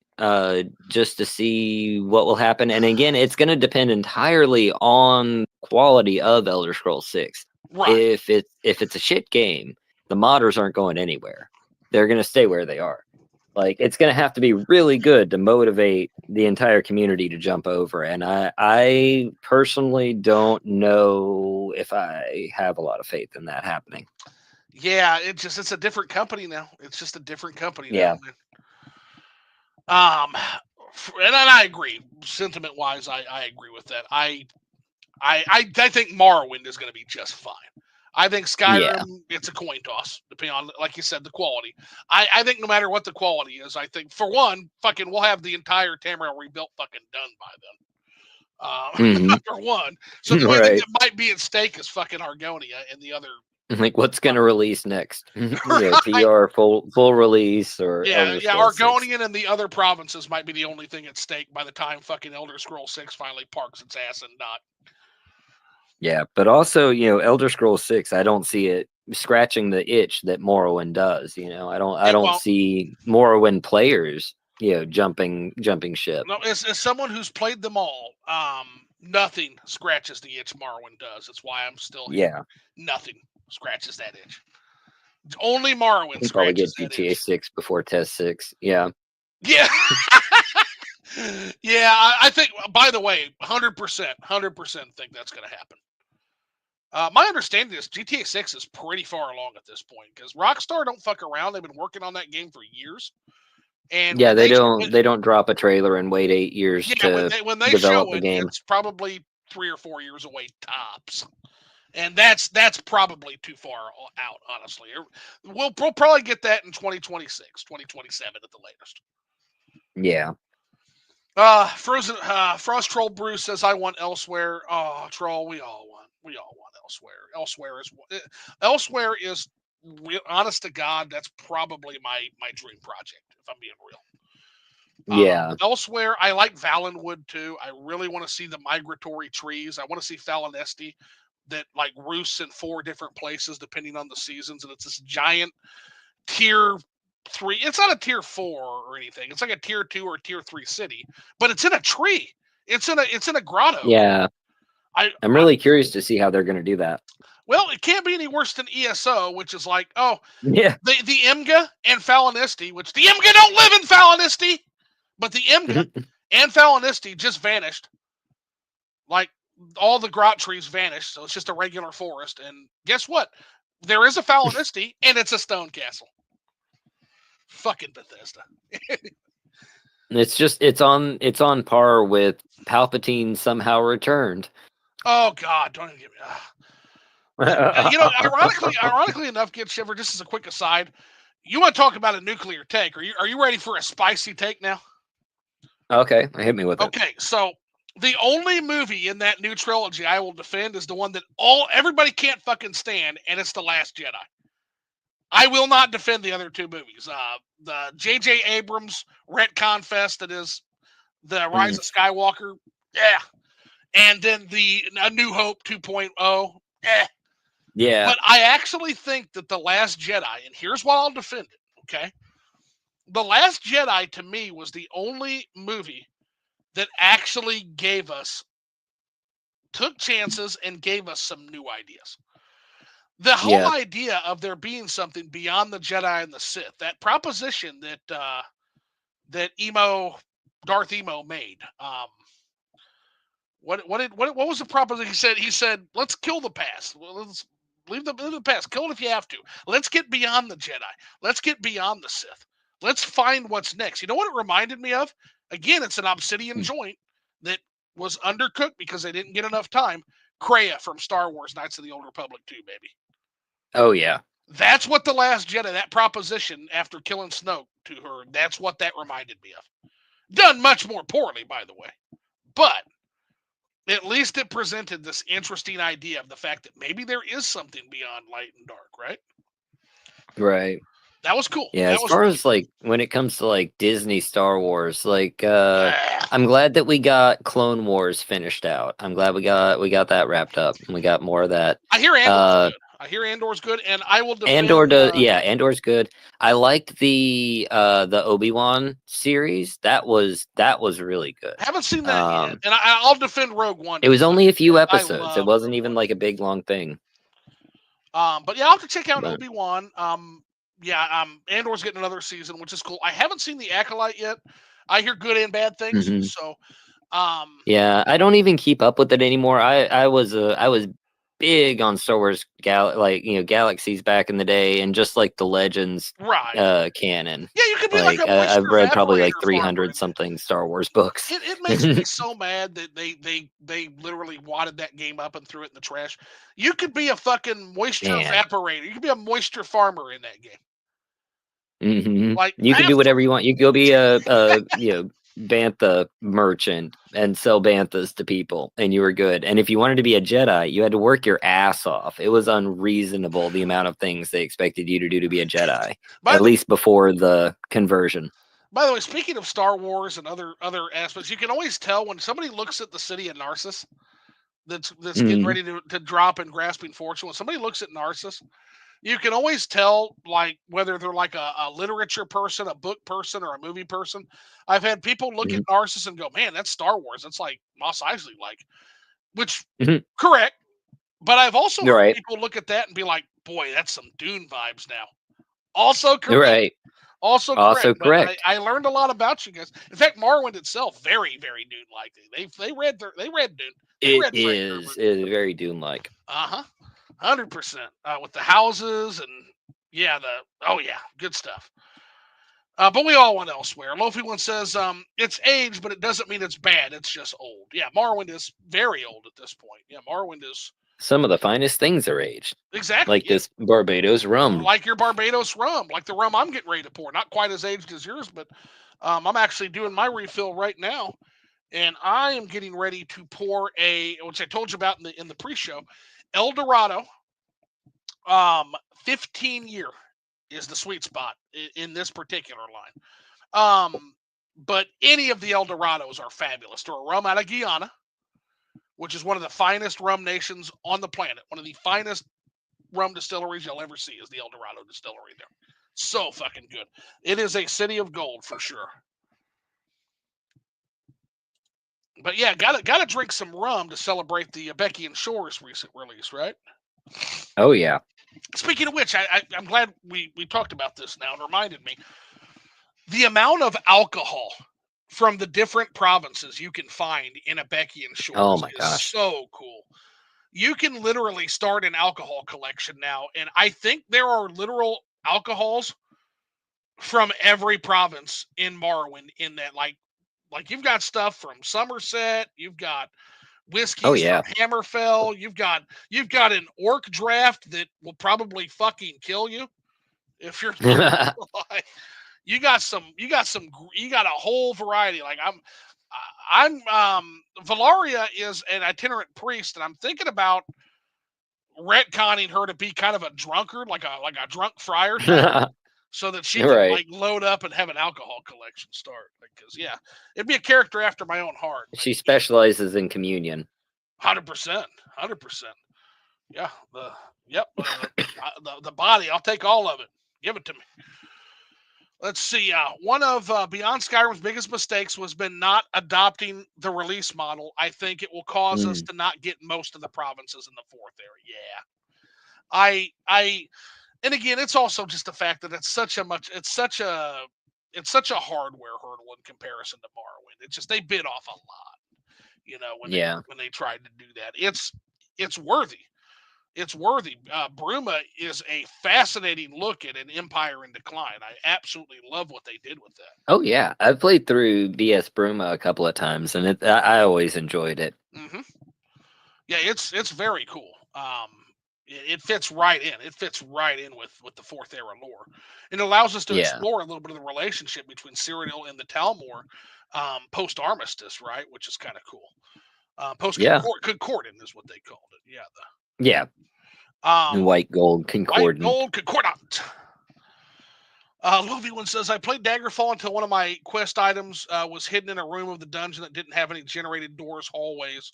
just to see what will happen. And again, it's going to depend entirely on quality of Elder Scrolls 6. Right. If it's a shit game, the modders aren't going anywhere. They're going to stay where they are. Like it's going to have to be really good to motivate the entire community to jump over. And I personally don't know if I have a lot of faith in that happening. Yeah, it's a different company now. It's just a different company now, Yeah. man. And I agree. Sentiment wise, I agree with that. I think Morrowind is going to be just fine. I think Yeah. Skyrim, it's a coin toss, depending on, like you said, the quality. I think no matter what the quality is, I think for one, fucking, we'll have the entire Tamriel rebuilt fucking done by then. Hmm. For one, so the only thing Right. that might be at stake is fucking Argonia and the other. Like what's gonna release next? Right? PR full release or Yeah, Elder yeah. Scrolls 6. Argonian and the other provinces might be the only thing at stake by the time fucking Elder Scroll 6 finally parks its ass and not. Yeah, but also, Elder Scrolls 6, I don't see it scratching the itch that Morrowind does. I It don't won't. see Morrowind players, jumping ship. No, as someone who's played them all, nothing scratches the itch Morrowind does. That's why I'm still here. Yeah. Nothing scratches that itch. Only I Morrowind can probably scratches get that GTA itch. 6 before Test 6. Yeah. Yeah. Yeah, I think, by the way, 100% think that's going to happen. My understanding is GTA 6 is pretty far along at this point because Rockstar don't fuck around. They've been working on that game for years. And Yeah, they don't drop a trailer and wait 8 years yeah, to when they develop show the it, game. it's probably 3 or 4 years away tops. And that's probably too far out, honestly. We'll probably get that in 2026, 2027 at the latest. Yeah. Frost Troll Bruce says, "I want Elsewhere." Oh, Troll, we all want Elsewhere. Elsewhere is honest to God, that's probably my dream project, if I'm being real. Yeah. Elsewhere, I like Valenwood too. I really want to see the migratory trees. I want to see Falinesti that like roosts in 4 different places depending on the seasons, and it's this giant tier 3. It's not a tier 4 or anything. It's like a tier 2 or tier 3 city, but it's in a tree. It's in a grotto. Yeah. I'm really curious to see how they're going to do that. Well, it can't be any worse than ESO, which is like, yeah, the Imga and Falinesti, which the Imga don't live in Falinesti, but the Imga and Falinesti just vanished. Like all the grot trees vanished, so it's just a regular forest. And guess what? There is a Falinesti, and it's a stone castle. Fucking Bethesda. it's on par with Palpatine somehow returned. Oh God, don't even get me. Ironically enough, Get Shiver, just as a quick aside, you want to talk about a nuclear take. Are you ready for a spicy take now? Okay, hit me with it. Okay, so the only movie in that new trilogy I will defend is the one that everybody can't fucking stand, and it's The Last Jedi. I will not defend the other 2 movies. The J.J. Abrams retcon fest that is the Rise of Skywalker, yeah, and then the A New Hope 2.0, eh. Yeah. But I actually think that The Last Jedi, and here's why I'll defend it, okay? The Last Jedi, to me, was the only movie that actually took chances and gave us some new ideas. The whole idea of there being something beyond the Jedi and the Sith, that proposition that Darth Emo made. What was the proposition? He said, let's kill the past. Let's leave the past. Kill it if you have to. Let's get beyond the Jedi. Let's get beyond the Sith. Let's find what's next. You know what it reminded me of? Again, it's an obsidian joint that was undercooked because they didn't get enough time. Kreia from Star Wars Knights of the Old Republic 2, baby. Oh, yeah. That's what The Last Jedi, that proposition after killing Snoke to her, that's what that reminded me of. Done much more poorly, by the way. But at least it presented this interesting idea of the fact that maybe there is something beyond light and dark, right? Right. That was cool. Yeah, as far as like when it comes to like Disney Star Wars, like I'm glad that we got Clone Wars finished out. I'm glad we got that wrapped up and we got more of that. I hear Andor's good. Andor's good, and I will defend Andor's good. I liked the Obi-Wan series. That was really good. I haven't seen that yet, and I'll defend Rogue One. It was only a few episodes. It wasn't even like a big long thing. But yeah, I'll have to check out Obi-Wan. Andor's getting another season, which is cool. I haven't seen The Acolyte yet. I hear good and bad things. Mm-hmm. So, yeah, I don't even keep up with it anymore. I was big on Star Wars Galaxies back in the day, and just like the Legends canon. Yeah, you could be like a I've read probably like 300 something Star Wars books. It makes me so mad that they literally wadded that game up and threw it in the trash. You could be a fucking moisture evaporator. You could be a moisture farmer in that game. Mm-hmm. Like you can do whatever you want. You can go be a bantha merchant and sell banthas to people, and you were good. And if you wanted to be a Jedi, you had to work your ass off. It was unreasonable the amount of things they expected you to do to be a Jedi, at least before the conversion. By the way, speaking of Star Wars and other aspects, you can always tell when somebody looks at the city of Narcissus that's getting ready to drop in Grasping Fortune. When somebody looks at Narcissus, you can always tell like whether they're like a literature person, a book person, or a movie person. I've had people look at Narcissus and go, "Man, that's Star Wars. That's like Mos Eisley, like," which correct. But I've also heard people look at that and be like, "Boy, that's some Dune vibes now." Also correct. Right. Also Also correct. But correct. I learned a lot about you guys. In fact, Morrowind itself, very, very Dune-like. They read Dune. They It read Frank is. Herbert. It is very Doom-like. 100%. With the houses and yeah, good stuff. But we all went elsewhere. Lofi one says, it's age, but it doesn't mean it's bad. It's just old. Yeah, Morrowind is very old at this point. Yeah, Morrowind is Some of the finest things are aged. exactly Like this Barbados rum. like your Barbados rum, like the rum I'm getting ready to pour. Not quite as aged as yours, but I'm actually doing my refill right now, and I am getting ready to pour which I told you about in the pre-show, El Dorado, 15 year is the sweet spot in this particular line. But any of the El Dorados are fabulous. They're a rum out of Guyana, which is one of the finest rum nations on the planet. One of the finest rum distilleries you'll ever see is the El Dorado distillery there. So fucking good. It is a city of gold for sure. But yeah, gotta drink some rum to celebrate the Becky and Shores recent release, right? Oh yeah. Speaking of which, I'm glad we talked about this now and reminded me. The amount of alcohol from the different provinces you can find in a Becky and Shores Oh my is gosh. so cool. You can literally start an alcohol collection now, and I think there are literal alcohols from every province in Morrowind in that like you've got stuff from Somerset, you've got whiskeys from Hammerfell, you've got an orc draft that will probably fucking kill you if you're like, you got a whole variety. Like I'm Valaria is an itinerant priest, and I'm thinking about retconning her to be kind of a drunkard, like a drunk friar type, so that she can like load up and have an alcohol collection start. Because yeah, it'd be a character after my own heart. She specializes in communion. 100%. Yeah. The body. I'll take all of it. Give it to me. Let's see. One of Beyond Skyrim's biggest mistakes was been not adopting the release model. I think it will cause us to not get most of the provinces in the fourth area. Yeah. And again, it's also just the fact that it's such a hardware hurdle in comparison to Morrowind. It's just they bit off a lot, when they tried to do that. It's worthy. It's worthy. Bruma is a fascinating look at an empire in decline. I absolutely love what they did with that. Oh yeah, I've played through BS Bruma a couple of times, and I always enjoyed it. Mm-hmm. Yeah, it's very cool. It fits right in. It fits right in with the fourth era lore. It allows us to explore a little bit of the relationship between Cyrodiil and the Talmor post Armistice, right? Which is kind of cool. Post Concordant is what they called it. Yeah. White Gold Concordant. White Gold Concordant. Lovey one says, I played Daggerfall until one of my quest items was hidden in a room of the dungeon that didn't have any generated doors, hallways.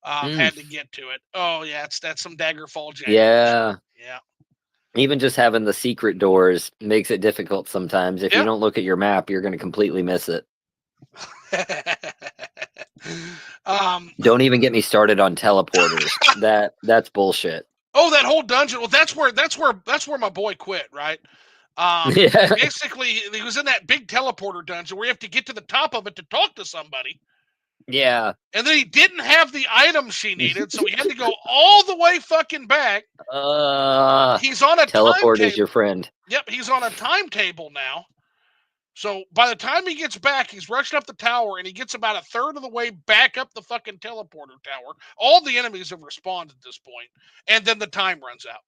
Had to get to it. Oh yeah, that's some Daggerfall jam. Yeah. Yeah. Even just having the secret doors makes it difficult sometimes. If you don't look at your map, you're going to completely miss it. Don't even get me started on teleporters. That's bullshit. Oh, that whole dungeon. Well, that's where my boy quit, right? Basically, he was in that big teleporter dungeon where you have to get to the top of it to talk to somebody. Yeah. And then he didn't have the items she needed, so he had to go all the way fucking back. He's on a teleport is your friend. Yep, he's on a timetable now. So by the time he gets back, he's rushing up the tower, and he gets about a third of the way back up the fucking teleporter tower. All the enemies have respawned at this point, and then the time runs out.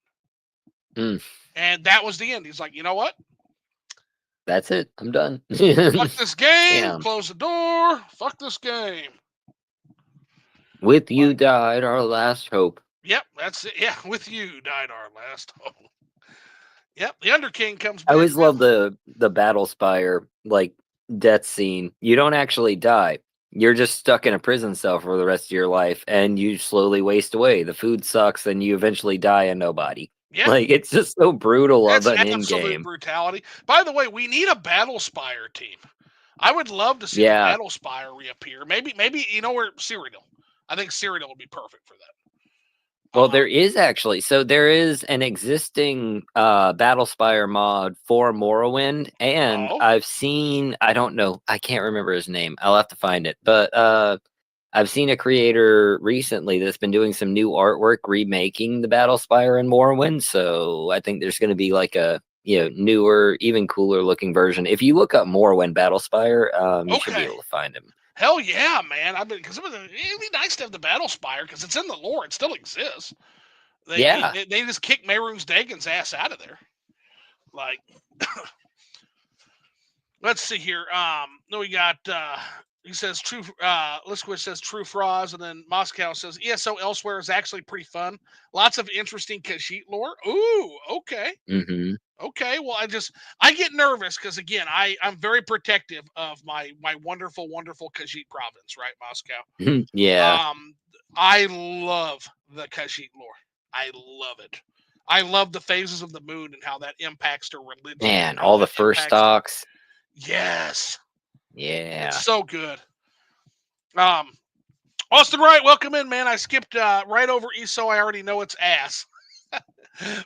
And that was the end. He's like, you know what? That's it. I'm done. Fuck this game. Damn. Close the door. Fuck this game. With you died our last hope. Yep, that's it. Yeah, with you died our last hope. Yep, the Underking comes back. I always love the Battle Spire, like, death scene. You don't actually die. You're just stuck in a prison cell for the rest of your life, and you slowly waste away. The food sucks, and you eventually die a nobody. Yeah. Like, it's just so brutal of an in-game. Absolute brutality. By the way, we need a Battle Spire team. I would love to see the Battle Spire reappear. Maybe you know where Cyrodiil. I think Cyrodiil would be perfect for Well, there is actually. So there is an existing Battlespire mod for Morrowind, and Oh, I've seen, I don't know, I can't remember his name. I'll have to find it. But I've seen a creator recently that's been doing some new artwork remaking the Battlespire in Morrowind. So I think there's going to be like a newer, even cooler looking version. If you look up Morrowind Battlespire, you should be okay. able to find him. Hell yeah, man! I mean, because it'd be nice to have the Battle Spire because it's in the lore. It still exists. They Yeah. they, they just kicked Mehrunes Dagon's ass out of there. Like, let's see here. No, we got. He says true. Liskowitz says true Froz, and then Moscow says ESO elsewhere is actually pretty fun. Lots of interesting Khajiit lore. Ooh, okay. Mm-hmm. Okay, well, I get nervous because again, I'm very protective of my wonderful Khajiit province, right, Moscow. Yeah. I love the Khajiit lore. I love it. I love the phases of the moon and how that impacts their religion and Man, how all the that first impacts their. stocks. Yes, it's Yeah. so good. Um, Austin Wright, welcome in, man. I skipped right over ESO. I already know it's ass.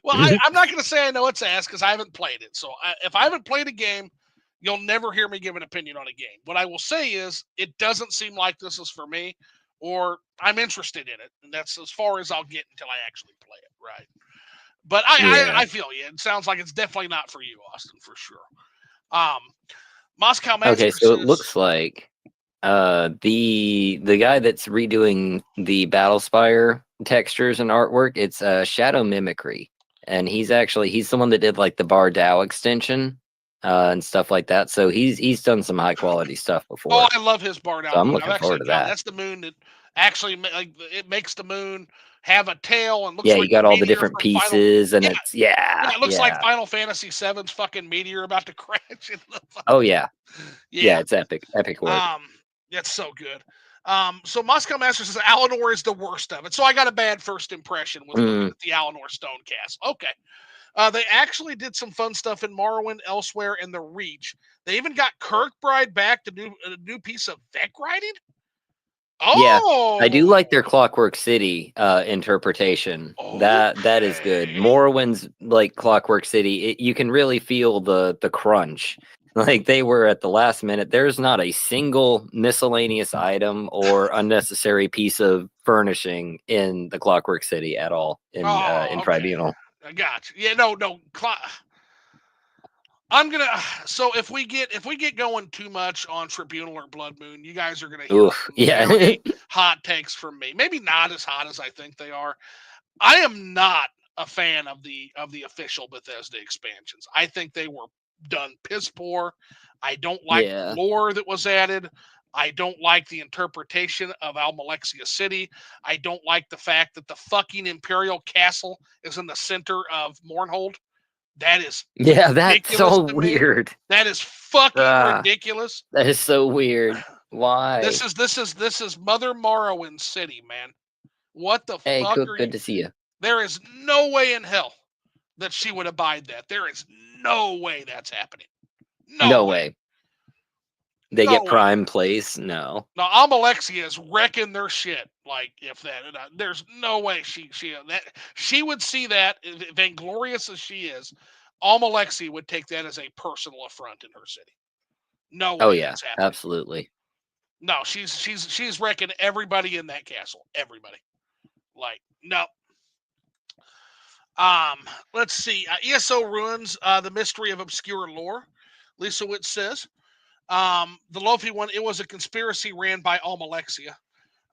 Well, I'm not going to say I know it's ass because I haven't played it. So if I haven't played a game, you'll never hear me give an opinion on a game. What I will say is it doesn't seem like this is for me, or I'm interested in it, and that's as far as I'll get until I actually play it. Right. But Yeah. I feel you. It sounds like it's definitely not for you, Austin, for sure. Um, Moscow Okay, Master so it says, looks like the guy that's redoing the Battlespire textures and artwork, it's Shadow Mimicry. And he's the one that did like the Bar Dow extension and stuff like that. So he's done some high quality stuff "Oh, before. I love his bar So down I'm moon. I've looking actually forward to got that. that's the moon that actually like it makes the moon have a tail and looks Yeah, like you the got all the meteor different from Final. pieces and Yeah, it's yeah, it looks like yeah. Final Fantasy VII's fucking meteor about to crash. Oh yeah. Yeah. Yeah, it's epic. Epic work. Um, that's so good. So Moscow Master says Alinor is the worst of it. So I got a bad first impression with looking Mm, at the Alinor Stonecast. Okay. They actually did some fun stuff in Morrowind, elsewhere in the Reach. They even got Kirkbride back to do a new piece of Vec writing. yeah. I do Oh, like their Clockwork City interpretation. That is good. okay. Morrowind's like Clockwork City. You can really feel the crunch. Like they were at the last minute. There's not a single miscellaneous item or unnecessary piece of furnishing in the Clockwork City at all in Oh, okay. Tribunal. I got you. Yeah, no. I'm gonna. So if we get going too much on Tribunal or Blood Moon, you guys are gonna hear Oof. some Yeah. very hot takes from me. Maybe not as hot as I think they are. I am not a fan of the official Bethesda expansions. I think they were done piss poor. I don't like the Yeah. lore that was added. I don't like the interpretation of Almalexia City. I don't like the fact that the fucking Imperial Castle is in the center of Mournhold. That is Yeah, that's ridiculous so to me. weird. That is fucking Ah, ridiculous. that is so weird. This Why? is this is this is Mother Morrowind City, man. What the Hey, fuck Cook, are you? good to see you. There is no way in hell that she would abide that. There is no way that's happening. No No way. way. They No get way. prime place? No. Now Almalexia is wrecking their shit. Like if that, there's no way she would see that, vainglorious as she is. Almalexia would take that as a personal affront in her city. No Oh way yeah, that's happening. absolutely. No, she's wrecking everybody in that castle. Everybody. Like no. Um, let's see. ESO ruins the mystery of obscure lore. Lisa Witt says. The Lofi one, it was a conspiracy ran by Almalexia.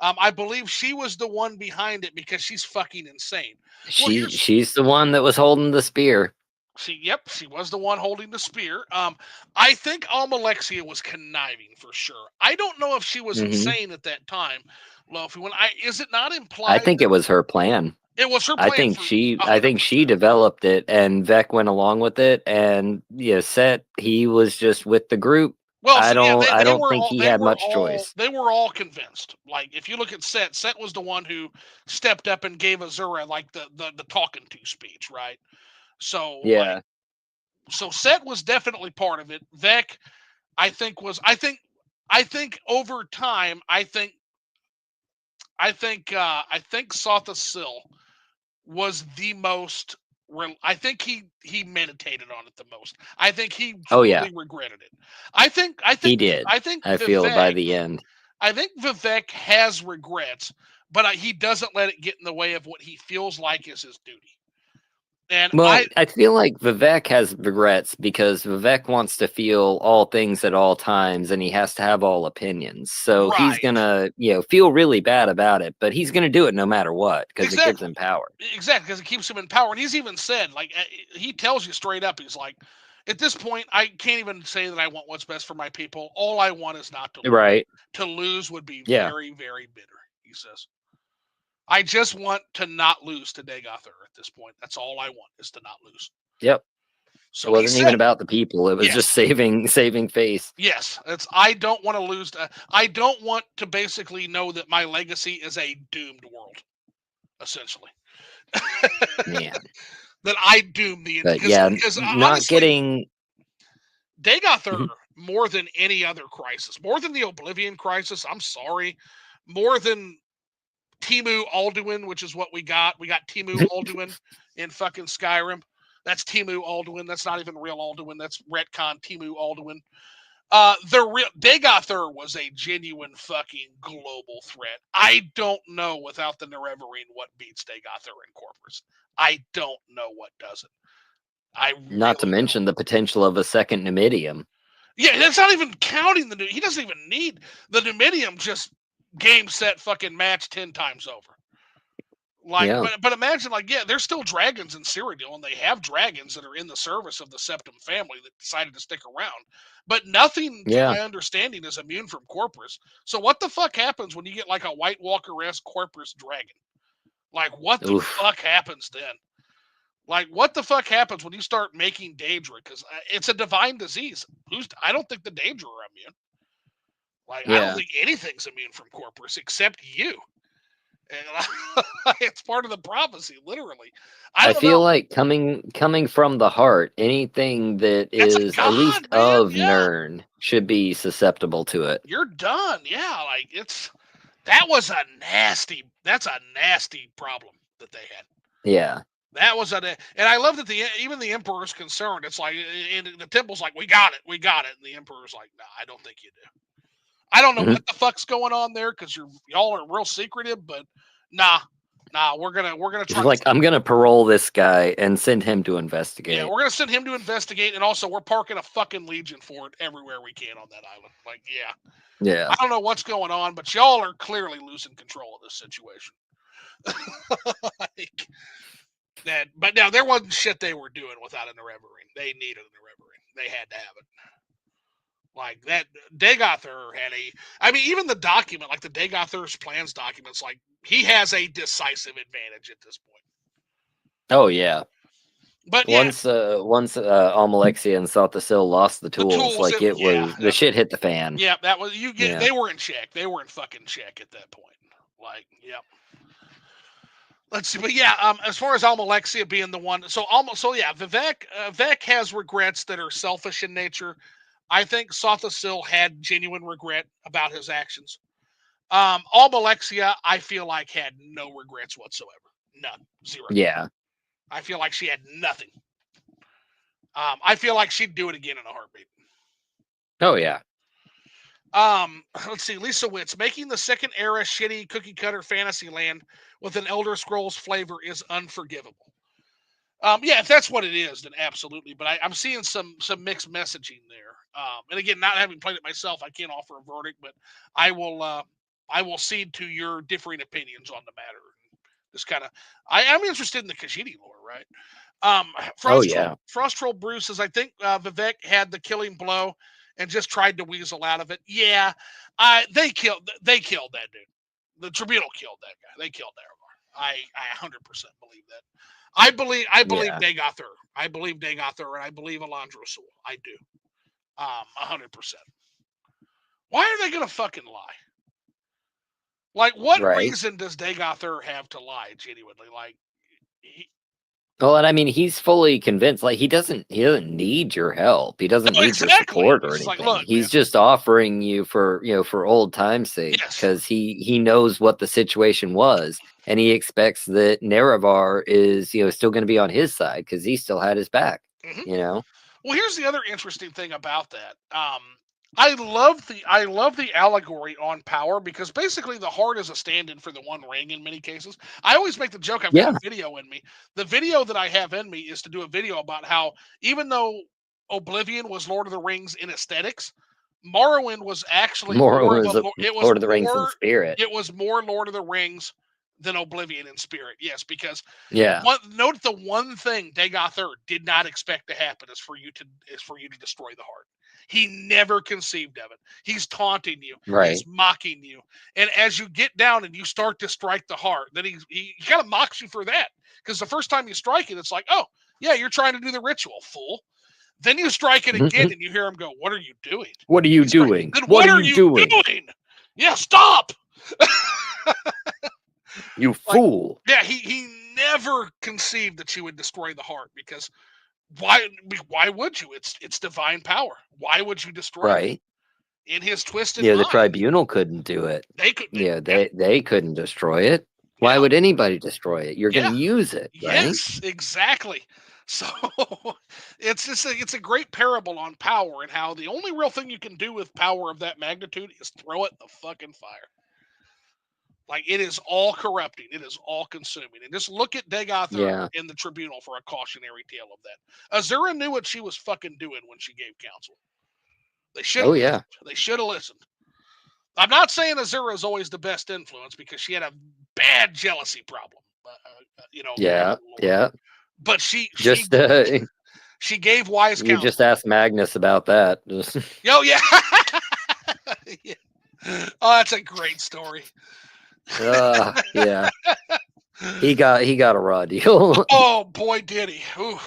I believe she was the one behind it because she's fucking insane. Well, here's She's the one that was holding the spear. she was the one holding the spear. I think Almalexia was conniving for sure. I don't know if she was Hmm. insane at that time, Lofi. When I is it not I implied think that it was her plan. it was her plan for I 100%? think she developed it and Vec went along with it and yeah, Set he was just with the group. Well, so yeah, I they don't were think all he had much choice. they were all convinced. Like if you look at Set was the one who stepped up and gave Azura like the talking to speech, right? So like Yeah. so Set was definitely part of it. Vec, I think was I think over time I think Sotha Sil was the most. I think he meditated on it the most. I think he Oh yeah, truly regretted it. I think I he think did. I think I feel by Vivek. the end. I think Vivek has regrets, but he doesn't let it get in the way of what he feels like is his duty. And Well, I feel like Vivek has regrets because Vivek wants to feel all things at all times and he has to have all opinions. So he's right, gonna, feel really bad about it, but he's gonna do it no matter what because it gives exactly, him power. exactly, because it keeps him in power. And he's even said, like, he tells you straight up, he's like, at this point, I can't even say that I want what's best for my people. All I want is not to lose. Right. To lose would be Yeah. very, very bitter. He says, I just want to not lose to Dagothur at this point. That's all I want is to not lose. Yep. It So he wasn't even said, about the people. It was yes, just saving face. yes. It's I don't want to lose. I don't want to basically know that my legacy is a doomed world, essentially. Man. That I doomed the But yeah, because not honestly, getting Dagothur more than any other crisis, more than the Oblivion crisis. I'm sorry, more than Timu Alduin, which is what we got. We got Timu Alduin in fucking Skyrim. That's Timu Alduin. That's not even real Alduin. That's retcon Timu Alduin. The real Dagothur was a genuine fucking global threat. I don't know without the Nerevarine what beats Dagothur in Corpus. I don't know what does it. I not to really don't. mention the potential of a second Numidium. Yeah, that's not even counting the new. He doesn't even need the Numidium. Just game set fucking match 10 times over. Like, Yeah. but imagine, like, yeah, there's still dragons in Cyrodiil, and they have dragons that are in the service of the Septum family that decided to stick around. But nothing, to Yeah. my understanding, is immune from Corpus. So what the fuck happens when you get like a White Walker-esque Corpus dragon? Like, what the Oof. fuck happens then? Like, what the fuck happens when you start making Daedra? Because it's a divine disease. I don't think the Daedra are immune. Like, I don't Yeah. think anything's immune from Corpus except you. And it's part of the prophecy, literally. I I don't know. feel like coming from the heart, anything that That's a is at least god, man. of Yeah, Nern should be susceptible to it. you're done. Yeah, like that was a nasty. That's a nasty problem that they had. Yeah. That was and I love that even the emperor's concerned. It's like, and the temple's like, we got it, and the emperor's like, nah, I don't think you do. I don't know Mhm. what the fuck's going on there because y'all are real secretive, but nah, we're gonna Just try. like I'm gonna parole this guy and send him to Yeah, investigate. we're gonna send him to investigate, and also we're parking a fucking legion for it everywhere we can on that island. Like, yeah, I Yeah. don't know what's going on, but y'all are clearly losing control of this situation. Like that, but now there wasn't shit they were doing without a Nerevarine. They needed a Nerevarine. They had to have it. Like that, Dagothur had a. I mean, even the document, like the Dagothur's plans documents, like he has a decisive advantage at this point. Oh yeah. But yeah, Once Almalexia and Saltasil lost the the tools, tools. like it Yeah, was the shit hit the fan. yeah, that was you get. Yeah. They were in check. They were in fucking check at that point. Like, yeah. Let's see, but yeah, as far as Almalexia being the one, so yeah, Vivek has regrets that are selfish in nature. I think Sothasil had genuine regret about his actions. Almalexia, I feel like had no regrets whatsoever, none, zero. Yeah. I feel like she had nothing. I feel like she'd do it again in a heartbeat. Oh yeah. Let's see, Lisa Witz making the second era shitty cookie cutter fantasy land with an Elder Scrolls flavor is unforgivable. Yeah, if that's what it is, then absolutely. But I'm seeing some mixed messaging there. And again, not having played it myself, I can't offer a verdict, but I will cede to your differing opinions on the matter. Just kind of, I'm interested in the Khajiit lore, right? Oh yeah. Frost Troll Bruce says, I think Vivek had the killing blow and just tried to weasel out of it. Yeah, they killed that dude. The tribunal killed that guy. They killed Erebor. I 100% believe that. I believe Yeah. Dagothur. I believe Dagothur, and I believe Alondra Sewell. I do. 100%. Why are they gonna fucking lie? Like, what Right. reason does Dagothur have to lie? Genuinely, like, Well, and I mean, he's fully convinced. Like he doesn't need your help. He doesn't No, need your exactly. support or It's just like, anything. look, man. He's just offering you for for old time's sake Yes. because he knows what the situation was, and he expects that Nerevar is still going to be on his side because he still had his back. Hmm. You know. Well, here's the other interesting thing about that. I love the allegory on power because basically the heart is a stand-in for the One Ring in many cases. I always make the joke I've got Yeah, a video in me. The video that I have in me is to do a video about how even though Oblivion was Lord of the Rings in aesthetics, Morrowind was actually more of Morrowind a is a it was Lord of the Rings in more spirit. it was more Lord of the Rings than Oblivion in spirit. Yes, because Yeah, note the one thing Dagoth did not expect to happen is for you to destroy the heart. He never conceived of it. He's taunting you. He's right. mocking you. And as you get down and you start to strike the heart, then he kind of mocks you for that. Because the first time you strike it, it's like, oh, yeah, you're trying to do the ritual, fool. Then you strike it again and you hear him go, what are you doing? What are you He's like, doing? then What what are are you you doing? doing? Yeah, stop. You Like, fool! yeah, he never conceived that you would destroy the heart because why why would you? It's divine power. Why would you destroy that? Right. In his twisted The mind, tribunal couldn't do it. they could. Yeah, They couldn't destroy it. Why yeah, would anybody destroy it? You're going yeah. to use it, right? Yes, exactly. So it's a great parable on power and how the only real thing you can do with power of that magnitude is throw it in the fucking fire. Like it is all corrupting, it is all consuming. And just look at Dagoth Yeah. in the tribunal for a cautionary tale of that. Azura knew what she was fucking doing when she gave counsel. They should Oh have yeah. listened. They should have listened. I'm not saying Azura is always the best influence because she had a bad jealousy problem. Lord, Yeah. Lord. Yeah. But she she Just she gave wise you just counsel. ask Magnus about that. Just, Yo, yeah. Yeah. Oh, that's a great story. yeah. He got a raw deal. Oh boy, did he! Ooh.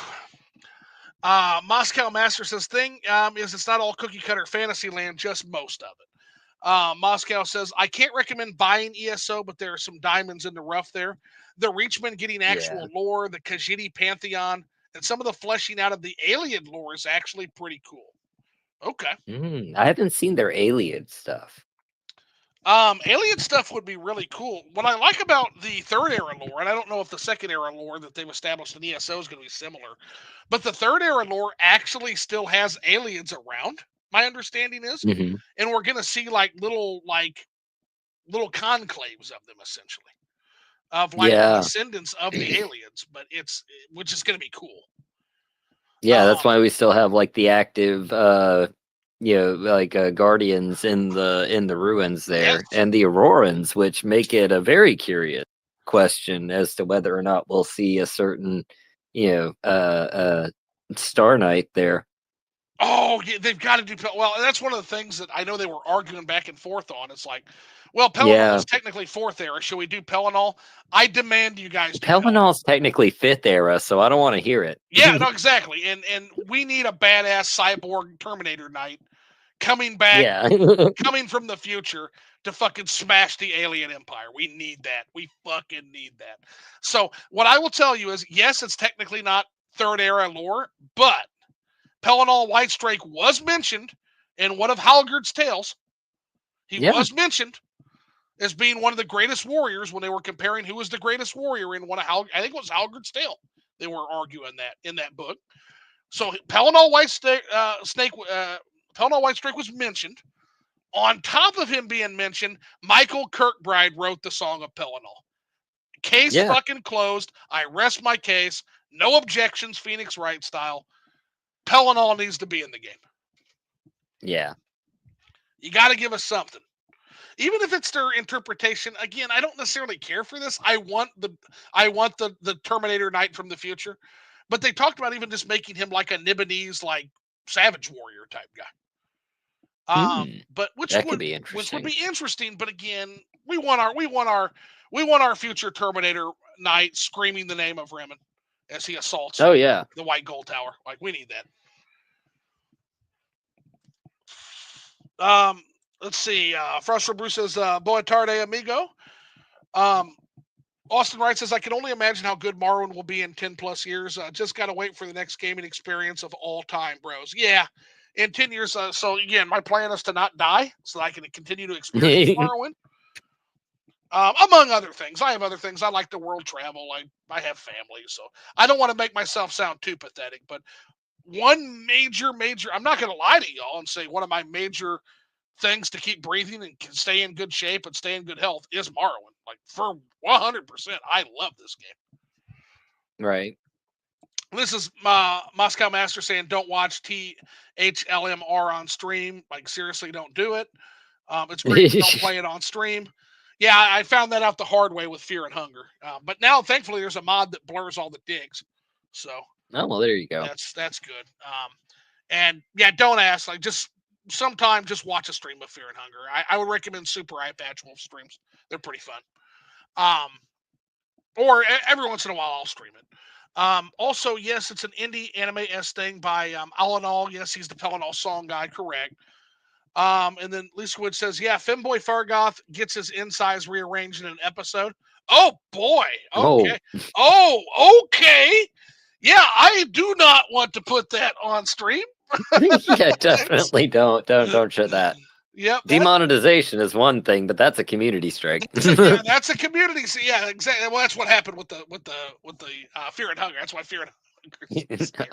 Moscow Master says thing is it's not all cookie cutter fantasy land, just most of it. Moscow says I can't recommend buying ESO, but there are some diamonds in the rough there. The Reachman getting Yeah. actual lore, the Khajiit Pantheon, and some of the fleshing out of the alien lore is actually pretty cool. Okay. I haven't seen their alien stuff. Alien stuff would be really cool. What I like about the third era lore, and I don't know if the second era lore that they've established in ESO is going to be similar, but the third era lore actually still has aliens around. My understanding is, Hmm. and we're going to see little conclaves of them essentially, of like the Yeah. descendants of the aliens. But which is going to be cool. Yeah, that's Um, why we still have like the active like guardians in the ruins yes. there and the Aurorans, which make it a very curious question as to whether or not we'll see a certain you know Star Knight there. Oh, yeah, they've got to do well. And that's one of the things that I know they were arguing back and forth on. It's like, well, Pelennor Yeah, is technically fourth era. Should we do Pelennor? I demand you guys do Pelennor. Pelennal's technically fifth era, so I don't want to hear it. Yeah, no, exactly. And we need a badass cyborg Terminator Knight coming back, Yeah. coming from the future to fucking smash the alien empire. We need that. We fucking need that. So what I will tell you is, yes, it's technically not third era lore, but Pelennor Whitestrake was mentioned in one of Halgard's tales. He Yeah. was mentioned as being one of the greatest warriors when they were comparing who was the greatest warrior in one of I think it was Halgard's tale. They were arguing that in that book. So Pelennor Whitestrake was mentioned. On top of him being mentioned, Michael Kirkbride wrote the Song of Pelennor. Case Yeah. fucking closed. I rest my case. No objections, Phoenix Wright style. Pelennor needs to be in the game. Yeah. You got to give us something. Even if it's their interpretation, again, I don't necessarily care for this. I want the Terminator Knight from the future, but they talked about even just making him like a Nibonese like savage warrior type guy. But which That could would be which would interesting. be interesting. But again, we want our future Terminator Knight screaming the name of Remen as he assaults Oh yeah. the White Gold Tower. Like we need that. Let's see. Frostro Bruce says, "Boa tarde, amigo." Um, Austin Wright says, I can only imagine how good Marwin will be in 10 plus years. Just got to wait for the next gaming experience of all time, bros. Yeah, in 10 years. So, again, my plan is to not die so that I can continue to experience Marwin. Among other things. I have other things. I like to world travel. I have family. So I don't want to make myself sound too pathetic. But one major, I'm not going to lie to y'all and say one of my major things to keep breathing and stay in good shape and stay in good health is Morrowind. Like for 100%, I love this game. Right. This is Moscow Master saying, don't watch THLMR on stream. Like seriously, don't do it. It's great. Don't play it on stream. Yeah, I found that out the hard way with Fear and Hunger. But now, thankfully, there's a mod that blurs all the digs. So, oh well, there you go. That's good. And yeah, don't ask. Like, just sometime, just watch a stream of Fear and Hunger. I would recommend Super Eye Patch Wolf streams. They're pretty fun. Or every once in a while, I'll stream it. Also, yes, it's an indie anime-esque thing by Alanol. Yes, he's the Pelinol song guy, correct. And then Lisa Wood says, yeah, Femboy Fargoth gets his insides rearranged in an episode. Oh, boy. Okay. Oh, okay. Yeah, I do not want to put that on stream. Yeah, definitely don't show that. Yep. Demonetization is one thing, but that's a community strike. That's a community. Yeah, exactly. Well, that's what happened with the Fear and Hunger. That's why Fear and Hunger.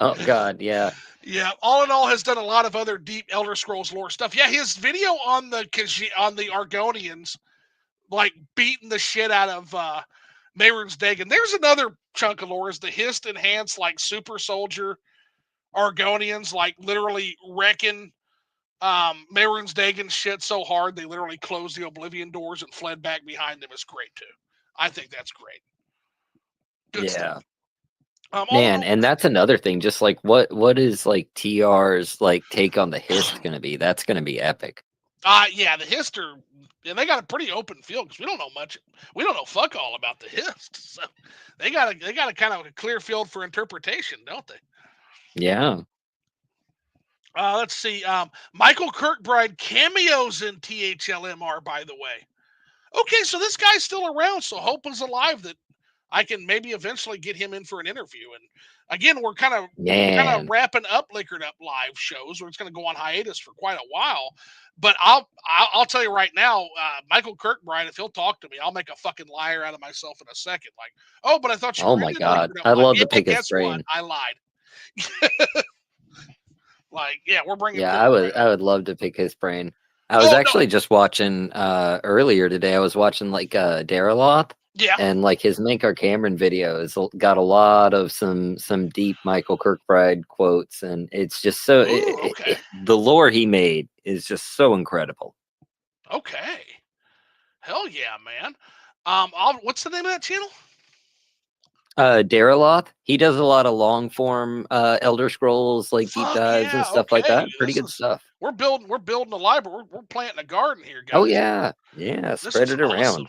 Oh God, yeah. Yeah. All in all, has done a lot of other deep Elder Scrolls lore stuff. Yeah, his video on the Argonians, like beating the shit out of Mehrunes Dagon. There's another chunk of lore is the Hist enhanced like super soldier Argonians, like literally wrecking Mehrunes Dagon shit so hard they literally closed the Oblivion doors and fled back behind them. Is great too. I think that's great. Good stuff. Man, and that's another thing. Just like what is like TR's like take on the Hist gonna be? That's gonna be epic. Yeah, the Hist are, and they got a pretty open field because we don't know much. We don't know fuck all about the Hist, so they got a kind of a clear field for interpretation, don't they? Yeah. Let's see. Michael Kirkbride cameos in THLMR, by the way. Okay, so this guy's still around, so hope is alive that I can maybe eventually get him in for an interview. And again, we're kind of wrapping up Liquored Up live shows, where it's going to go on hiatus for quite a while. But I'll tell you right now, Michael Kirkbride, if he'll talk to me, I'll make a fucking liar out of myself in a second. Like, oh, but I thought you. Oh my God, I'd love to pick his brain. I lied. Like, yeah, we're bringing. Yeah, I would love to pick his brain. I was actually just watching earlier today. I was watching like Daraloth. Yeah. And like his Mankar Cameron video has got a lot of some deep Michael Kirkbride quotes, and it's just so the lore he made is just so incredible. Okay. Hell yeah, man. What's the name of that channel? Daraloth. He does a lot of long form Elder Scrolls like deep dives and stuff like that. Pretty good stuff. We're building a library. We're planting a garden here, guys. Oh yeah. Spread it around.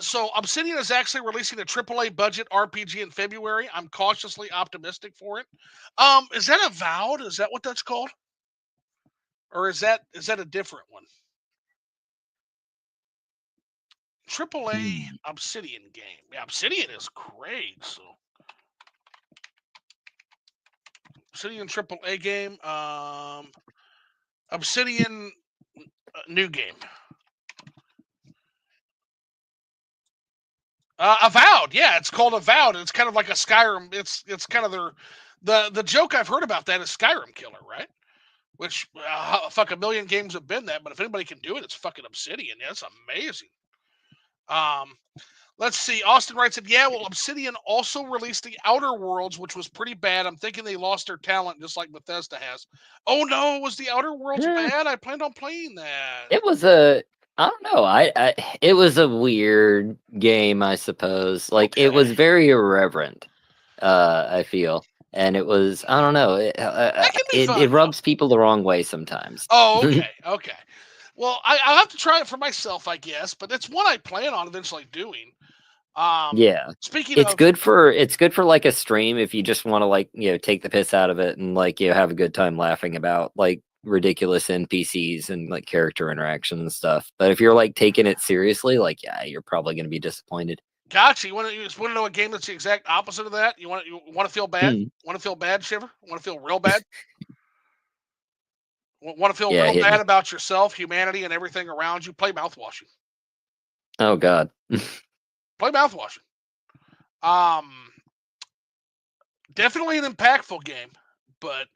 So Obsidian is actually releasing a AAA budget RPG in February. I'm cautiously optimistic for it. Is that Avowed? Is that what that's called? Or is that a different one? AAA Obsidian game. Yeah, Obsidian is great. So Obsidian AAA game. Obsidian new game. Avowed, yeah, it's called Avowed. It's kind of like a Skyrim. It's kind of the joke I've heard about that is Skyrim killer, right? Which fuck, a million games have been that, but if anybody can do it, it's fucking Obsidian. Yeah, that's amazing. Let's see. Austin Wright said, yeah, well, Obsidian also released the Outer Worlds, which was pretty bad. I'm thinking they lost their talent just like Bethesda has. Oh no, was the Outer Worlds bad? I planned on playing that. It was I don't know. It was a weird game, I suppose. Like it was very irreverent. I feel, and it was. I don't know. It rubs people the wrong way sometimes. Oh, okay, okay. Well, I'll have to try it for myself, I guess. But it's one I plan on eventually doing. Yeah. Speaking, it's good for like a stream if you just want to like take the piss out of it and like have a good time laughing about like ridiculous NPCs and like character interaction and stuff. But if you're like taking it seriously, like yeah, you're probably going to be disappointed. Gotcha. You just want to know a game that's the exact opposite of that? You want to feel bad? Hmm. Want to feel bad, Shiver? Want to feel real bad? Want to feel Yeah, real hit bad me. about yourself, humanity, and everything around you? Play mouthwashing. Oh God. Play mouthwashing. Um, Definitely an impactful game, but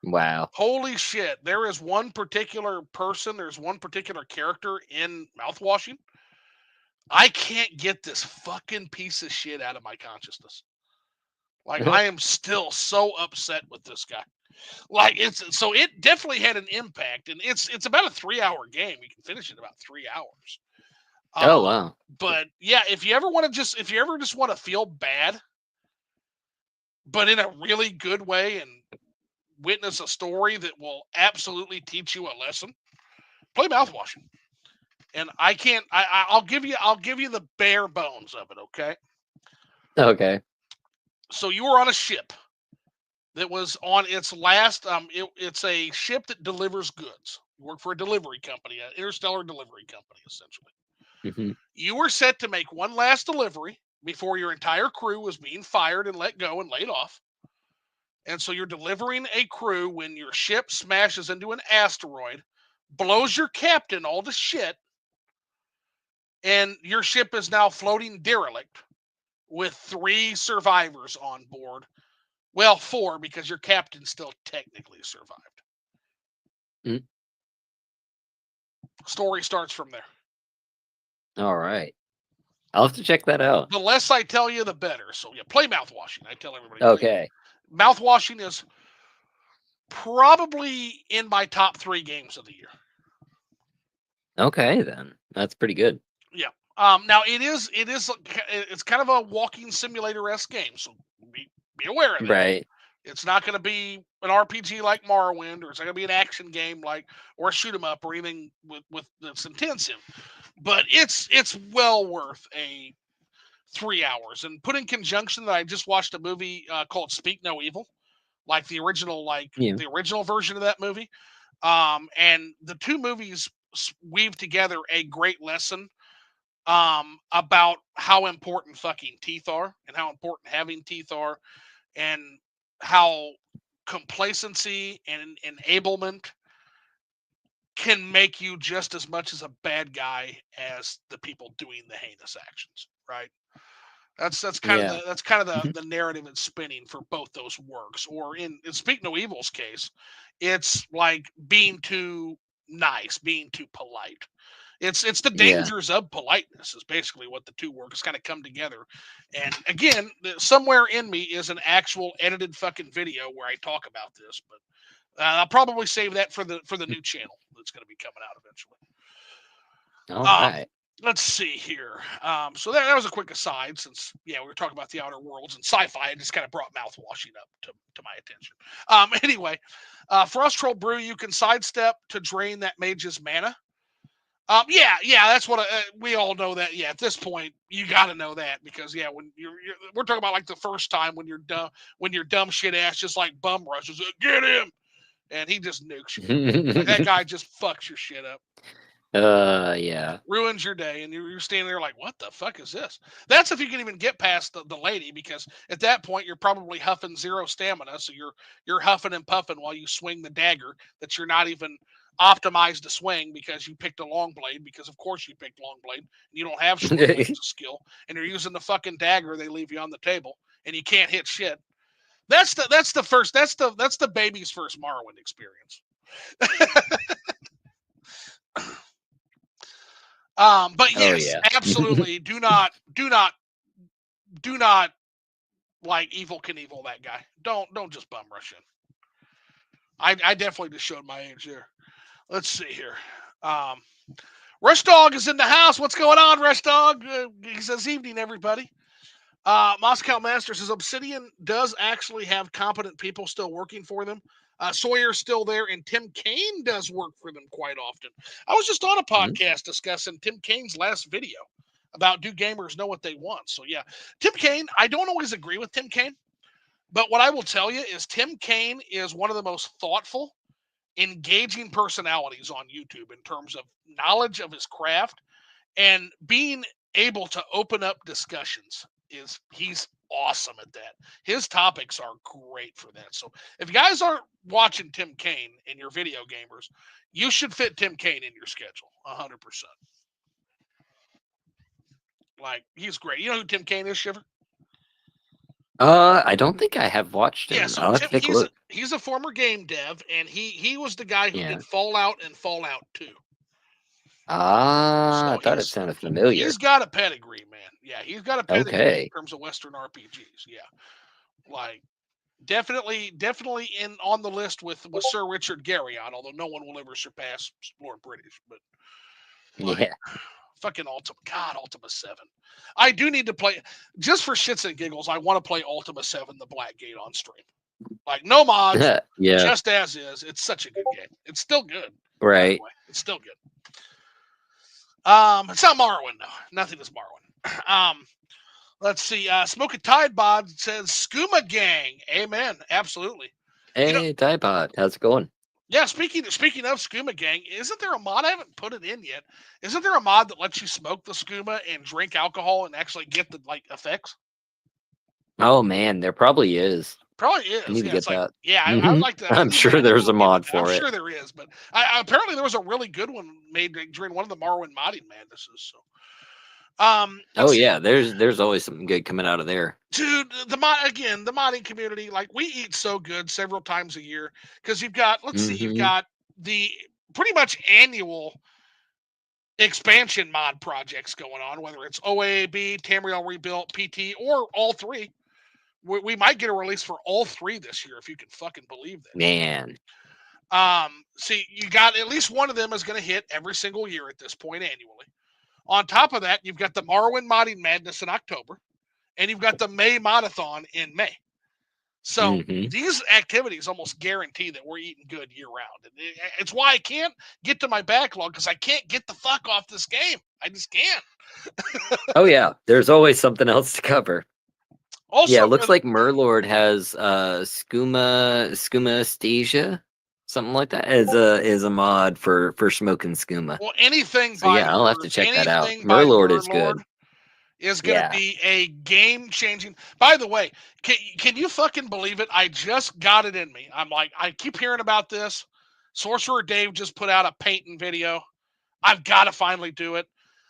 Wow. holy shit, there is one particular person, there's one particular character in mouthwashing. I can't get this fucking piece of shit out of my consciousness. Like I am still so upset with this guy. Like it definitely had an impact, and it's about a 3 hour game. You can finish it in about 3 hours. Oh wow. But yeah, if you ever just want to feel bad, but in a really good way, and witness a story that will absolutely teach you a lesson, play mouthwashing. And I can't. I'll give you the bare bones of it. Okay. Okay. So you were on a ship that was on its last. It's a ship that delivers goods. You work for a delivery company, an interstellar delivery company, essentially. Hmm. You were set to make one last delivery before your entire crew was being fired and let go and laid off. And so you're delivering a crew when your ship smashes into an asteroid, blows your captain all to shit, and your ship is now floating derelict with 3 survivors on board. Well, 4 because your captain still technically survived. Mm. Story starts from there. All right. I'll have to check that out. The less I tell you, the better. So yeah, play mouthwashing. I tell everybody. Okay. Mouthwashing is probably in my top 3 games of the year. Okay then. That's pretty good. Yeah. Now it's kind of a walking simulator-esque game, so be aware of that. Right. It's not going to be an RPG like Morrowind, or it's not going to be an action game or a shoot 'em up or anything with that's intensive. But it's well worth a 3 hours. And put in conjunction that I just watched a movie called Speak No Evil, like the Yeah. original version of that movie. And the two movies weave together a great lesson about how important fucking teeth are, and how important having teeth are, and how complacency and enablement can make you just as much as a bad guy as the people doing the heinous actions, right? That's kind of Yeah. the narrative it's spinning for both those works. Or in Speak No Evil's case, it's like being too nice, being too polite. It's the Yeah. dangers of politeness is basically what the two works kind of come together. And again, somewhere in me is an actual edited fucking video where I talk about this, but I'll probably save that for the new channel that's going to be coming out eventually. All Um, right. let's see here. So that was a quick aside, since yeah, we were talking about the Outer Worlds and sci-fi. It just kind of brought mouthwashing up to my attention. Anyway, Frost Troll Brew, you can sidestep to drain that mage's mana. Yeah, that's what we all know that. Yeah, at this point, you got to know that, because yeah, when we're talking about like the first time when you're dumb shit ass just like bum rushes, get him, and he just nukes you. Like that guy just fucks your shit up, Yeah. ruins your day, and you're standing there like, what the fuck is this? That's if you can even get past the lady, because at that point you're probably huffing 0 stamina, so you're huffing and puffing while you swing the dagger that you're not even optimized to swing, because you picked a long blade, because of course you picked long blade, and you don't have short blade as a skill, and you're using the fucking dagger they leave you on the table, and you can't hit shit. That's the baby's first Morrowind experience. But Oh yes, yeah. absolutely. Do not like Evil Knievel that guy. Don't just bum rush in. I definitely just showed my age there. Let's see here. Um, Rush Dog is in the house. What's going on, Rush Dog? He says, evening, everybody. Moscow Master says Obsidian does actually have competent people still working for them. Sawyer's still there, and Tim Kaine does work for them quite often. I was just on a podcast discussing Tim Kaine's last video about, do gamers know what they want? So yeah, Tim Kaine, I don't always agree with Tim Kaine, but what I will tell you is Tim Kaine is one of the most thoughtful engaging personalities on YouTube in terms of knowledge of his craft and being able to open up discussions. He's awesome at that. His topics are great for that. So if you guys aren't watching Tim Kaine and you're video gamers, you should fit Tim Kaine in your schedule 100%. Like, he's great. You know who Tim Kaine is, Shiver? I don't think I have watched Yeah, him. so I'll have to Tim, take a look. he's a former game dev, and he was the guy who Yeah. did Fallout and Fallout 2. Ah, I So thought it sounded familiar. he's got a pedigree, man. Yeah, he's got a pedigree in Okay. terms of Western RPGs. Yeah, like definitely in on the list with Sir Richard Garriott, although no one will ever surpass Lord British. But like, Yeah. fucking Ultima 7. I do need to play, just for shits and giggles. I want to play Ultima 7, the Blackgate, on stream. Like, no mods, Yeah. just as is. It's such a good game. It's still good. Right. It's still good. It's not Morrowind, though. Nothing is Morrowind. Let's see. Smoking Tide Bod says Skooma Gang. Amen. Absolutely. Hey, Dipod, how's it going? Yeah, speaking of Skooma Gang, isn't there a mod? I haven't put it in yet. Isn't there a mod that lets you smoke the skooma and drink alcohol and actually get the effects? Oh man, there probably is. Probably is. I need to get that. Yeah, I would like to. I'm sure there's a mod for I'm it. sure there is, but apparently there was a really good one made during one of the Morrowind modding madnesses. So, oh yeah, there's always something good coming out of there. Dude, the modding community, like, we eat so good several times a year because you've got you've got the pretty much annual expansion mod projects going on, whether it's OAB, Tamriel Rebuilt, PT, or all three. We might get a release for all three this year, if you can fucking believe that. Man. See, you got at least one of them is going to hit every single year at this point annually. On top of that, you've got the Morrowind modding madness in October, and you've got the May modathon in May. So these activities almost guarantee that we're eating good year round. And it's why I can't get to my backlog, because I can't get the fuck off this game. I just can't. Oh yeah, there's always something else to cover. Also, yeah, it looks like Murlord has Skooma something like that is a mod for smoking skooma. Well, anything so by yeah, I'll have to check that out. Murlord is good. Is going to be a game-changing. By the way, can you fucking believe it? I just got it in me. I'm like, I keep hearing about this. Sorcerer Dave just put out a painting video. I've got to finally do it.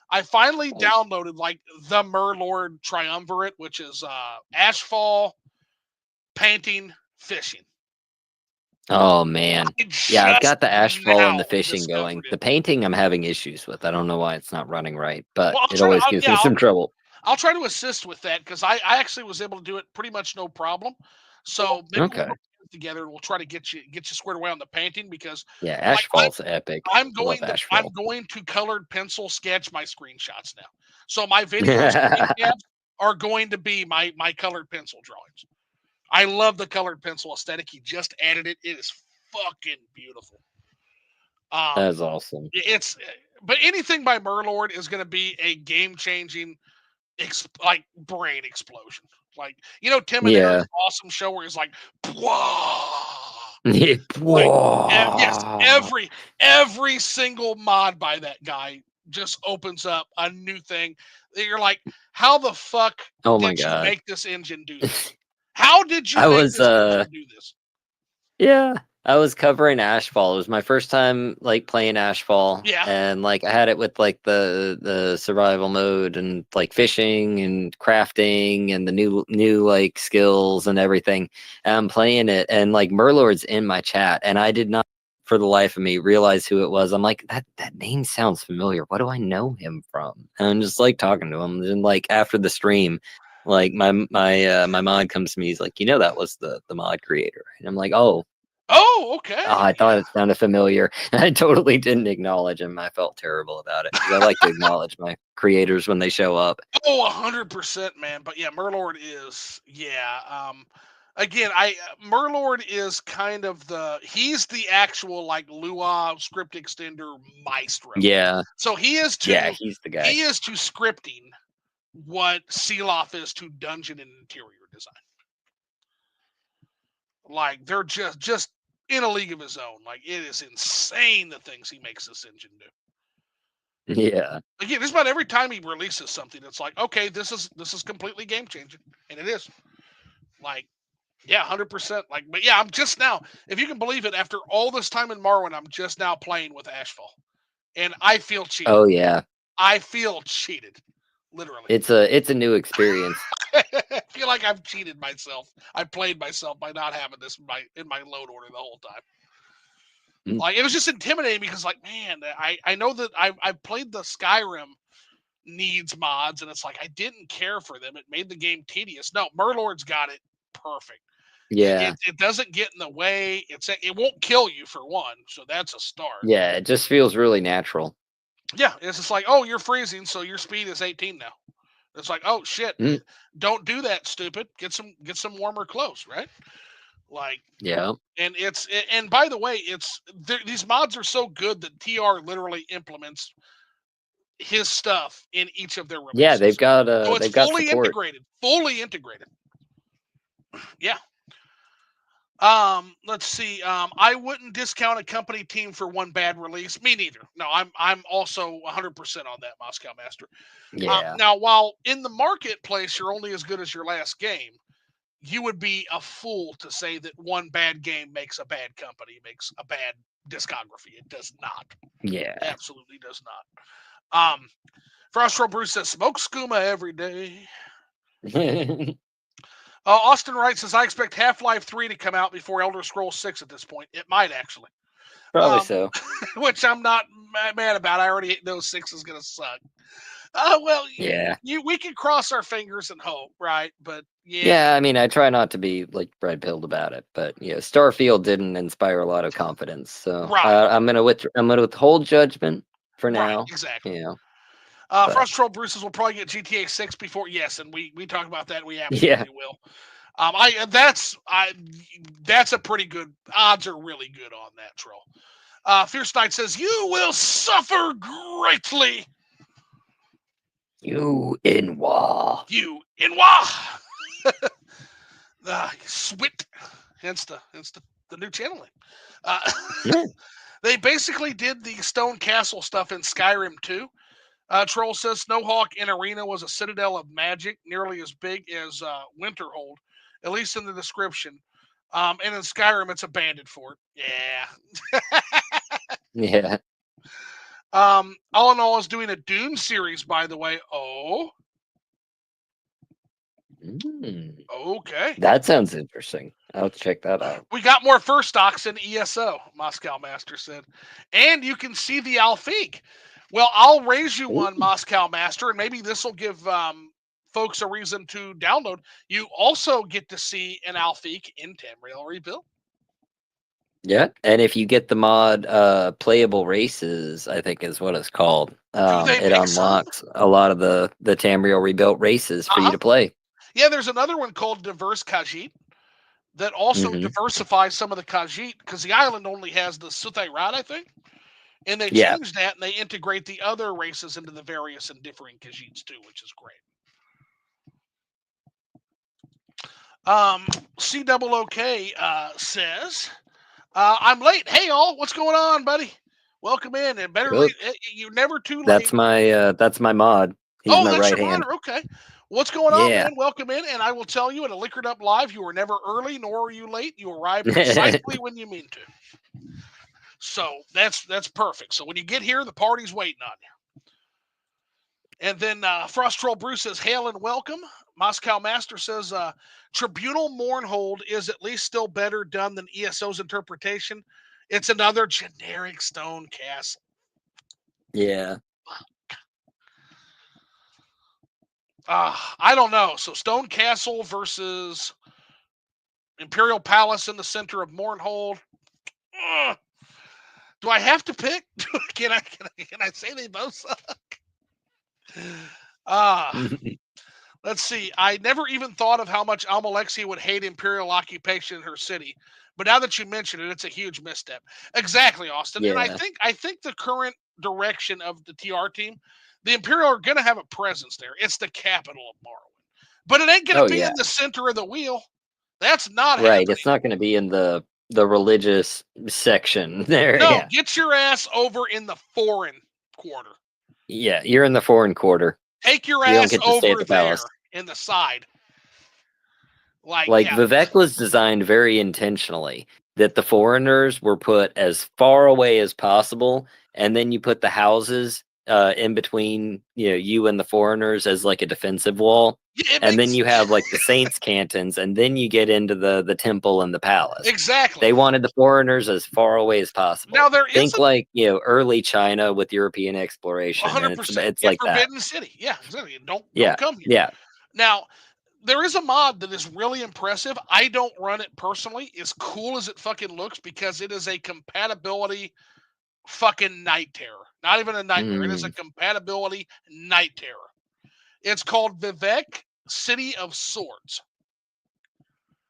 I finally downloaded like the Murlord Triumvirate, which is Ashfall, painting, fishing. Oh man, yeah, I've got the Ashfall and the fishing going. The painting I'm having issues with. I don't know why it's not running right, but it always gives me some trouble. I'll try to assist with that, because I actually was able to do it pretty much no problem. So maybe we'll get together and we'll try to get you squared away on the painting, because yeah, Ashfall's epic. I'm going to colored pencil sketch my screenshots now. So my videos are going to be my colored pencil drawings. I love the colored pencil aesthetic. He just added it. It is fucking beautiful. That's awesome. But anything by Murlord is going to be a game-changing, brain explosion. Like, Tim and Eric's awesome show where he's like, yes, every single mod by that guy just opens up a new thing. You're like, how the fuck did you make this engine do this? How did you make this engine do this? Yeah, I was covering Ashfall. It was my first time playing Ashfall. Yeah. And I had it with the survival mode and fishing and crafting and the new skills and everything. And I'm playing it, and Murlord's in my chat, and I did not for the life of me realize who it was. I'm like, that name sounds familiar. What do I know him from? And I'm just talking to him, and after the stream, my mod comes to me. He's like, that was the mod creator. And I'm like, oh, okay. Oh, I thought it sounded familiar. I totally didn't acknowledge him. I felt terrible about it, because I like to acknowledge my creators when they show up. Oh, 100%, man. But yeah, Murlord is, again, Murlord is kind of he's the actual Lua script extender maestro. Yeah. So he's the guy. He is to scripting what Seeloff is to dungeon and interior design. They're just in a league of his own. Like, it is insane the things he makes this engine do. Yeah. Again, just about every time he releases something, it's like, okay, this is completely game changing, and it is. Like, yeah, 100%. Like, but yeah, I'm just now, if you can believe it, after all this time in Morrowind, I'm just now playing with Ashfall, and I feel cheated. Oh yeah. I feel cheated, literally. It's a new experience. I feel like I've cheated myself. I played myself by not having this in my load order the whole time. Like, it was just intimidating because, like, man, I know that I've played the Skyrim needs mods, and it's like I didn't care for them. It made the game tedious. No, Murlord's got it perfect. Yeah. It doesn't get in the way. It won't kill you for one, so that's a start. Yeah, it just feels really natural. Yeah, it's just like, oh, you're freezing, so your speed is 18 now. It's like, oh shit, don't do that, stupid. Get some warmer clothes, right? Like, yeah. And by the way, these mods are so good that TR literally implements his stuff in each of their releases. Yeah, they've got so it's they've got fully support. integrated. Yeah. Let's see. I wouldn't discount a company team for one bad release. Me neither. No, I'm also 100% on that, Moscow Master. Yeah. Now, while in the marketplace you're only as good as your last game, you would be a fool to say that one bad game makes a bad company, makes a bad discography. It does not. Yeah. It absolutely does not. Frostro Bruce says, smoke skooma every day. Austin Wright says, I expect Half-Life 3 to come out before Elder Scrolls 6 at this point. It might, actually. Probably so. Which I'm not mad about. I already know 6 is going to suck. Well, yeah. We can cross our fingers and hope, right? But yeah, I mean, I try not to be like red-pilled about it, but Starfield didn't inspire a lot of confidence, so I'm gonna withhold judgment for now. Right, exactly. But Frost Troll Bruce's will probably get GTA 6 before. Yes, and we talk about that. We absolutely will. That's a pretty good. Odds are really good on that, Troll. Fierce Knight says, you will suffer greatly. You in wah. You in wah. Swit. Hence the new channeling. They basically did the Stone Castle stuff in Skyrim too. Troll says Snowhawk in Arena was a citadel of magic, nearly as big as Winterhold, at least in the description. And in Skyrim, it's a bandit fort. Yeah. yeah. All in All is doing a Dune series, by the way. Oh. Okay. That sounds interesting. I'll check that out. We got more first stocks in ESO, Moscow Master said. And you can see the Alfiq. Well, I'll raise you one, Moscow Master, and maybe this will give folks a reason to download. You also get to see an Alfiq in Tamriel Rebuild. Yeah, and if you get the mod Playable Races, I think is what it's called, it unlocks a lot of the Tamriel Rebuilt races for you to play. Yeah, there's another one called Diverse Khajiit that also diversifies some of the Khajiit, because the island only has the Suthai Rad, I think. And they changed that, and they integrate the other races into the various and differing Khajiits too, which is great. COOK says, I'm late. Hey, all, what's going on, buddy? Welcome in, and better late. You're never too late. That's my mod. He's my that's right your hand. mod. Okay. What's going on, man? Welcome in, and I will tell you, at a Liquored Up Live, you were never early, nor were you late. You arrived precisely when you mean to. So that's perfect. So when you get here, the party's waiting on you. And then Frost Troll Bruce says, hail and welcome. Moscow Master says, Tribunal Mournhold is at least still better done than ESO's interpretation. It's another generic stone castle. Yeah. I don't know. So Stone Castle versus Imperial Palace in the center of Mournhold. Do I have to pick? Can I say they both suck? Let's see. I never even thought of how much Almalexia would hate Imperial occupation in her city. But now that you mention it, it's a huge misstep. Exactly, Austin. Yeah. And I think the current direction of the TR team, the Imperial are going to have a presence there. It's the capital of Morrowind. But it ain't going to be in the center of the wheel. That's not right. happening. It's not going to be in the the religious section there. No, Yeah, get your ass over in the foreign quarter. yeah, you're in the foreign quarter. Take your You don't ass get to stay at over the there palace. in the side. Like, Like yeah, Vivek was designed very intentionally that the foreigners were put as far away as possible, and then you put the houses in between, you and the foreigners as like a defensive wall, it and then makes you have like the saints' cantons, and then you get into the temple and the palace. exactly. They wanted the foreigners as far away as possible. Now there is Think like early China with European exploration, and 100%. it's Yeah, like that. Forbidden City. Yeah, exactly. Don't Yeah, come here. yeah, Now, there is a mod that is really impressive. I don't run it personally, as cool as it fucking looks, because it is a compatibility fucking night terror. Not even a nightmare. It is a mm, compatibility night terror. It's called Vivek City of Swords.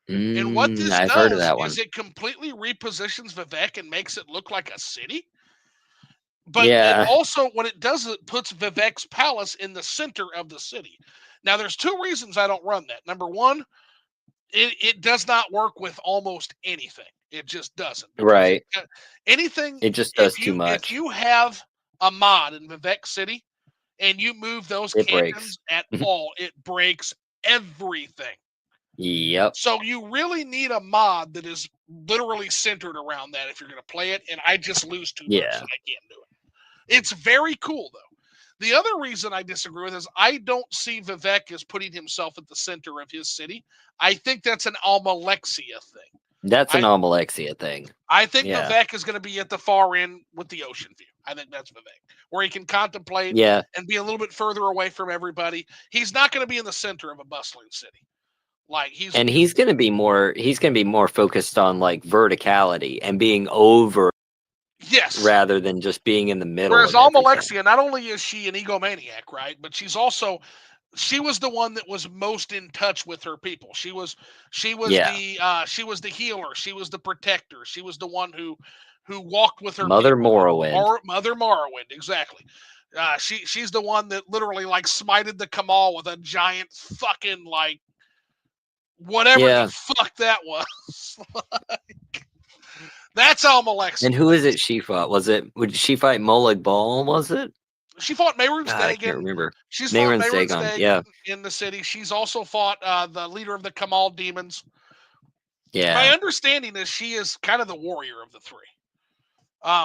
And what this I've heard of does that is one. it completely repositions Vivek and makes it look like a city. But it Yeah, also, what it does, it puts Vivek's palace in the center of the city. Now, there's two reasons I don't run that. Number one, it does not work with almost anything. It just doesn't, because right. anything, It just does if too if much. you have a mod in Vivek City and you move those It breaks. cantons at all, it breaks everything. Yep. So you really need a mod that is literally centered around that if you're going to play it. And I just lose too much, Yeah. and I can't do it. It's very cool though. The other reason I disagree with is I don't see Vivek as putting himself at the center of his city. I think that's an Almalexia thing. That's an I Almalexia thing. I think Yeah. Vivek is going to be at the far end with the ocean view. I think that's Vivek, where he can contemplate Yeah. and be a little bit further away from everybody. He's not going to be in the center of a bustling city. Like And he's gonna be more focused on like verticality and being over yes. rather than just being in the middle Whereas of everything. Almalexia, not only is she an egomaniac, right, but she was the one that was most in touch with her people. Yeah. She was the healer. She was the protector. She was the one who walked with her Mother people. Morrowind. Mother Morrowind, exactly. She's the one that literally like smited the Kamal with a giant fucking like whatever the Yeah. fuck that was. That's Almalexia. And who is it she fought? Would she fight Molag Bal, was it? She fought Mehrunes God, I can't Dagon. remember. She's fought Nayron Mehrunes Dagon. Dagon Yeah. in the city. She's also fought the leader of the Kamal demons. My Yeah. understanding is she is kind of the warrior of the three.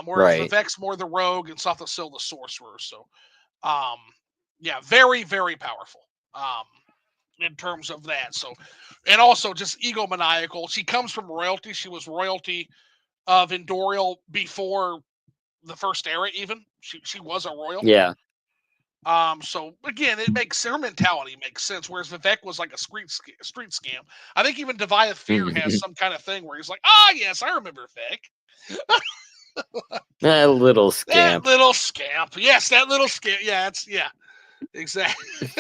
Whereas Right. Vivek's more the rogue and Sothasil the sorcerer. So, um, yeah, very, very powerful. In terms of that. So, and also just egomaniacal. She comes from royalty. She was royalty of Endorial before the first era. Even she was a royal. Yeah. So again, it makes her mentality makes sense. Whereas Vivek was like a street scam. I think even Deviath Fear has some kind of thing where he's like, "Ah, yes, I remember Vivek, That little that scamp. little scamp. Yes, that little scamp. Yeah, exactly."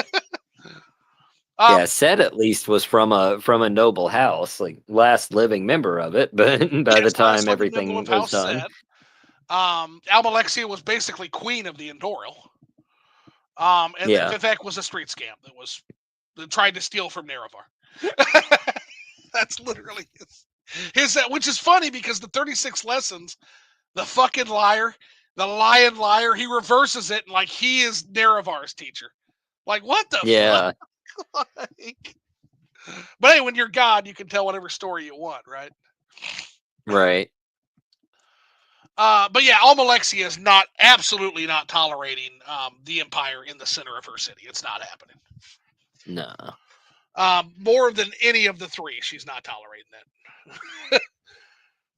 Yeah, um, Set at least was from a noble house, like last living member of it, but by the yes, last time living member everything of was House done. Set. Almalexia was basically queen of the Endorial. And then Yeah. Vivek was a street scam that tried to steal from Nerevar. That's literally his which is funny because the 36 lessons, the fucking liar, the lion liar, he reverses it and like he is Nerevar's teacher. Like what the fuck? Yeah. Like, but hey, when you're God, you can tell whatever story you want, right? Right. But yeah, Almalexia is not absolutely not tolerating the Empire in the center of her city. It's not happening. No. More than any of the three, she's not tolerating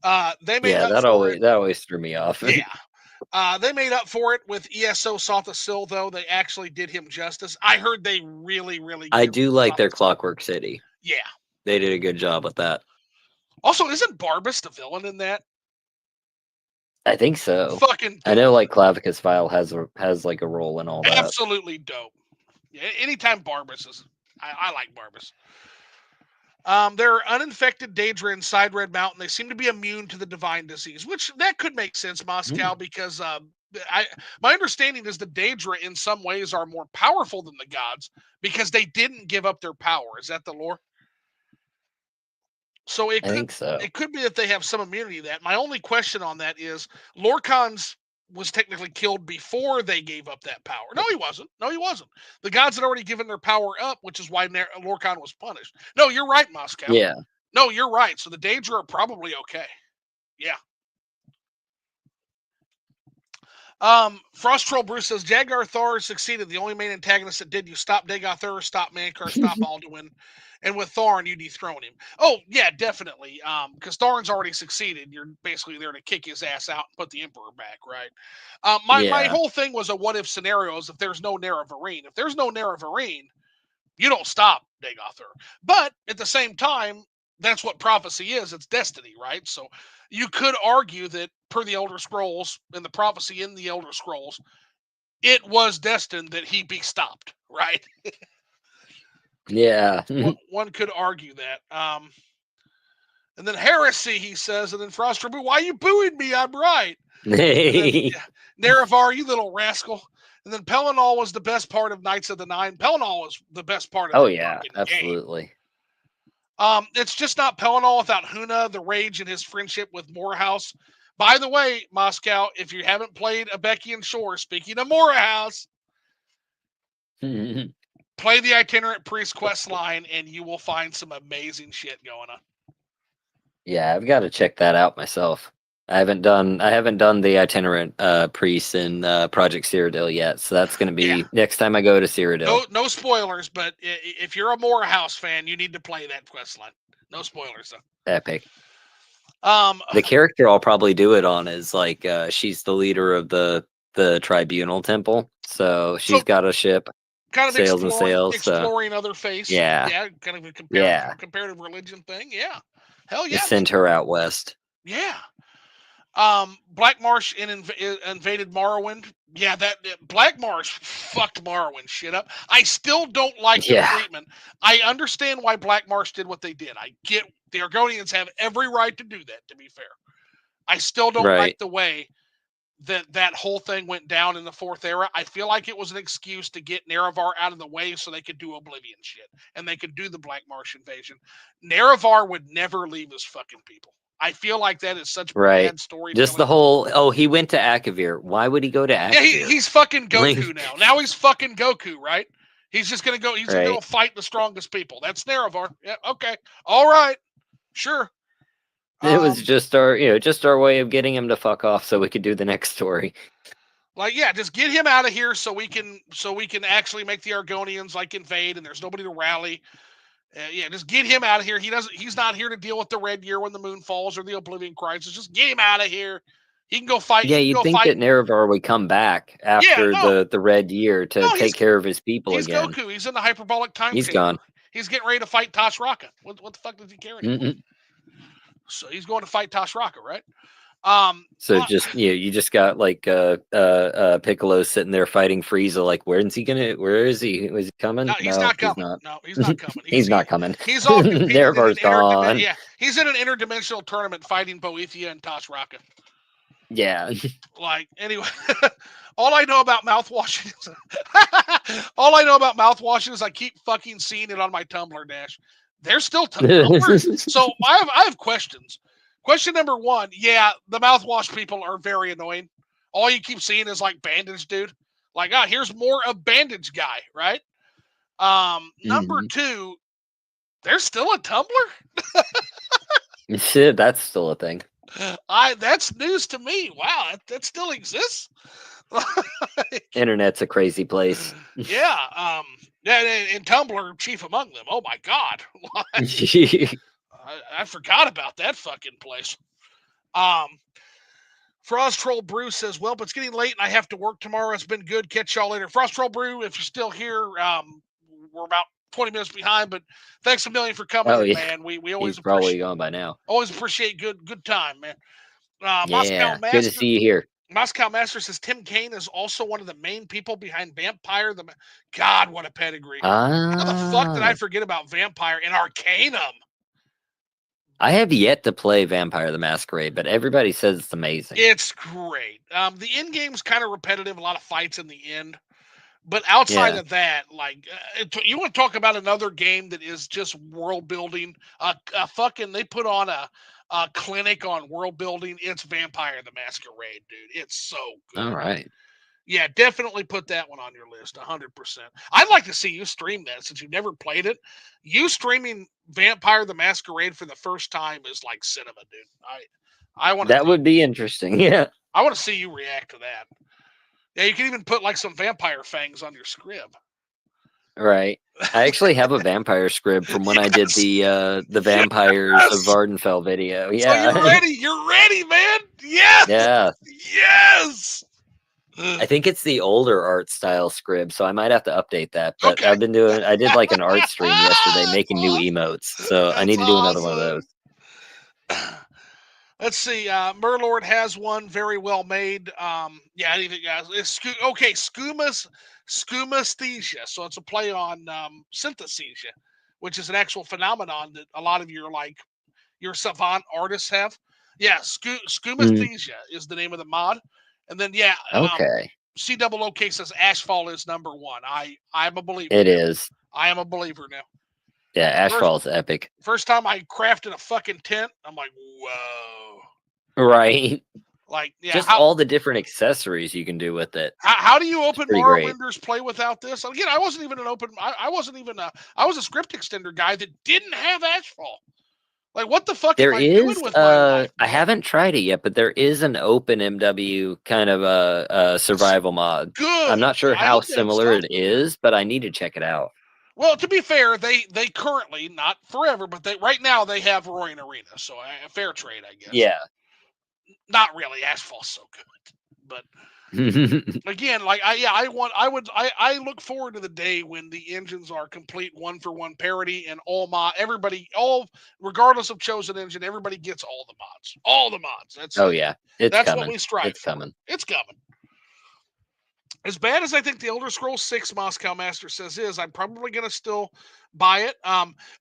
that. They made Yeah, up for it. that always threw me off. Yeah. They made up for it with ESO Sothasil, though. They actually did him justice. I heard they really, really I give do like their Sothasil. Clockwork City. Yeah. They did a good job with that. Also, isn't Barbas the villain in that? I think so. Fucking I know dope. like Clavicus File has like a role in all that. Absolutely dope. Yeah, anytime Barbas is, I like Barbas. There are uninfected Daedra inside Red Mountain. They seem to be immune to the divine disease, which that could make sense, Moscow, because my understanding is the Daedra in some ways are more powerful than the gods because they didn't give up their power. Is that the lore? So I think so. it could be that they have some immunity to that. My only question on that is Lorcan's was technically killed before they gave up that power. No, he wasn't. No, he wasn't. The gods had already given their power up, which is why Lorcan was punished. No, you're right, Moscow. Yeah. No, you're right. So the Daedra are probably okay. Yeah. Frost Troll Bruce says Jagar Thor succeeded. The only main antagonist that did you stop Dagothur, stop Mankar, stop Alduin, and with Thorin you dethrone him. Oh yeah, definitely. Because Thorin's already succeeded. You're basically there to kick his ass out and put the Emperor back, right? My Yeah. whole thing was a what if scenarios. If there's no Naravarine, if there's no Naravarine, you don't stop Dagothur. But at the same time, that's what prophecy is. It's destiny, right? So you could argue that per the Elder Scrolls and the prophecy in the Elder Scrolls, it was destined that he be stopped, right? Yeah. One could argue that. And then heresy, he says, and then Frost Boo, why you booing me? I'm right. And then Nerevar, you little rascal. And then Pelennor was the best part of Knights of the Nine. Pelennor was the best part of Oh the yeah, fucking game. absolutely. It's just not Pelennor without Huna, the rage, and his friendship with Morehouse. By the way, Moscow, if you haven't played A Becky and Shore, speaking of Morehouse, play the Itinerant Priest quest line, and you will find some amazing shit going on. Yeah, I've got to check that out myself. I haven't done the itinerant priest in Project Cyrodiil yet, so that's going to be next time I go to Cyrodiil. No spoilers, but if you're a Morehouse fan, you need to play that quest line. No spoilers though. Epic. The character I'll probably do it on is like she's the leader of the tribunal temple, so she's got a ship, kind of sails and sails, exploring other faiths. Yeah, kind of a comparative religion thing. Yeah, hell yeah. Send her out west. Yeah. Black Marsh invaded Morrowind. Yeah, that Black Marsh fucked Morrowind shit up. I still don't like the treatment. I understand why Black Marsh did what they did. I get the Argonians have every right to do that, to be fair. I still don't like the way that whole thing went down in the Fourth Era. I feel like it was an excuse to get Nerevar out of the way so they could do Oblivion shit and they could do the Black Marsh invasion. Nerevar would never leave his fucking people. I feel like that is such bad storytelling. Just the whole, he went to Akavir. Why would he go to Akavir? Yeah, he's fucking Goku now. Now he's fucking Goku, right? He's just gonna go. He's gonna go fight the strongest people. That's Nerevar. Yeah, okay, all right, sure. It was just our way of getting him to fuck off so we could do the next story. Like, yeah, just get him out of here so we can actually make the Argonians like invade and there's nobody to rally. Yeah, just get him out of here. He's not here to deal with the Red Year when the moon falls or the Oblivion Crisis. Just get him out of here. He can go fight. Yeah, you'd think that Nerevar would come back after the Red Year to take care of his people again. He's Goku. He's in the hyperbolic time He's chamber. Gone. He's getting ready to fight Tashraka. What the fuck does he care anymore? So he's going to fight Tashraka, right? So you just got like Piccolo sitting there fighting Frieza. Like, where is he? Was he coming? No, he's not coming. No, he's not coming. He's not coming. He's all Nerevar's gone. Yeah, he's in an interdimensional tournament fighting Boethia and Tashraka. Yeah. Like, anyway, all I know about mouthwashing is I keep fucking seeing it on my Tumblr dash. They're still Tumblr. So I have questions. Question number one, yeah, the mouthwash people are very annoying. All you keep seeing is like bandage dude. Like, here's more of bandage guy, right? Number two, there's still a Tumblr? Shit, that's still a thing. That's news to me. Wow, that still exists. Internet's a crazy place. Yeah, and Tumblr chief among them. Oh my god. I forgot about that fucking place. Frost Troll Brew says, well, but it's getting late and I have to work tomorrow. It's been good. Catch y'all later. Frost Troll Brew, if you're still here, we're about 20 minutes behind, but thanks a million for coming in, man. We always probably gone by now. Always appreciate good time, man. Moscow Master, good to see you here. Moscow Master says Tim Kaine is also one of the main people behind Vampire. God, what a pedigree. How the fuck did I forget about Vampire and Arcanum? I have yet to play Vampire the Masquerade, but everybody says it's amazing. It's great. The end game's kind of repetitive, a lot of fights in the end. But outside Yeah. of that, like, you want to talk about another game that is just world building? Fucking, they put on a clinic on world building. It's Vampire the Masquerade, dude. It's so All good. right. Yeah, definitely put that one on your list, 100%. I'd like to see you stream that since you've never played it. You streaming Vampire the Masquerade for the first time is like cinema, dude. I want to That would be interesting. Yeah. I want to see you react to that. Yeah, you can even put like some vampire fangs on your scrib. Right. I actually have a vampire script from when I did Yes, the Vampires of yes. Vardenfell video. So Yeah. you're ready, man. Yes, Yeah. yes. I think it's the older art style script, so I might have to update that. But Okay. I did like an art stream yesterday That's making new emotes, so I That's need to do another one of those. awesome. Let's see. Murlord has one very well made. Yeah, I think it's scumasthesia. So it's a play on synthesia, which is an actual phenomenon that a lot of your savant artists have. Yeah, Mm, scumasthesia is the name of the mod. And then yeah, okay. COOK says Ashfall is number one. I'm a believer It now. is. I am a believer now. Yeah, First Ashfall's epic. first time I crafted a fucking tent, I'm like, whoa. Right. Like, yeah, Just all the different accessories you can do with it. how do you It's open pretty great. Morrowinder's play without this? Again, I wasn't even I wasn't even I was a script extender guy that didn't have Ashfall. Like, what the fuck am There I doing is with my life, I man? haven't tried it yet, but there is an open MW kind of a survival mod. I'm Good. not sure I how hope that similar stuff. it is, but I need to check it out. Well, to be fair, they currently, not forever, but they right now they have Roaring Arena, so a fair trade, I guess. Yeah. Not really. Ashfall's so good, but again, like I look forward to the day when the engines are complete one for one parity and all regardless of chosen engine, everybody gets all the mods. All the mods. Oh yeah. It's That's what coming. we strive It's for. coming. It's coming. As bad as I think the Elder Scrolls 6 Moscow Master says is, I'm probably gonna still buy it.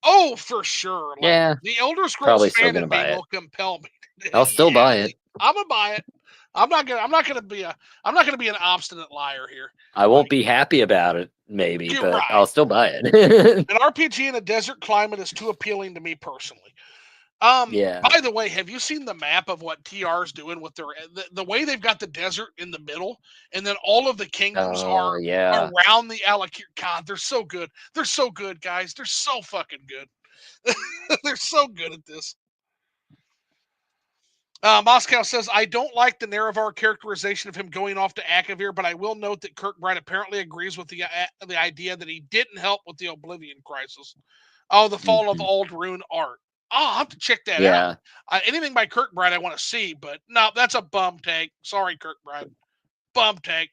Oh, for sure. Like, Yeah. the Elder Scrolls Probably still fan gonna in me buy it. will compel me. I'll still buy it. I'm gonna buy it. I'm not gonna be an obstinate liar here. I won't Like, be happy about it, maybe, you're but right. I'll still buy it. An RPG in a desert climate is too appealing to me personally. Yeah. By the way, have you seen the map of what TR's doing with the way they've got the desert in the middle, and then all of the kingdoms Oh are yeah. around the Alakir? God, they're so good. They're so good, guys. They're so fucking good. They're so good at this. Moscow says, I don't like the Nerevar characterization of him going off to Akavir, but I will note that Kirkbride apparently agrees with the idea that he didn't help with the Oblivion crisis. Oh, the fall of Mhm. Aldrune art. Oh, I'll have to check that out. Yeah. Anything by Kirkbride I want to see, but no, that's a bum take. Sorry, Kirkbride. Bum take.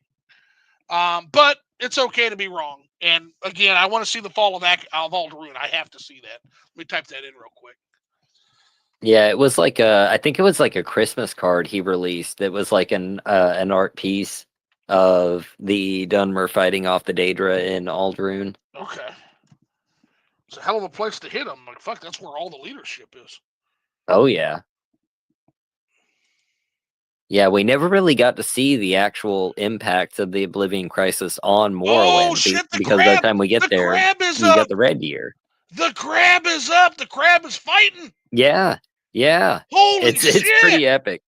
But it's okay to be wrong. And again, I want to see the fall of Aldrune. I have to see that. Let me type that in real quick. Yeah, it was like I think it was like a Christmas card he released. It was like an art piece of the Dunmer fighting off the Daedra in Aldrune. Okay. It's a hell of a place to hit them. Like, fuck, that's where all the leadership is. Oh yeah. Yeah, we never really got to see the actual impacts of the Oblivion Crisis on Morrowind Oh shit! because by the time we get The there, crab is you up. got the red year. The crab is up. The crab is fighting. Yeah, yeah. Holy shit! It's pretty epic.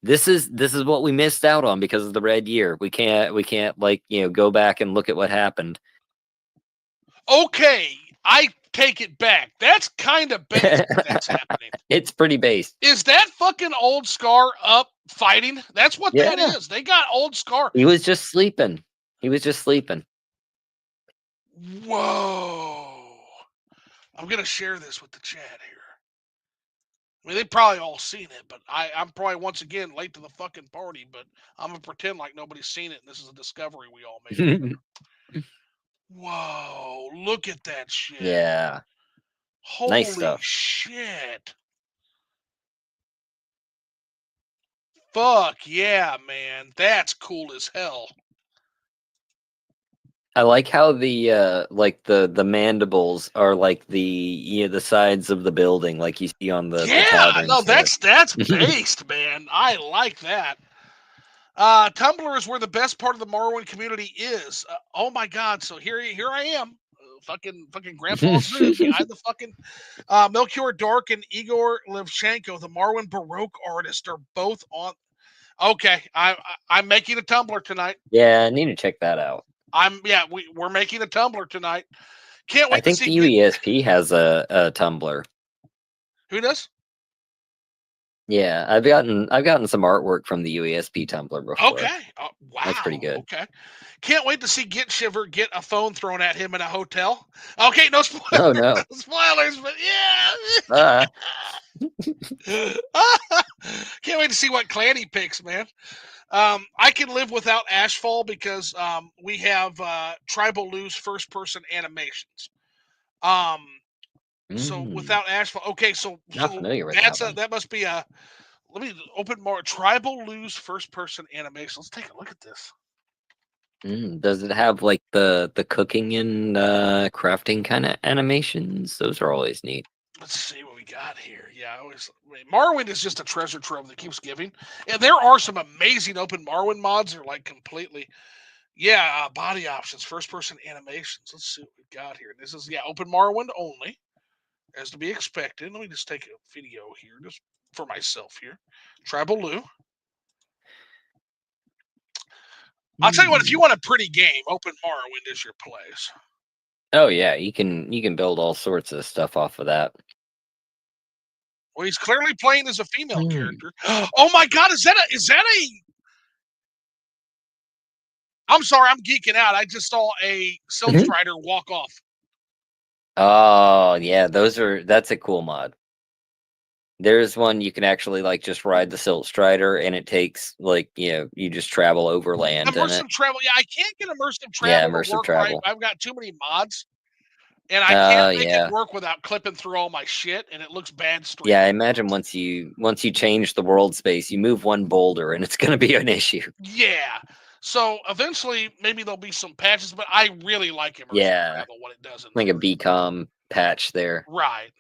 This is what we missed out on because of the red year. We can't like go back and look at what happened. Okay, I take it back. That's kind of based. That's happening. It's pretty based. Is that fucking old Scar up fighting? That's what that Yeah. is. They got old Scar. He was just sleeping. Whoa! I'm gonna share this with the chat here. I mean, they've probably all seen it, but I'm probably once again late to the fucking party. But I'm gonna pretend like nobody's seen it, and this is a discovery we all made. Whoa! Look at that shit. Yeah. Holy Nice stuff. shit! Fuck yeah, man! That's cool as hell. I like how the like the mandibles are like the the sides of the building, like you see on the Yeah, taverns no, there. that's based, man. I like that. Tumblr is where the best part of the Morrowind community is. Oh my God! So here I am, fucking Grandpa Zoo behind the fucking Melchior Dork and Igor Levchenko, the Morrowind Baroque artist, are both on. Okay, I'm making a Tumblr tonight. Yeah, I need to check that out. We're making a Tumblr tonight. Can't I wait to think see the UESP has a Tumblr. who does. Yeah, I've gotten some artwork from the UESP Tumblr before. Okay. Wow. That's pretty good. Okay. Can't wait to see Gitshiver get a phone thrown at him in a hotel. Okay, no spoilers. Oh no. No spoilers, but Uh, can't wait to see what clan he picks, man. I can live without Ashfall because we have Tribal Lou's first person animations. So without Ashfall, okay, so not familiar with that one. that must be a. Let me open more Tribal Lou's first person animation. Let's take a look at this. Does it have like the cooking and crafting kind of animations? Those are always neat. Let's see what we got here. Yeah, Morrowind is just a treasure trove that keeps giving, and there are some amazing open Morrowind mods. Are like completely, body options, first person animations. Let's see what we got here. This is open Morrowind only, as to be expected. Let me just take a video here, just for myself here. Tribal Lou. I'll tell you what, if you want a pretty game, open Morrowind is your place. Oh yeah, you can build all sorts of stuff off of that. Well, he's clearly playing as a female character. Oh my God, is that a? I'm sorry, I'm geeking out. I just saw a Silk Strider walk off. Oh yeah, that's a cool mod. There's one you can actually like just ride the Silt Strider, and it takes like you just travel over land. Immersive travel. Yeah, I can't get immersive travel. Yeah, immersive travel. Right. I've got too many mods, and I can't make it work without clipping through all my shit, and it looks bad. Streaming. Yeah, I imagine once you change the world space, you move one boulder, and it's going to be an issue. Yeah. So eventually, maybe there'll be some patches, but I really like immersive travel. What it does, like a BCom patch there, right?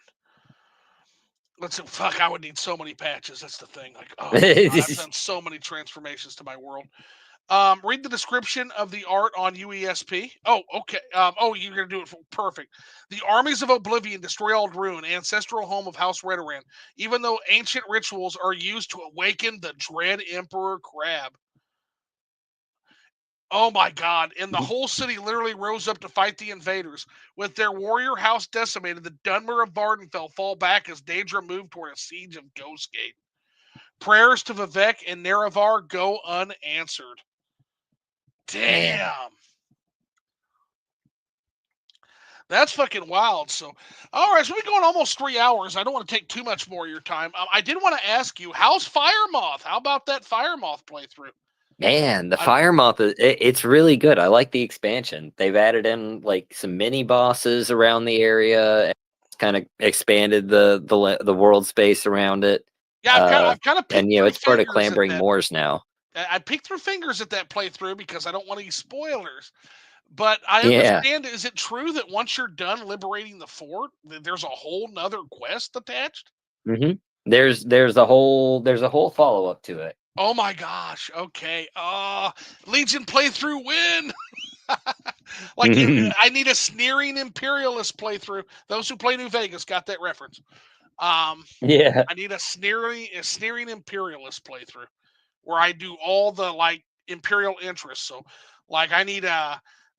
I would need so many patches. That's the thing. Like, oh, God, I've done so many transformations to my world. Read the description of the art on UESP. Oh, okay. You're gonna do it perfect. The armies of Oblivion destroy all ruin, ancestral home of House Redoran, even though ancient rituals are used to awaken the dread Emperor Crab. Oh my God. And the whole city literally rose up to fight the invaders. With their warrior house decimated, the Dunmer of Vardenfell fall back as Daedra moved toward a siege of Ghostgate. Prayers to Vivek and Nerevar go unanswered. Damn. Man. That's fucking wild. So, all right, so we're going almost 3 hours. I don't want to take too much more of your time. I did want to ask you, how's Firemoth? How about that Firemoth playthrough? Man, the Firemoth, it's really good. I like the expansion. They've added in like some mini bosses around the area, kind of expanded the world space around it. Yeah, I've kind of picked and it's part of Clambering Moors now. I picked through fingers at that playthrough because I don't want any spoilers. But I understand, is it true that once you're done liberating the fort, there's a whole nother quest attached? Mm-hmm. There's a whole follow up to it. Oh my gosh! Okay, Legion playthrough win. I need a sneering imperialist playthrough. Those who play New Vegas got that reference. Yeah, I need a sneering imperialist playthrough where I do all the like imperial interests. So, like, I need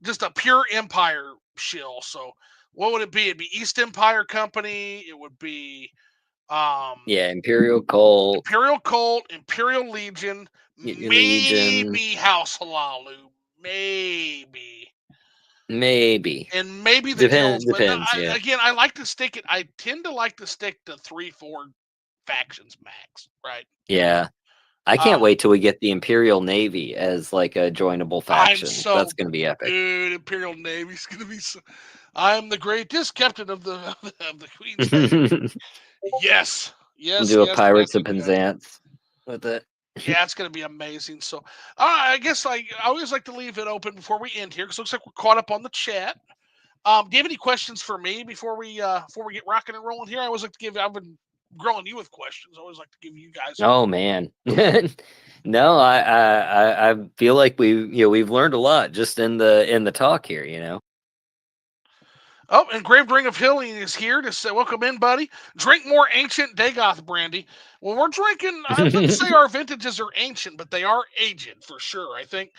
just a pure empire shill. So, what would it be? It'd be East Empire Company. It would be Imperial Cult, Imperial Legion, maybe House Halalu, maybe, and maybe the guilds. Depends. But again, I like to stick it. I tend to like to stick to 3-4 factions max, right? Yeah, I can't wait till we get the Imperial Navy as like a joinable faction. That's gonna be epic. Dude, Imperial Navy's gonna be. I am the greatest captain of the Queen's Navy. Yes. Do a Pirates of Penzance with it. Yeah, it's going to be amazing. So, I guess I always like to leave it open before we end here because it looks like we're caught up on the chat. Do you have any questions for me before we get rocking and rolling here? I always like to give. I've been grilling you with questions. I always like to give you guys. Oh man. No, I feel like we've learned a lot just in the talk here, you know. Oh, Engraved Ring of Healing is here to say, welcome in, buddy. Drink more ancient Dagoth brandy. Well, we're drinking, I wouldn't say our vintages are ancient, but they are aged for sure. I think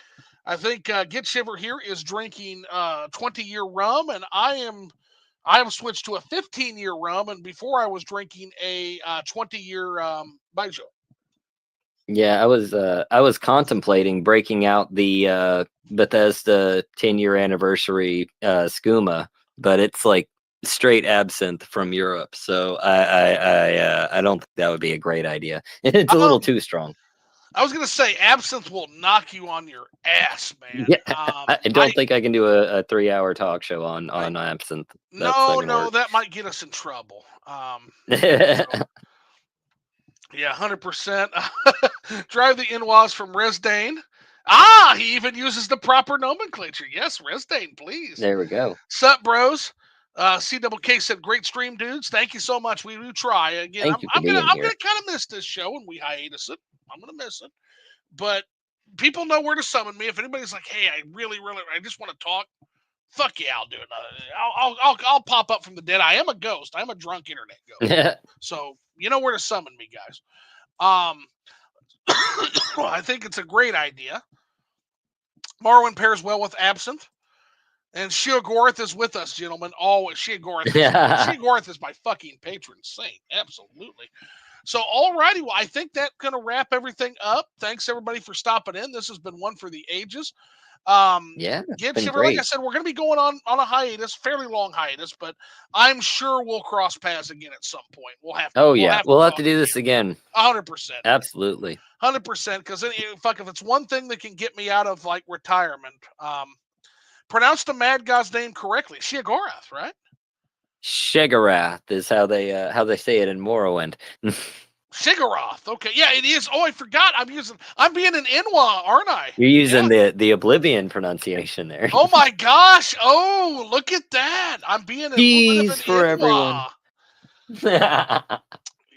Get Shiver here is drinking 20-year rum, and I have switched to a 15-year rum, and before I was drinking a 20-year Baijiu. Yeah, I was contemplating breaking out the Bethesda 10-year anniversary skooma, but it's like straight absinthe from Europe, so I don't think that would be a great idea. It's a little too strong. I was gonna say absinthe will knock you on your ass, man. Yeah, I don't think I can do a 3-hour talk show on absinthe. That's not gonna No, work. that might get us in trouble. So, yeah, 100%. Drive the Inwas from Resdane. Ah, he even uses the proper nomenclature. Yes, Resdane, please. There we go. Sup, bros? CWK said, "Great stream, dudes. Thank you so much. We do try again. Thank you for I'm gonna being here. kind of miss this show when we hiatus it. I'm gonna miss it, but people know where to summon me. If anybody's like, hey, I really, I just want to talk. Fuck yeah, I'll do it. I'll pop up from the dead. I am a ghost. I'm a drunk internet ghost. So you know where to summon me, guys. I think it's a great idea. Marwin pairs well with absinthe. And Sheogorath is with us, gentlemen. Always. Sheogorath is my fucking patron saint. Absolutely. So, alrighty. Well, I think that's going to wrap everything up. Thanks, everybody, for stopping in. This has been one for the ages. Yeah, Get Shiver, like I said, we're going to be going on a hiatus, fairly long hiatus, but I'm sure we'll cross paths again at some point. We'll have to. We'll have to do this again. 100%. Absolutely. 100%. Because fuck, if it's one thing that can get me out of like retirement, pronounce the mad god's name correctly. Sheogorath, right? Sheogorath is how they say it in Morrowind. Shigarath. Okay, yeah, it is. Oh, I forgot. I'm being an Inwa, aren't I? You're using the Oblivion pronunciation there. Oh my gosh. Oh, look at that. I'm being a little bit of an for Inwa. Everyone.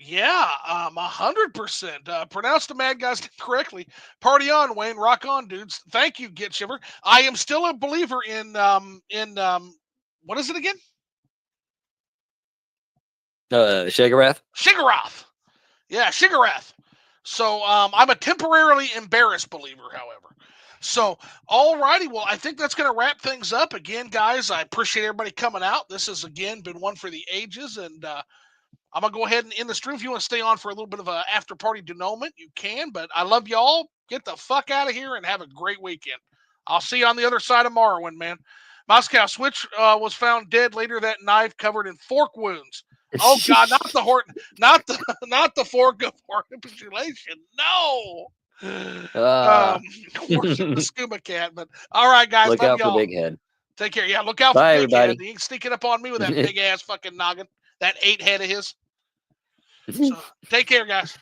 Yeah, 100%. Pronounce the mad guys correctly. Party on, Wayne. Rock on, dudes. Thank you, Get Shiver. I am still a believer in what is it again? Sheogorath? Shigarath. Yeah, Shigarath. So I'm a temporarily embarrassed believer, however. So, alrighty. Well, I think that's going to wrap things up. Again, guys, I appreciate everybody coming out. This has, again, been one for the ages. And I'm going to go ahead and end the stream. If you want to stay on for a little bit of an after-party denouement, you can. But I love y'all. Get the fuck out of here and have a great weekend. I'll see you on the other side of Morrowind, man. Moscow Switch was found dead later that night, covered in fork wounds. Oh God, not the fork of manipulation. No. Worship the scuba cat, but all right, guys. Look out for Big Head. Take care. Yeah, look out for Big Head. He ain't sneaking up on me with that big ass fucking noggin, that 8 head of his. So, take care, guys.